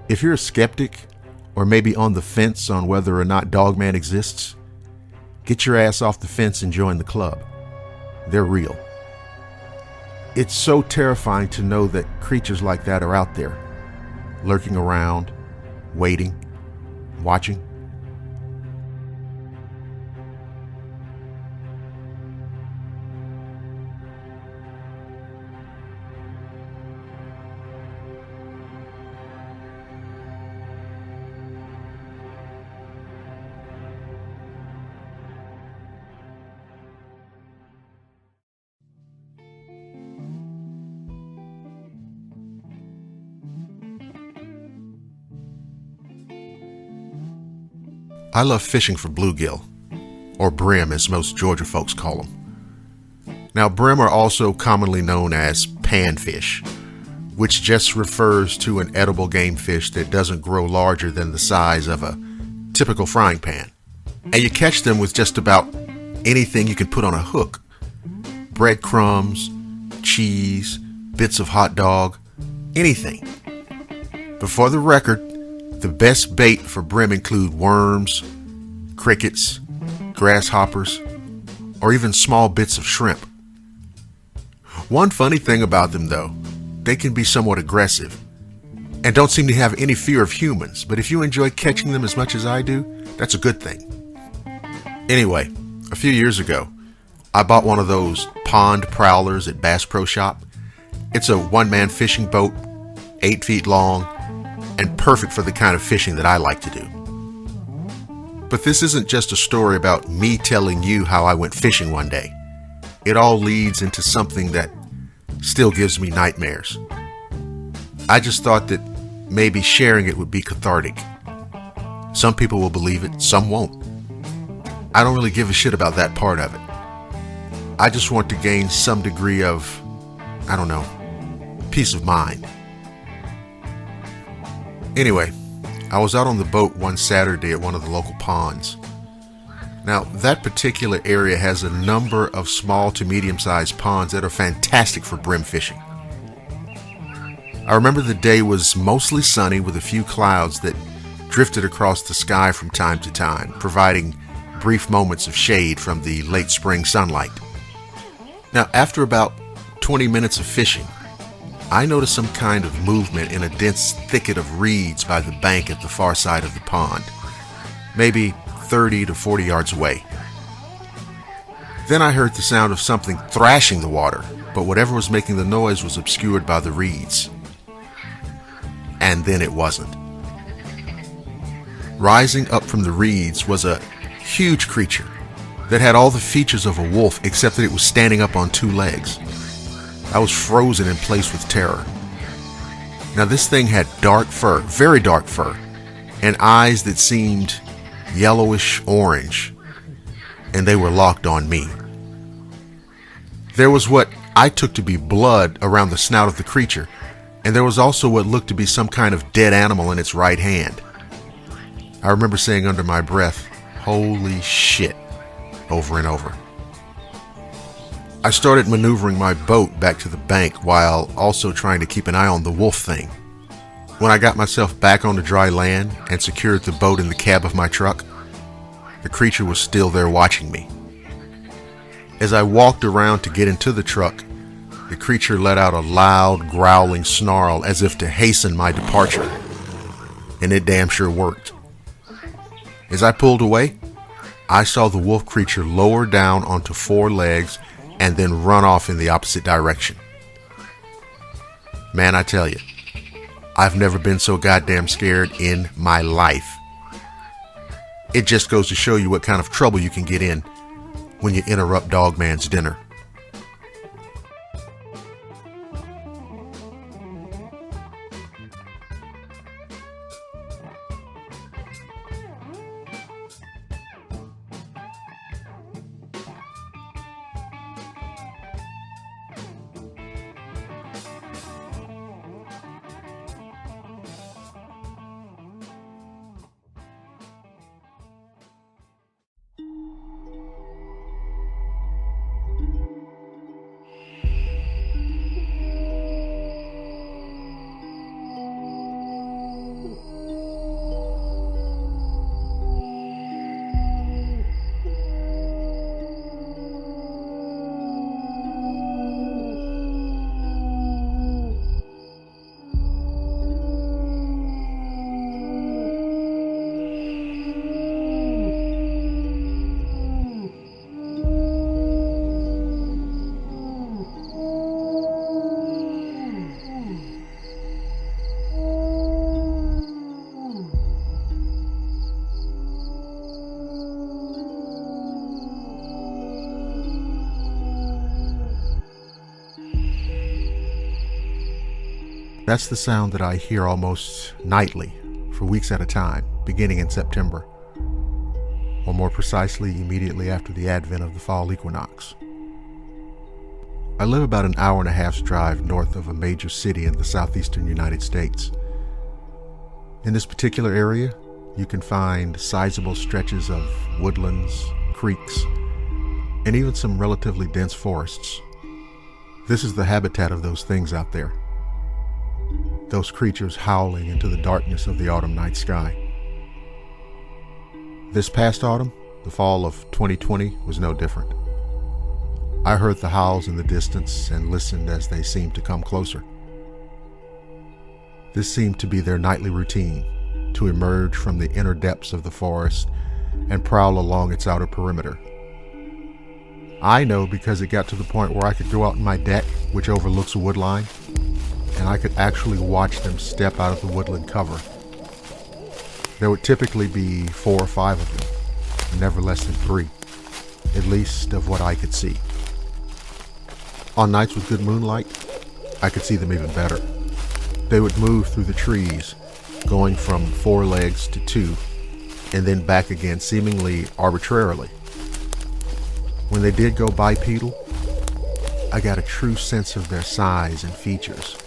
If you're a skeptic, or maybe on the fence on whether or not Dogman exists, get your ass off the fence and join the club. They're real. It's so terrifying to know that creatures like that are out there, lurking around, waiting, watching. I love fishing for bluegill, or brim as most Georgia folks call them. Now, brim are also commonly known as panfish, which just refers to an edible game fish that doesn't grow larger than the size of a typical frying pan. And you catch them with just about anything you can put on a hook. Breadcrumbs, cheese, bits of hot dog, anything. But for the record, the best bait for brim include worms, crickets, grasshoppers, or even small bits of shrimp. One funny thing about them, though, they can be somewhat aggressive and don't seem to have any fear of humans, but if you enjoy catching them as much as I do, that's a good thing. Anyway, a few years ago, I bought one of those pond prowlers at Bass Pro Shop. It's a one-man fishing boat, 8 feet long, and perfect for the kind of fishing that I like to do. But this isn't just a story about me telling you how I went fishing one day. It all leads into something that still gives me nightmares. I just thought that maybe sharing it would be cathartic. Some people will believe it, some won't. I don't really give a shit about that part of it. I just want to gain some degree of, peace of mind. Anyway, I was out on the boat one Saturday at one of the local ponds. Now, that particular area has a number of small to medium-sized ponds that are fantastic for brim fishing. I remember the day was mostly sunny with a few clouds that drifted across the sky from time to time, providing brief moments of shade from the late spring sunlight. Now, after about 20 minutes of fishing, I noticed some kind of movement in a dense thicket of reeds by the bank at the far side of the pond, maybe 30 to 40 yards away. Then I heard the sound of something thrashing the water, but whatever was making the noise was obscured by the reeds. And then it wasn't. Rising up from the reeds was a huge creature that had all the features of a wolf except that it was standing up on 2 legs. I was frozen in place with terror. Now this thing had dark fur, very dark fur, and eyes that seemed yellowish orange, and they were locked on me. There was what I took to be blood around the snout of the creature, and there was also what looked to be some kind of dead animal in its right hand. I remember saying under my breath, "Holy shit," over and over. I started maneuvering my boat back to the bank while also trying to keep an eye on the wolf thing. When I got myself back onto dry land and secured the boat in the cab of my truck, the creature was still there watching me. As I walked around to get into the truck, the creature let out a loud, growling snarl as if to hasten my departure. And it damn sure worked. As I pulled away, I saw the wolf creature lower down onto 4 legs and then run off in the opposite direction. Man, I tell you, I've never been so goddamn scared in my life. It just goes to show you what kind of trouble you can get in when you interrupt Dogman's dinner. That's the sound that I hear almost nightly for weeks at a time, beginning in September. or more precisely, immediately after the advent of the fall equinox. I live about an hour and a half's drive north of a major city in the southeastern United States. In this particular area, you can find sizable stretches of woodlands, creeks, and even some relatively dense forests. This is the habitat of those things out there. Those creatures howling into the darkness of the autumn night sky. This past autumn, the fall of 2020, was no different. I heard the howls in the distance and listened as they seemed to come closer. This seemed to be their nightly routine, to emerge from the inner depths of the forest and prowl along its outer perimeter. I know because it got to the point where I could go out on my deck, which overlooks a wood line, and I could actually watch them step out of the woodland cover. There would typically be 4 or 5 of them, never less than 3, at least of what I could see. On nights with good moonlight, I could see them even better. They would move through the trees, going from 4 legs to 2, and then back again seemingly arbitrarily. When they did go bipedal, I got a true sense of their size and features.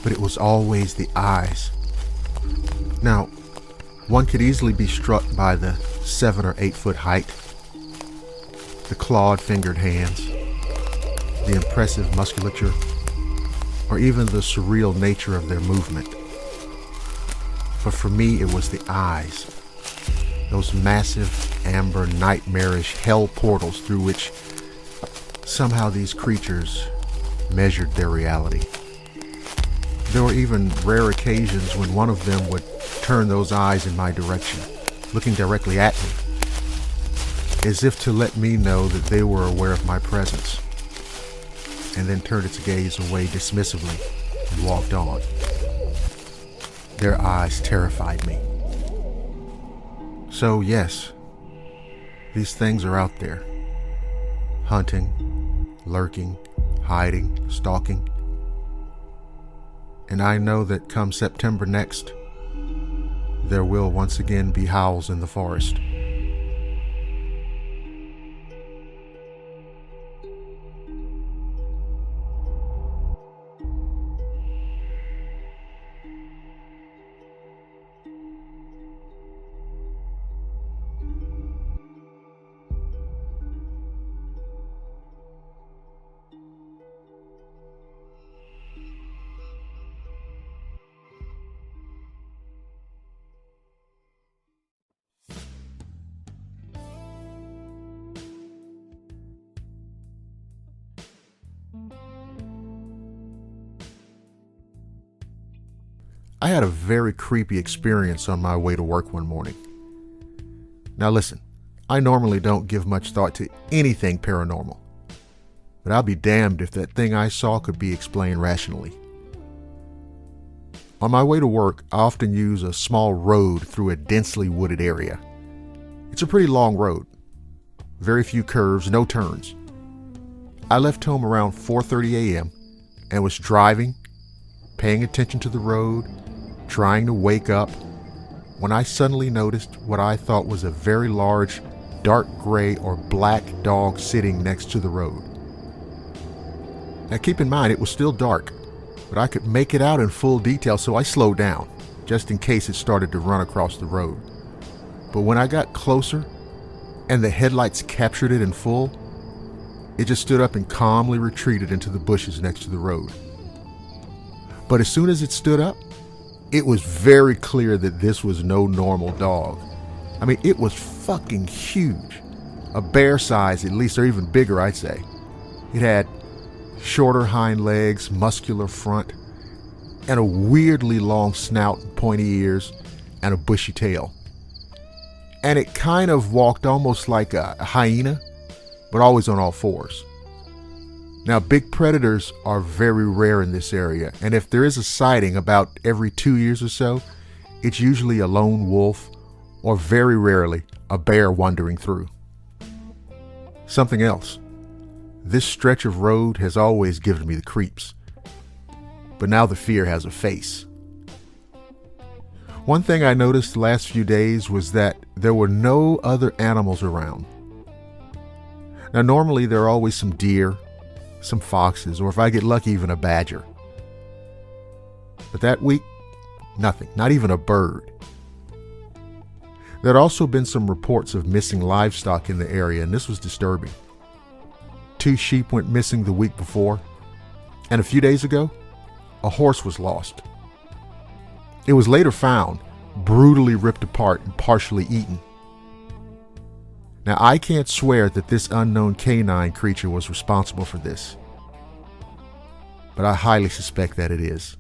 But it was always the eyes. Now, one could easily be struck by the 7 or 8 foot height, the clawed fingered hands, the impressive musculature, or even the surreal nature of their movement. But for me, it was the eyes, those massive, amber, nightmarish hell portals through which somehow these creatures measured their reality. There were even rare occasions when one of them would turn those eyes in my direction, looking directly at me, as if to let me know that they were aware of my presence, and then turned its gaze away dismissively and walked on. Their eyes terrified me. So yes, these things are out there, hunting, lurking, hiding, stalking. And I know that come September next, there will once again be howls in the forest. I had a very creepy experience on my way to work one morning. Now listen, I normally don't give much thought to anything paranormal, but I'll be damned if that thing I saw could be explained rationally. On my way to work, I often use a small road through a densely wooded area. It's a pretty long road, very few curves, no turns. I left home around 4:30 a.m. and was driving, paying attention to the road, trying to wake up, when I suddenly noticed what I thought was a very large, dark gray or black dog sitting next to the road. Now keep in mind, it was still dark, but I could make it out in full detail, so I slowed down, just in case it started to run across the road. But when I got closer, and the headlights captured it in full, it just stood up and calmly retreated into the bushes next to the road. But as soon as it stood up, it was very clear that this was no normal dog. I mean, it was fucking huge. A bear size at least, or even bigger, I'd say. It had shorter hind legs, muscular front, and a weirdly long snout, pointy ears, and a bushy tail. And it kind of walked almost like a hyena, but always on all fours. Now, big predators are very rare in this area, and if there is a sighting about every 2 years or so, it's usually a lone wolf, or very rarely, a bear wandering through. Something else. This stretch of road has always given me the creeps, but now the fear has a face. One thing I noticed the last few days was that there were no other animals around. Now, normally there are always some deer, some foxes, or if I get lucky, even a badger. But that week, nothing, not even a bird. There had also been some reports of missing livestock in the area, and this was disturbing. 2 sheep went missing the week before, and a few days ago, a horse was lost. It was later found, brutally ripped apart and partially eaten. Now, I can't swear that this unknown canine creature was responsible for this, but I highly suspect that it is.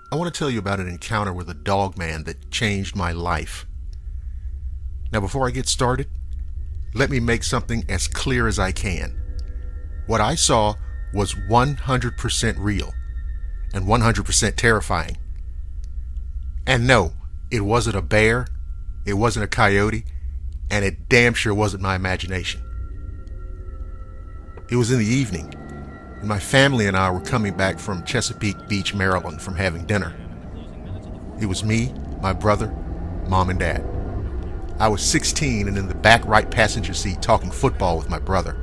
I want to tell you about an encounter with a dogman that changed my life. Now, before I get started, let me make something as clear as I can. What I saw was 100% real and 100% terrifying. And no, it wasn't a bear, it wasn't a coyote, and it damn sure wasn't my imagination. It was in the evening, and my family and I were coming back from Chesapeake Beach, Maryland, from having dinner. It was me, my brother, Mom, and Dad. I was 16 and in the back right passenger seat talking football with my brother.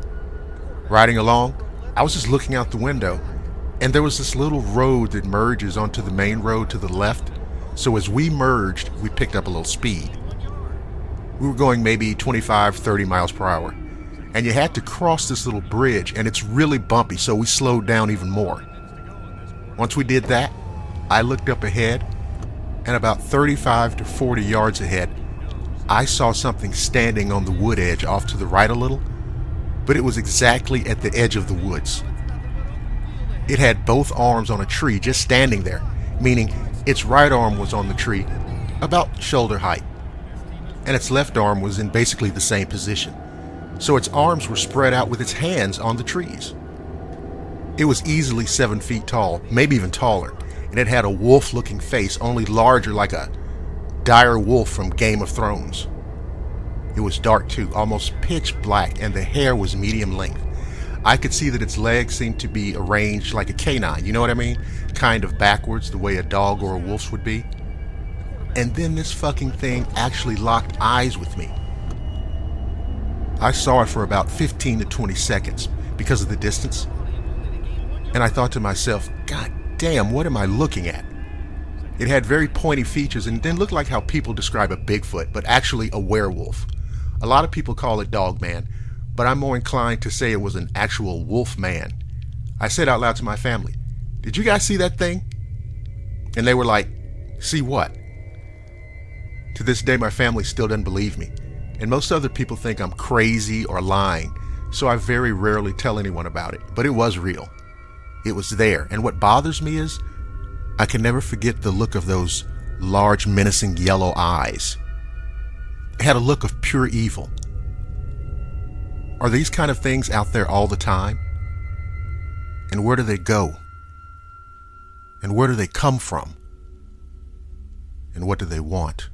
Riding along, I was just looking out the window, and there was this little road that merges onto the main road to the left. So as we merged, we picked up a little speed. We were going maybe 25, 30 miles per hour. And you had to cross this little bridge, and it's really bumpy, so we slowed down even more. Once we did that, I looked up ahead, and about 35 to 40 yards ahead, I saw something standing on the wood edge off to the right a little, but it was exactly at the edge of the woods. It had both arms on a tree just standing there, meaning its right arm was on the tree, about shoulder height, and its left arm was in basically the same position. So its arms were spread out with its hands on the trees. It was easily 7 feet tall, maybe even taller, and it had a wolf-looking face, only larger, like a dire wolf from Game of Thrones. It was dark too, almost pitch black, and the hair was medium length. I could see that its legs seemed to be arranged like a canine, you know what I mean? Kind of backwards, the way a dog or a wolf's would be. And then this fucking thing actually locked eyes with me. I saw it for about 15 to 20 seconds because of the distance. And I thought to myself, God damn, what am I looking at? It had very pointy features and didn't look like how people describe a Bigfoot, but actually a werewolf. A lot of people call it Dogman, but I'm more inclined to say it was an actual wolf man. I said out loud to my family, "Did you guys see that thing?" And they were like, "See what?" To this day, my family still doesn't believe me. And most other people think I'm crazy or lying, so I very rarely tell anyone about it. But it was real. It was there. And what bothers me is, I can never forget the look of those large, menacing yellow eyes. It had a look of pure evil. Are these kind of things out there all the time? And where do they go? And where do they come from? And what do they want?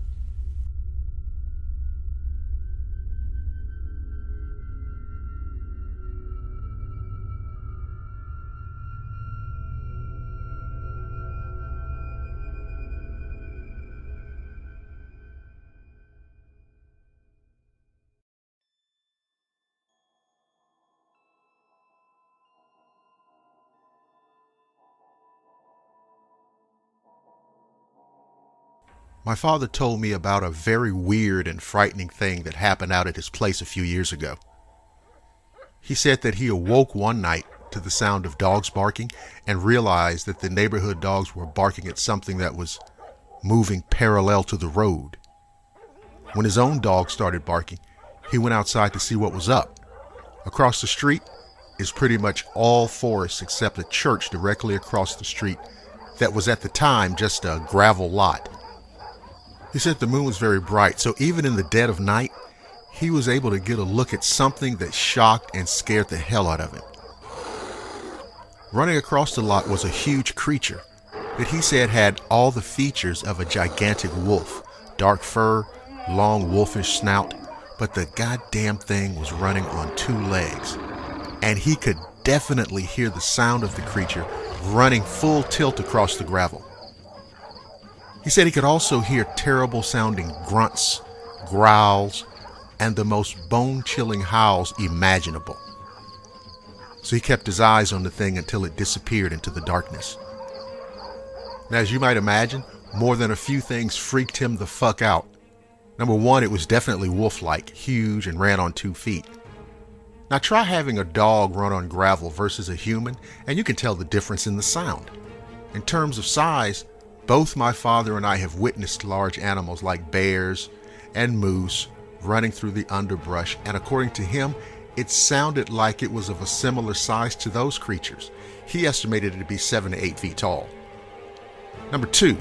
My father told me about a very weird and frightening thing that happened out at his place a few years ago. He said that he awoke one night to the sound of dogs barking and realized that the neighborhood dogs were barking at something that was moving parallel to the road. When his own dog started barking, he went outside to see what was up. Across the street is pretty much all forest except a church directly across the street that was at the time just a gravel lot. He said the moon was very bright, so even in the dead of night, he was able to get a look at something that shocked and scared the hell out of him. Running across the lot was a huge creature that he said had all the features of a gigantic wolf, dark fur, long wolfish snout, but the goddamn thing was running on 2 legs. And he could definitely hear the sound of the creature running full tilt across the gravel. He said he could also hear terrible sounding grunts, growls, and the most bone-chilling howls imaginable. So he kept his eyes on the thing until it disappeared into the darkness. Now, as you might imagine, more than a few things freaked him the fuck out. Number one, it was definitely wolf-like, huge, and ran on 2 feet. Now try having a dog run on gravel versus a human, and you can tell the difference in the sound. In terms of size, both my father and I have witnessed large animals like bears and moose running through the underbrush, and according to him, it sounded like it was of a similar size to those creatures. He estimated it to be 7 to 8 feet tall. Number 2,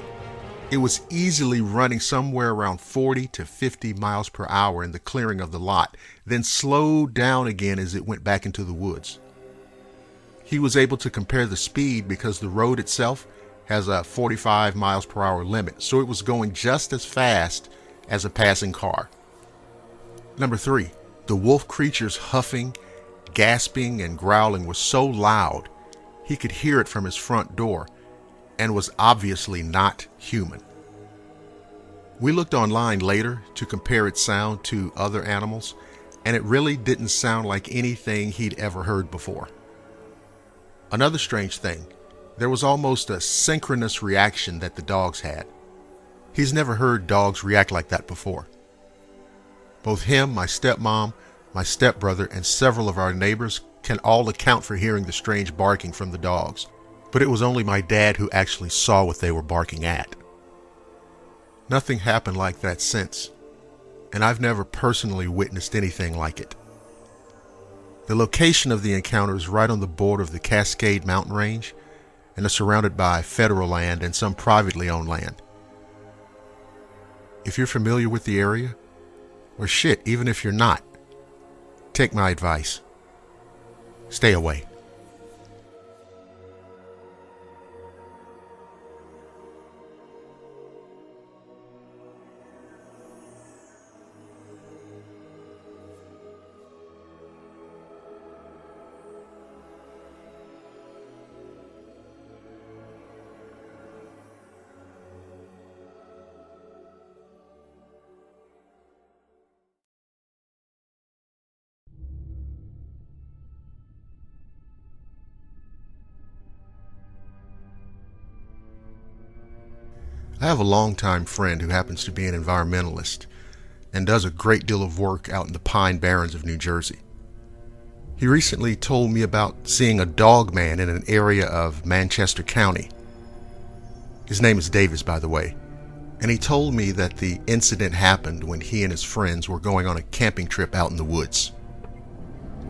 it was easily running somewhere around 40 to 50 miles per hour in the clearing of the lot, then slowed down again as it went back into the woods. He was able to compare the speed because the road itself has a 45 miles per hour limit, so it was going just as fast as a passing car. Number 3, the wolf creature's huffing, gasping, and growling was so loud he could hear it from his front door and was obviously not human. We looked online later to compare its sound to other animals, and it really didn't sound like anything he'd ever heard before. Another strange thing, there was almost a synchronous reaction that the dogs had. He's never heard dogs react like that before. Both him, my stepmom, my stepbrother, and several of our neighbors can all account for hearing the strange barking from the dogs, but it was only my dad who actually saw what they were barking at. Nothing happened like that since, and I've never personally witnessed anything like it. The location of the encounter is right on the border of the Cascade Mountain Range, and is surrounded by federal land and some privately owned land. If you're familiar with the area, or shit, even if you're not, take my advice. Stay away. I have a longtime friend who happens to be an environmentalist and does a great deal of work out in the Pine Barrens of New Jersey. He recently told me about seeing a dogman in an area of Manchester County. His name is Davis, by the way, and he told me that the incident happened when he and his friends were going on a camping trip out in the woods.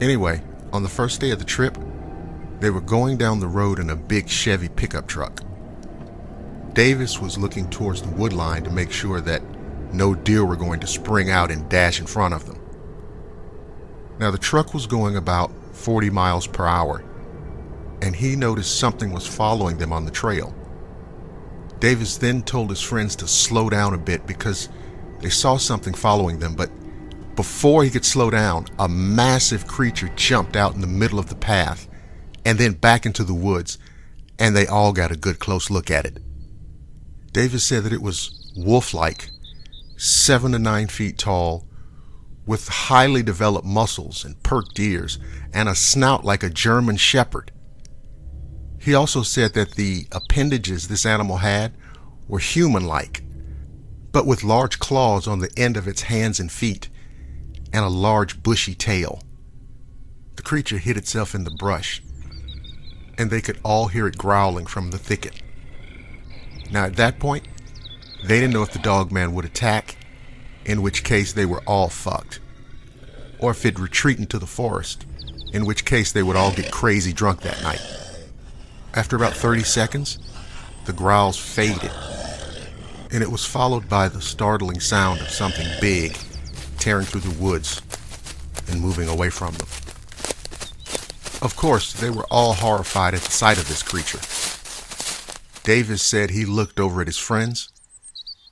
Anyway, on the first day of the trip, they were going down the road in a big Chevy pickup truck. Davis was looking towards the wood line to make sure that no deer were going to spring out and dash in front of them. Now the truck was going about 40 miles per hour, and he noticed something was following them on the trail. Davis then told his friends to slow down a bit because they saw something following them, but before he could slow down, a massive creature jumped out in the middle of the path and then back into the woods, and they all got a good close look at it. Davis said that it was wolf-like, 7 to 9 feet tall, with highly developed muscles and perked ears, and a snout like a German shepherd. He also said that the appendages this animal had were human-like, but with large claws on the end of its hands and feet, and a large bushy tail. The creature hid itself in the brush, and they could all hear it growling from the thicket. Now at that point, they didn't know if the dogman would attack, in which case they were all fucked, or if it'd retreat into the forest, in which case they would all get crazy drunk that night. After about 30 seconds, the growls faded, and it was followed by the startling sound of something big tearing through the woods and moving away from them. Of course, they were all horrified at the sight of this creature. Davis said he looked over at his friends,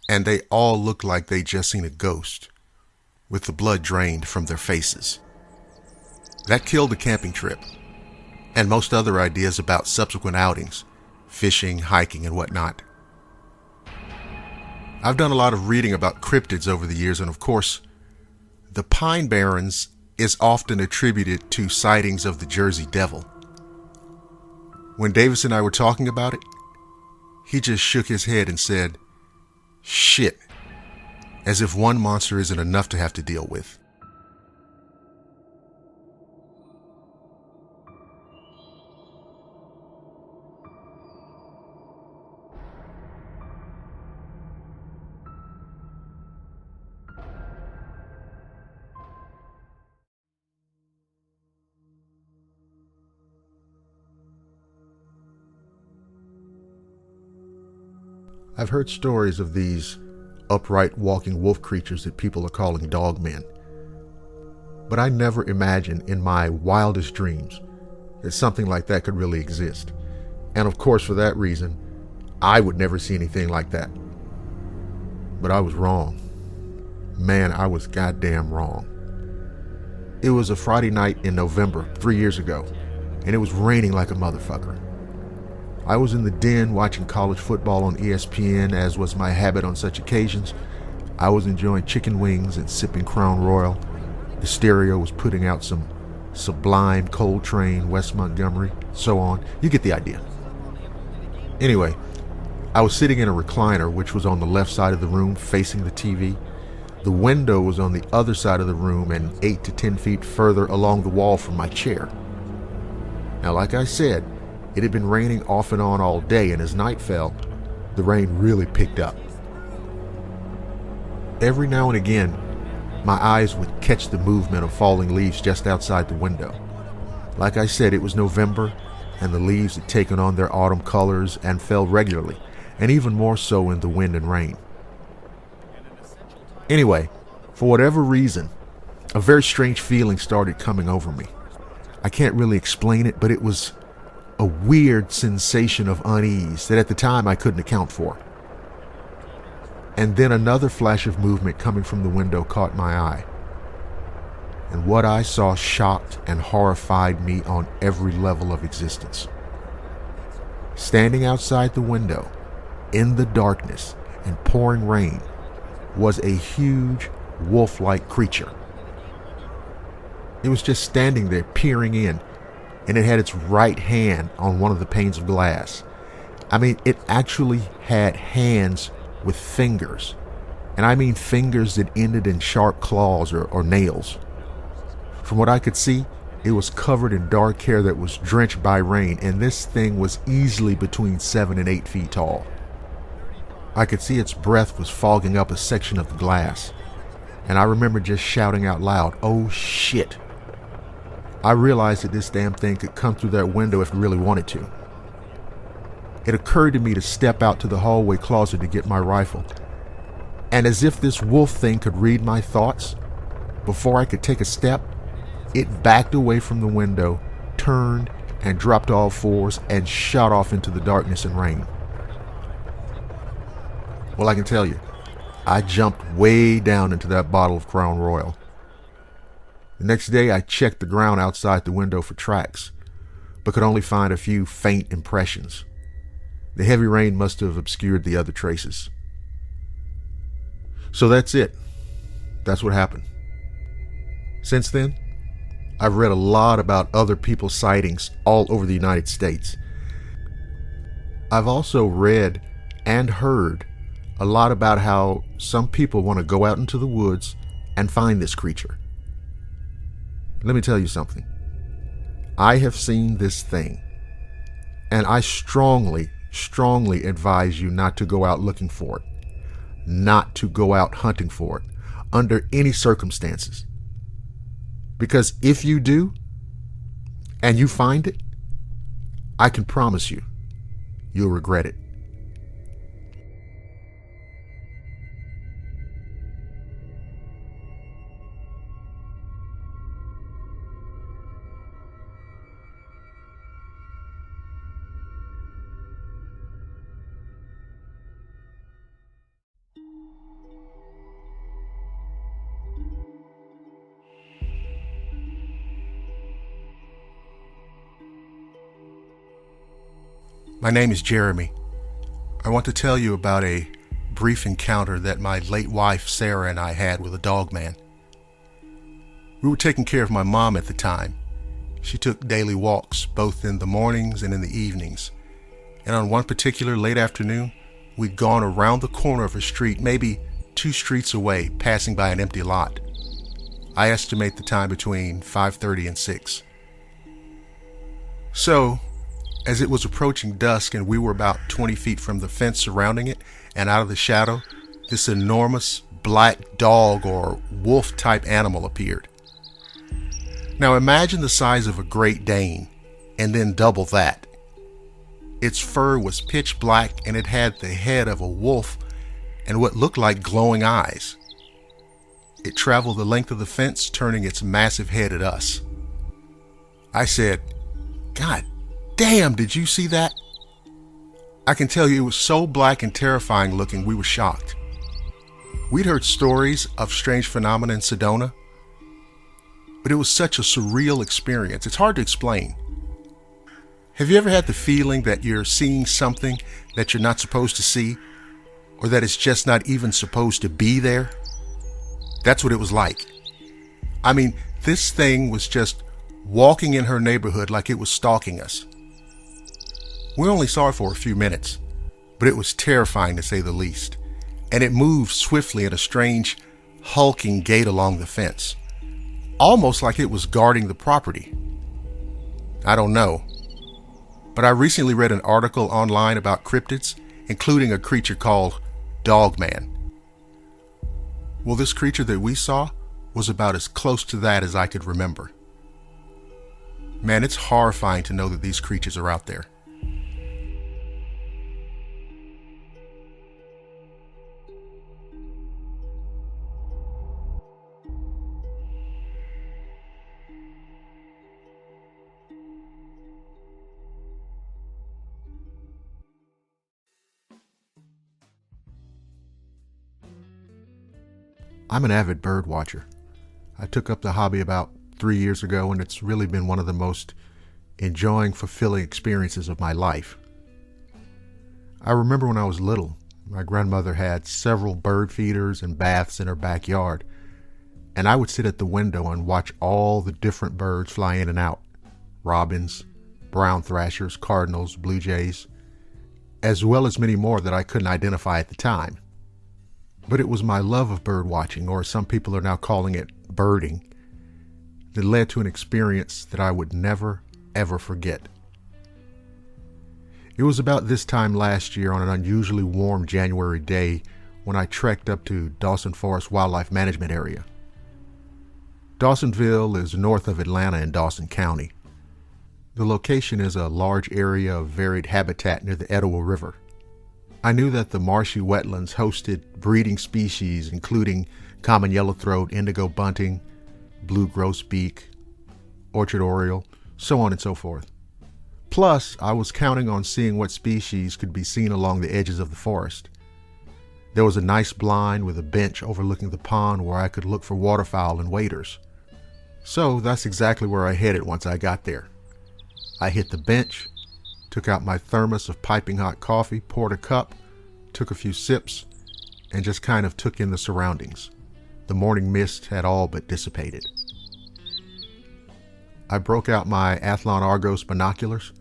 and they all looked like they'd just seen a ghost, with the blood drained from their faces. That killed the camping trip, and most other ideas about subsequent outings, fishing, hiking, and whatnot. I've done a lot of reading about cryptids over the years, and of course, the Pine Barrens is often attributed to sightings of the Jersey Devil. When Davis and I were talking about it, he just shook his head and said, "Shit," as if one monster isn't enough to have to deal with. I've heard stories of these upright walking wolf creatures that people are calling dogmen. But I never imagined in my wildest dreams that something like that could really exist. And of course, for that reason, I would never see anything like that. But I was wrong. Man, I was goddamn wrong. It was a Friday night in November, 3 years ago, and it was raining like a motherfucker. I was in the den watching college football on ESPN, as was my habit on such occasions. I was enjoying chicken wings and sipping Crown Royal. The stereo was putting out some Sublime, Coltrane, West Montgomery, so on. You get the idea. Anyway, I was sitting in a recliner, which was on the left side of the room facing the TV. The window was on the other side of the room and 8 to 10 feet further along the wall from my chair. Now, like I said, it had been raining off and on all day, and as night fell, the rain really picked up. Every now and again, my eyes would catch the movement of falling leaves just outside the window. Like I said, it was November, and the leaves had taken on their autumn colors and fell regularly, and even more so in the wind and rain. Anyway, for whatever reason, a very strange feeling started coming over me. I can't really explain it, but it was a weird sensation of unease that at the time I couldn't account for. And then another flash of movement coming from the window caught my eye. And what I saw shocked and horrified me on every level of existence. Standing outside the window, in the darkness and pouring rain, was a huge wolf-like creature. It was just standing there peering in, and it had its right hand on one of the panes of glass. I mean, it actually had hands with fingers. And I mean fingers that ended in sharp claws or nails. From what I could see, it was covered in dark hair that was drenched by rain, and this thing was easily between 7 and 8 feet tall. I could see its breath was fogging up a section of the glass. And I remember just shouting out loud, "Oh shit." I realized that this damn thing could come through that window if it really wanted to. It occurred to me to step out to the hallway closet to get my rifle. And as if this wolf thing could read my thoughts, before I could take a step, it backed away from the window, turned, and dropped to all fours and shot off into the darkness and rain. Well, I can tell you, I jumped way down into that bottle of Crown Royal. The next day, I checked the ground outside the window for tracks, but could only find a few faint impressions. The heavy rain must have obscured the other traces. So that's it. That's what happened. Since then, I've read a lot about other people's sightings all over the United States. I've also read and heard a lot about how some people want to go out into the woods and find this creature. Let me tell you something. I have seen this thing, and I strongly advise you not to go out looking for it, not to go out hunting for it under any circumstances. Because if you do, and you find it, I can promise you, you'll regret it. My name is Jeremy. I want to tell you about a brief encounter that my late wife Sarah and I had with a dogman. We were taking care of my mom at the time. She took daily walks both in the mornings and in the evenings. And on one particular late afternoon, we'd gone around the corner of a street, maybe 2 streets away, passing by an empty lot. I estimate the time between 5:30 and 6. So, as it was approaching dusk and we were about 20 feet from the fence surrounding it and out of the shadow, this enormous black dog or wolf type animal appeared. Now imagine the size of a Great Dane and then double that. Its fur was pitch black and it had the head of a wolf and what looked like glowing eyes. It traveled the length of the fence, turning its massive head at us. I said, "God damn, did you see that?" I can tell you it was so black and terrifying looking, we were shocked. We'd heard stories of strange phenomena in Sedona, but it was such a surreal experience. It's hard to explain. Have you ever had the feeling that you're seeing something that you're not supposed to see, or that it's just not even supposed to be there? That's what it was like. I mean, this thing was just walking in her neighborhood like it was stalking us. We only saw it for a few minutes, but it was terrifying to say the least. And it moved swiftly at a strange, hulking gait along the fence, almost like it was guarding the property. I don't know, but I recently read an article online about cryptids, including a creature called Dogman. Well, this creature that we saw was about as close to that as I could remember. Man, it's horrifying to know that these creatures are out there. I'm an avid bird watcher. I took up the hobby about 3 years ago, and it's really been one of the most enjoying, fulfilling experiences of my life. I remember when I was little, my grandmother had several bird feeders and baths in her backyard, and I would sit at the window and watch all the different birds fly in and out. Robins, brown thrashers, cardinals, blue jays, as well as many more that I couldn't identify at the time. But it was my love of bird watching, or some people are now calling it birding, that led to an experience that I would never, ever forget. It was about this time last year on an unusually warm January day when I trekked up to Dawson Forest Wildlife Management Area. Dawsonville is north of Atlanta in Dawson County. The location is a large area of varied habitat near the Etowah River. I knew that the marshy wetlands hosted breeding species including common yellowthroat, indigo bunting, blue grosbeak, orchard oriole, so on and so forth. Plus, I was counting on seeing what species could be seen along the edges of the forest. There was a nice blind with a bench overlooking the pond where I could look for waterfowl and waders. So that's exactly where I headed once I got there. I hit the bench, took out my thermos of piping hot coffee, poured a cup, took a few sips, and just kind of took in the surroundings. The morning mist had all but dissipated. I broke out my Athlon Argos binoculars,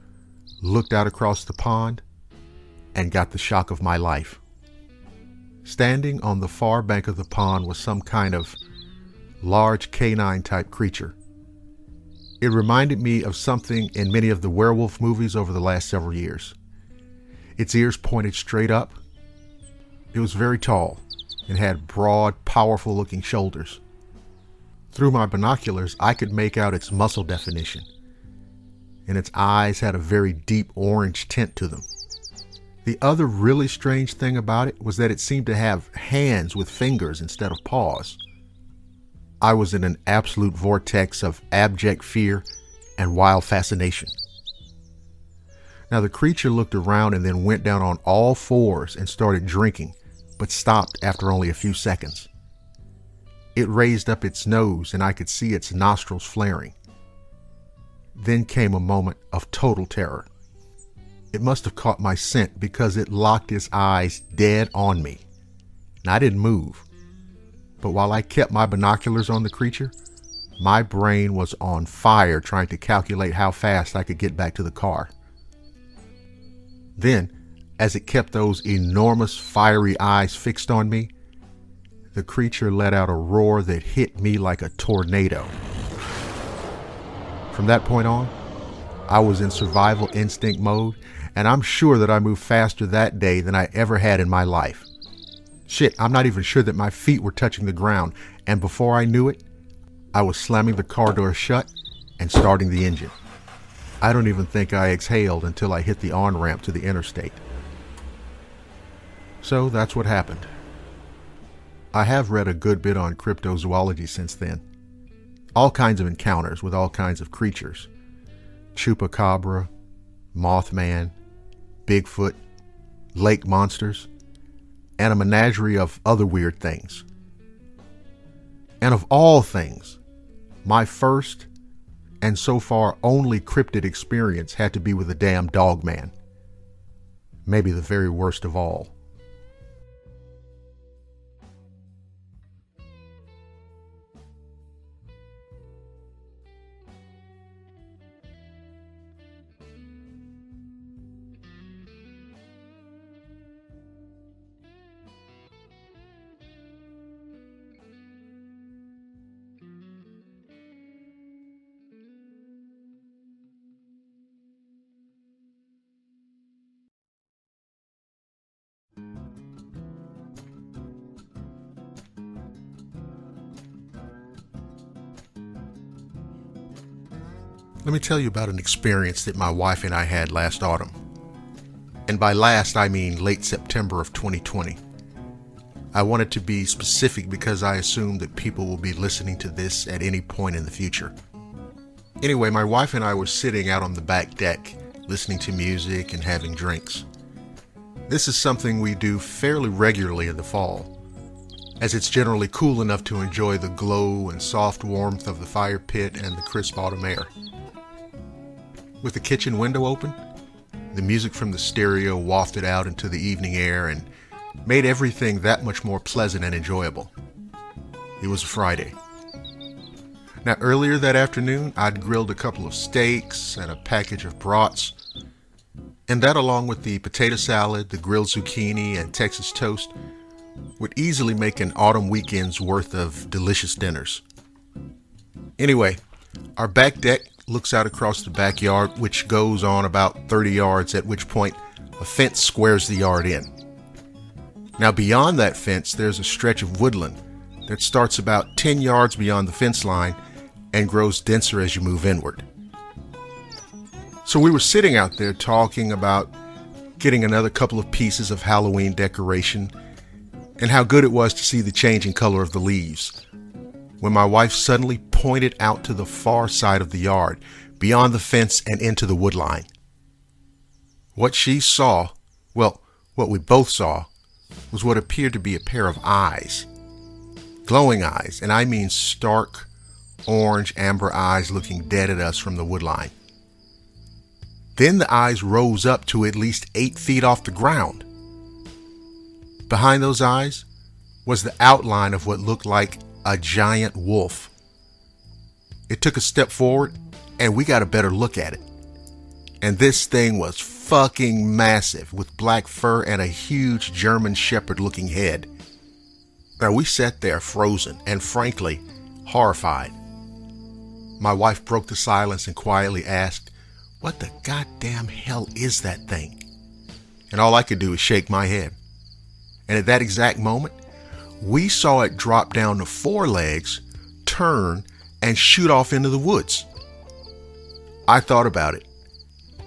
looked out across the pond, and got the shock of my life. Standing on the far bank of the pond was some kind of large canine-type creature. It reminded me of something in many of the werewolf movies over the last several years. Its ears pointed straight up. It was very tall and had broad, powerful-looking shoulders. Through my binoculars, I could make out its muscle definition, and its eyes had a very deep orange tint to them. The other really strange thing about it was that it seemed to have hands with fingers instead of paws. I was in an absolute vortex of abject fear and wild fascination. Now the creature looked around and then went down on all fours and started drinking, but stopped after only a few seconds. It raised up its nose and I could see its nostrils flaring. Then came a moment of total terror. It must have caught my scent because it locked its eyes dead on me. And I didn't move. But while I kept my binoculars on the creature, my brain was on fire trying to calculate how fast I could get back to the car. Then, as it kept those enormous fiery eyes fixed on me, the creature let out a roar that hit me like a tornado. From that point on, I was in survival instinct mode, and I'm sure that I moved faster that day than I ever had in my life. Shit, I'm not even sure that my feet were touching the ground, and before I knew it, I was slamming the car door shut and starting the engine. I don't even think I exhaled until I hit the on-ramp to the interstate. So that's what happened. I have read a good bit on cryptozoology since then. All kinds of encounters with all kinds of creatures. Chupacabra, Mothman, Bigfoot, lake monsters, and a menagerie of other weird things. And of all things, my first and so far only cryptid experience had to be with the damn Dogman. Maybe the very worst of all. Let me tell you about an experience that my wife and I had last autumn. And by last, I mean late September of 2020. I wanted to be specific because I assume that people will be listening to this at any point in the future. Anyway, my wife and I were sitting out on the back deck, listening to music and having drinks. This is something we do fairly regularly in the fall, as it's generally cool enough to enjoy the glow and soft warmth of the fire pit and the crisp autumn air. With the kitchen window open, the music from the stereo wafted out into the evening air and made everything that much more pleasant and enjoyable. It was a Friday. Now, earlier that afternoon, I'd grilled a couple of steaks and a package of brats, and that, along with the potato salad, the grilled zucchini, and Texas toast, would easily make an autumn weekend's worth of delicious dinners. Anyway, our back deck looks out across the backyard, which goes on about 30 yards, at which point a fence squares the yard in. Now, beyond that fence, there's a stretch of woodland that starts about 10 yards beyond the fence line and grows denser as you move inward. So we were sitting out there talking about getting another couple of pieces of Halloween decoration and how good it was to see the changing color of the leaves, when my wife suddenly pointed out to the far side of the yard, beyond the fence and into the wood line. What she saw, well, what we both saw, was what appeared to be a pair of eyes. Glowing eyes, and I mean stark, orange, amber eyes looking dead at us from the wood line. Then the eyes rose up to at least 8 feet off the ground. Behind those eyes was the outline of what looked like a giant wolf. It took a step forward, and we got a better look at it. And this thing was fucking massive, with black fur and a huge German shepherd looking head. Now, we sat there frozen and frankly horrified. My wife broke the silence and quietly asked, "What the goddamn hell is that thing?" And all I could do was shake my head. And at that exact moment, we saw it drop down to 4 legs, turn, and shoot off into the woods. I thought about it,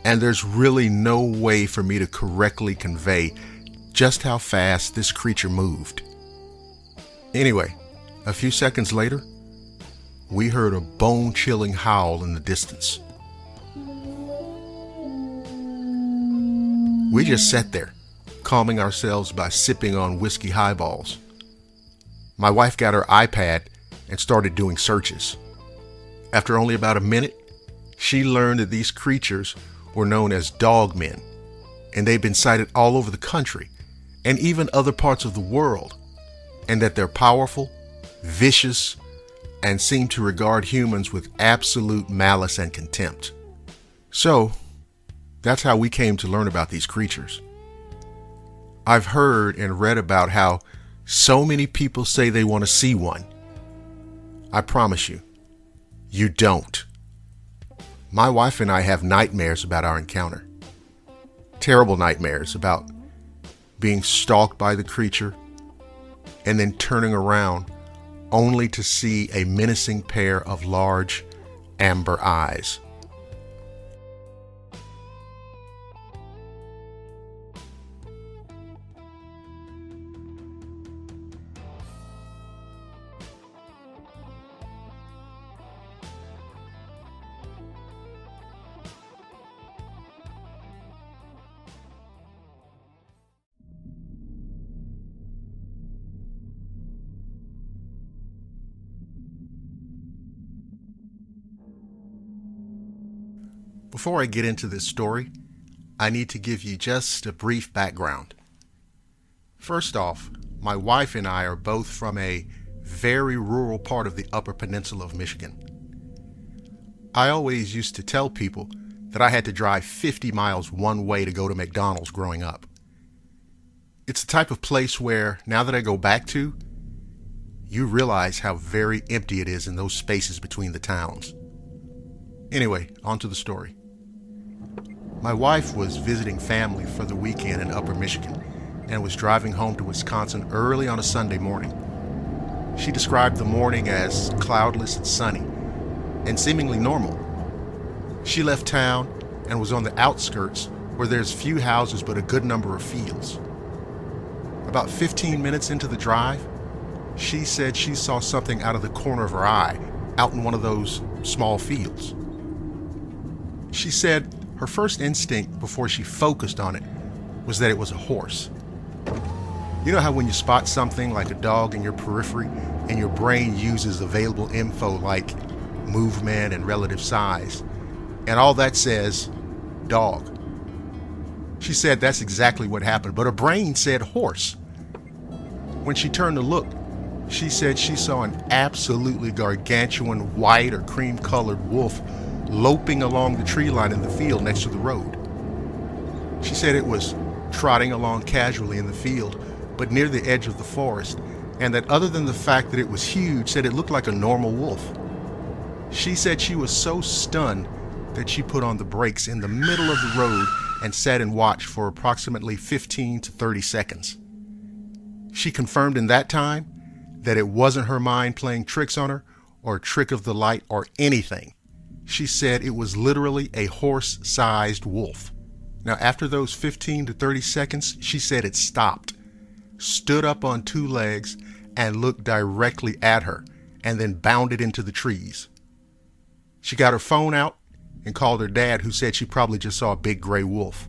and there's really no way for me to correctly convey just how fast this creature moved. Anyway, a few seconds later, we heard a bone-chilling howl in the distance. We just sat there, calming ourselves by sipping on whiskey highballs. My wife got her iPad and started doing searches. After only about a minute, she learned that these creatures were known as dogmen, and they've been sighted all over the country and even other parts of the world, and that they're powerful, vicious, and seem to regard humans with absolute malice and contempt. So, that's how we came to learn about these creatures. I've heard and read about how so many people say they want to see one. I promise you, you don't. My wife and I have nightmares about our encounter. Terrible nightmares about being stalked by the creature and then turning around only to see a menacing pair of large amber eyes. Before I get into this story, I need to give you just a brief background. First off, my wife and I are both from a very rural part of the Upper Peninsula of Michigan. I always used to tell people that I had to drive 50 miles one way to go to McDonald's growing up. It's the type of place where, now that I go back to, you realize how very empty it is in those spaces between the towns. Anyway, on to the story. My wife was visiting family for the weekend in Upper Michigan and was driving home to Wisconsin early on a Sunday morning. She described the morning as cloudless and sunny and seemingly normal. She left town and was on the outskirts where there's few houses but a good number of fields. About 15 minutes into the drive, she said she saw something out of the corner of her eye out in one of those small fields. She said her first instinct before she focused on it was that it was a horse. You know how when you spot something like a dog in your periphery and your brain uses available info like movement and relative size, and all that says dog. She said that's exactly what happened, but her brain said horse. When she turned to look, she said she saw an absolutely gargantuan white or cream-colored wolf loping along the tree line in the field next to the road. She said it was trotting along casually in the field, but near the edge of the forest, and that other than the fact that it was huge, said it looked like a normal wolf. She said she was so stunned that she put on the brakes in the middle of the road and sat and watched for approximately 15 to 30 seconds. She confirmed in that time that it wasn't her mind playing tricks on her, or a trick of the light, or anything. She said it was literally a horse-sized wolf. Now, after those 15 to 30 seconds, she said it stopped, stood up on two legs, and looked directly at her, and then bounded into the trees. She got her phone out and called her dad, who said she probably just saw a big gray wolf.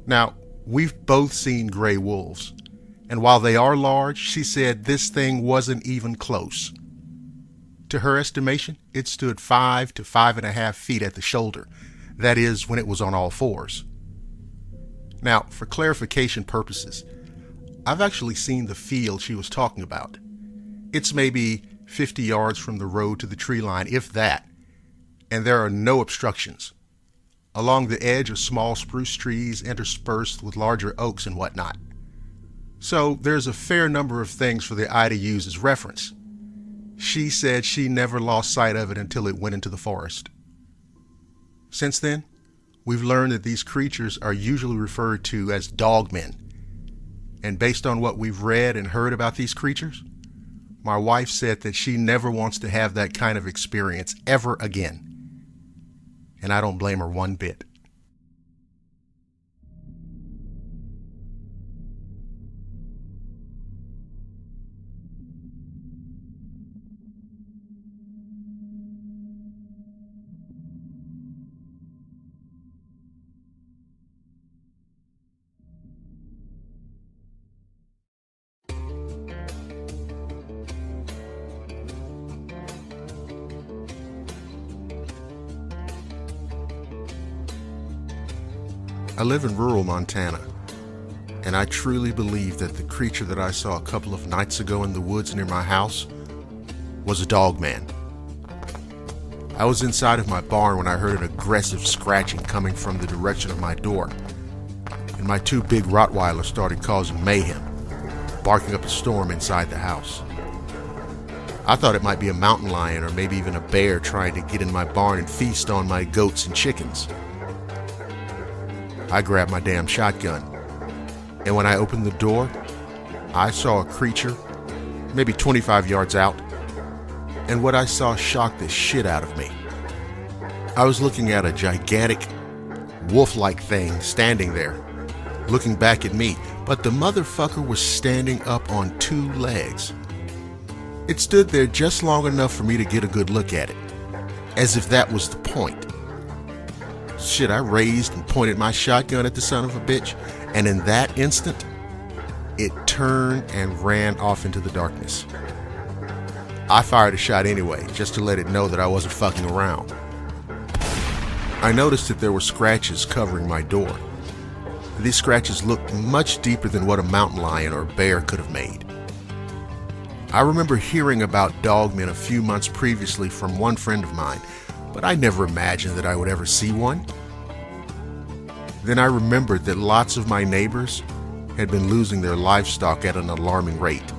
Now, we've both seen gray wolves, and while they are large, she said this thing wasn't even close. To her estimation, it stood 5 to 5.5 feet at the shoulder. That is, when it was on all fours. Now, for clarification purposes, I've actually seen the field she was talking about. It's maybe 50 yards from the road to the tree line, if that, and there are no obstructions. Along the edge are small spruce trees interspersed with larger oaks and whatnot. So there's a fair number of things for the eye to use as reference. She said she never lost sight of it until it went into the forest. Since then, we've learned that these creatures are usually referred to as dogmen. And based on what we've read and heard about these creatures, my wife said that she never wants to have that kind of experience ever again. And I don't blame her one bit. I live in rural Montana, and I truly believe that the creature that I saw a couple of nights ago in the woods near my house was a dogman. I was inside of my barn when I heard an aggressive scratching coming from the direction of my door, and my two big Rottweilers started causing mayhem, barking up a storm inside the house. I thought it might be a mountain lion or maybe even a bear trying to get in my barn and feast on my goats and chickens. I grabbed my damn shotgun, and when I opened the door, I saw a creature, maybe 25 yards out, and what I saw shocked the shit out of me. I was looking at a gigantic, wolf-like thing standing there, looking back at me, but the motherfucker was standing up on two legs. It stood there just long enough for me to get a good look at it, as if that was the point. Shit, I raised and pointed my shotgun at the son of a bitch, and in that instant, it turned and ran off into the darkness. I fired a shot anyway, just to let it know that I wasn't fucking around. I noticed that there were scratches covering my door. These scratches looked much deeper than what a mountain lion or bear could have made. I remember hearing about dogmen a few months previously from one friend of mine, but I never imagined that I would ever see one. Then I remembered that lots of my neighbors had been losing their livestock at an alarming rate.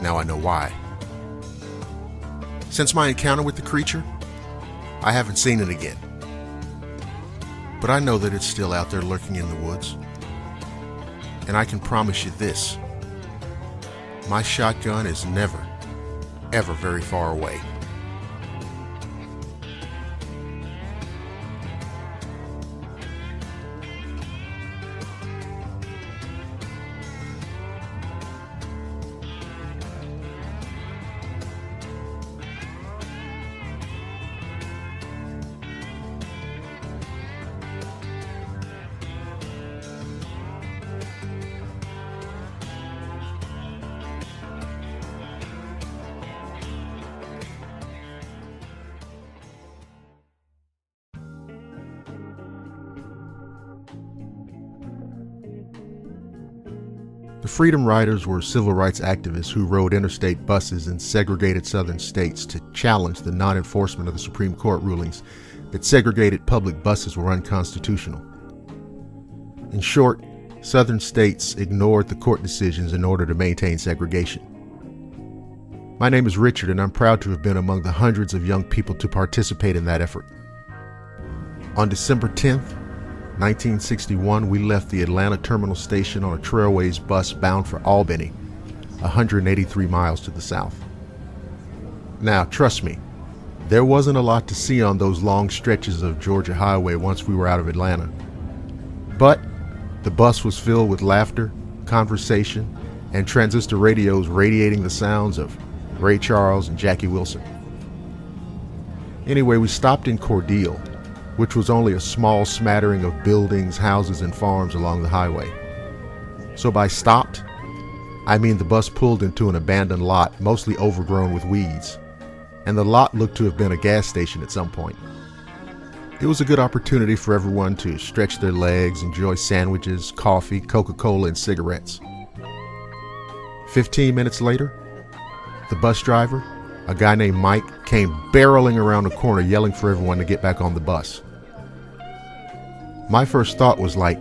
Now I know why. Since my encounter with the creature, I haven't seen it again. But I know that it's still out there lurking in the woods. And I can promise you this: my shotgun is never, ever very far away. The Freedom Riders were civil rights activists who rode interstate buses in segregated southern states to challenge the non-enforcement of the Supreme Court rulings that segregated public buses were unconstitutional. In short, southern states ignored the court decisions in order to maintain segregation. My name is Richard, and I'm proud to have been among the hundreds of young people to participate in that effort. On December 10th, 1961, we left the Atlanta Terminal Station on a Trailways bus bound for Albany, 183 miles to the south. Now, trust me, there wasn't a lot to see on those long stretches of Georgia highway once we were out of Atlanta. But the bus was filled with laughter, conversation, and transistor radios radiating the sounds of Ray Charles and Jackie Wilson. Anyway, we stopped in Cordele, which was only a small smattering of buildings, houses, and farms along the highway. So by stopped, I mean the bus pulled into an abandoned lot, mostly overgrown with weeds, and the lot looked to have been a gas station at some point. It was a good opportunity for everyone to stretch their legs, enjoy sandwiches, coffee, Coca-Cola, and cigarettes. 15 minutes later, the bus driver, a guy named Mike, came barreling around the corner yelling for everyone to get back on the bus. My first thought was like,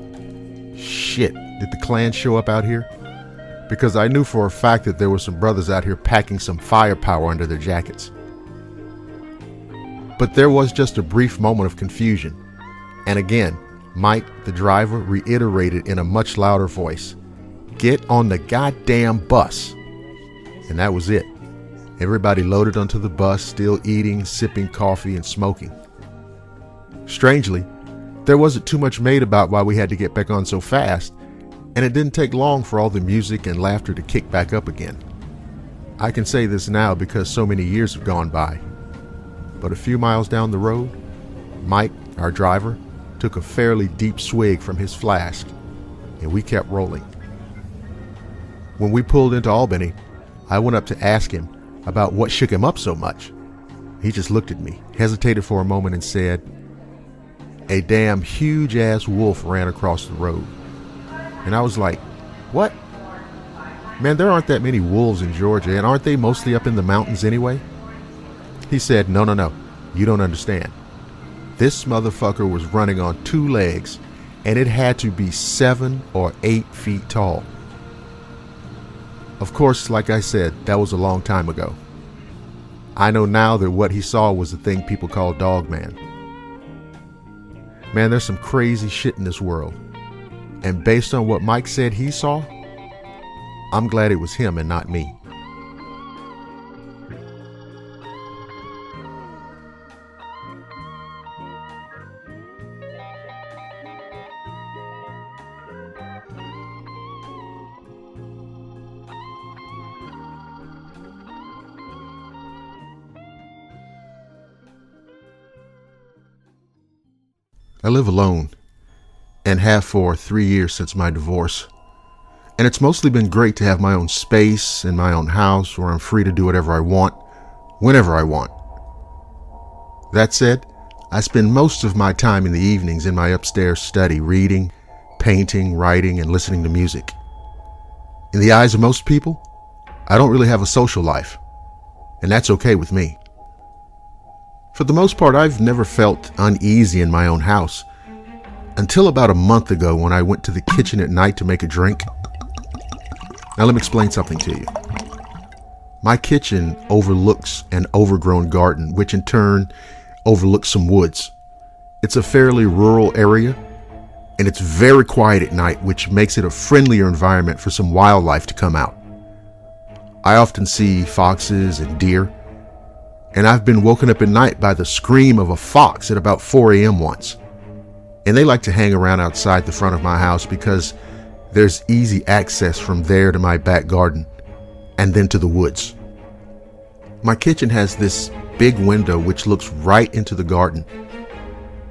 shit, did the Klan show up out here? Because I knew for a fact that there were some brothers out here packing some firepower under their jackets. But there was just a brief moment of confusion. And again, Mike, the driver, reiterated in a much louder voice, "Get on the goddamn bus." And that was it. Everybody loaded onto the bus, still eating, sipping coffee, and smoking. Strangely, there wasn't too much made about why we had to get back on so fast, and it didn't take long for all the music and laughter to kick back up again. I can say this now because so many years have gone by. But a few miles down the road, Mike, our driver, took a fairly deep swig from his flask, and we kept rolling. When we pulled into Albany, I went up to ask him about what shook him up so much. He just looked at me, hesitated for a moment, and said, a damn huge ass wolf ran across the road. And I was like, what? Man, there aren't that many wolves in Georgia, and aren't they mostly up in the mountains anyway? He said, no, you don't understand. This motherfucker was running on 2 legs, and it had to be 7 or 8 feet tall. Of course, like I said, that was a long time ago. I know now that what he saw was the thing people call Dogman. Man, there's some crazy shit in this world. And based on what Mike said he saw, I'm glad it was him and not me. I live alone and have for 3 years since my divorce. And it's mostly been great to have my own space in my own house where I'm free to do whatever I want, whenever I want. That said, I spend most of my time in the evenings in my upstairs study reading, painting, writing, and listening to music. In the eyes of most people, I don't really have a social life, and that's okay with me. For the most part, I've never felt uneasy in my own house until about a month ago when I went to the kitchen at night to make a drink. Now let me explain something to you. My kitchen overlooks an overgrown garden, which in turn overlooks some woods. It's a fairly rural area, and it's very quiet at night, which makes it a friendlier environment for some wildlife to come out. I often see foxes and deer, and I've been woken up at night by the scream of a fox at about 4 a.m. once. And they like to hang around outside the front of my house because there's easy access from there to my back garden and then to the woods. My kitchen has this big window which looks right into the garden.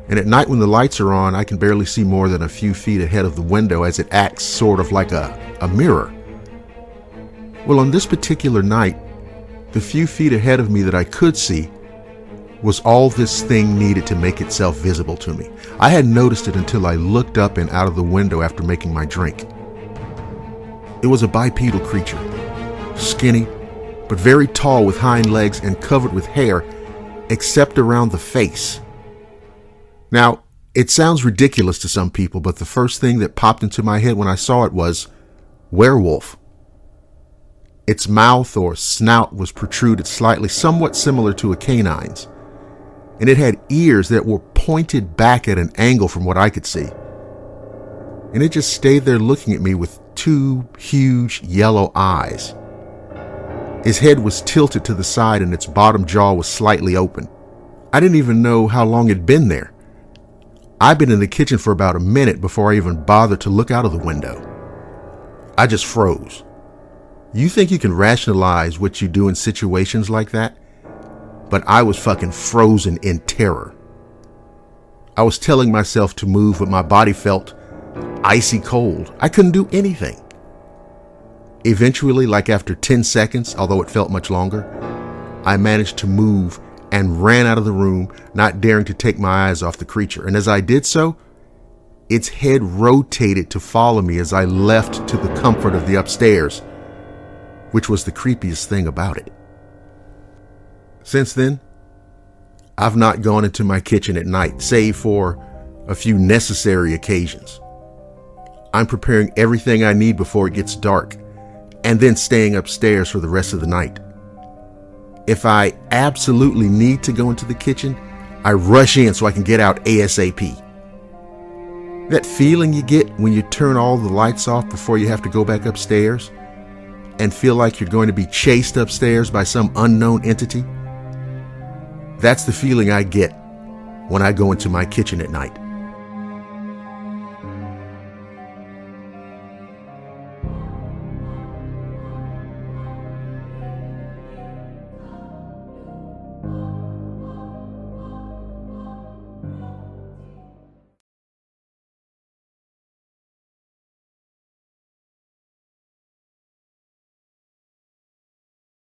And at night when the lights are on, I can barely see more than a few feet ahead of the window as it acts sort of like a mirror. Well, on this particular night, the few feet ahead of me that I could see was all this thing needed to make itself visible to me. I hadn't noticed it until I looked up and out of the window after making my drink. It was a bipedal creature, skinny, but very tall with hind legs and covered with hair, except around the face. Now, it sounds ridiculous to some people, but the first thing that popped into my head when I saw it was werewolf. Its mouth or snout was protruded slightly, somewhat similar to a canine's, and it had ears that were pointed back at an angle from what I could see. And it just stayed there looking at me with 2 huge yellow eyes. His head was tilted to the side and its bottom jaw was slightly open. I didn't even know how long it'd been there. I'd been in the kitchen for about a minute before I even bothered to look out of the window. I just froze. You think you can rationalize what you do in situations like that? But I was fucking frozen in terror. I was telling myself to move, but my body felt icy cold. I couldn't do anything. Eventually, like after 10 seconds, although it felt much longer, I managed to move and ran out of the room, not daring to take my eyes off the creature. And as I did so, its head rotated to follow me as I left to the comfort of the upstairs, which was the creepiest thing about it. Since then, I've not gone into my kitchen at night, save for a few necessary occasions. I'm preparing everything I need before it gets dark, and then staying upstairs for the rest of the night. If I absolutely need to go into the kitchen, I rush in so I can get out ASAP. That feeling you get when you turn all the lights off before you have to go back upstairs and feel like you're going to be chased upstairs by some unknown entity? That's the feeling I get when I go into my kitchen at night.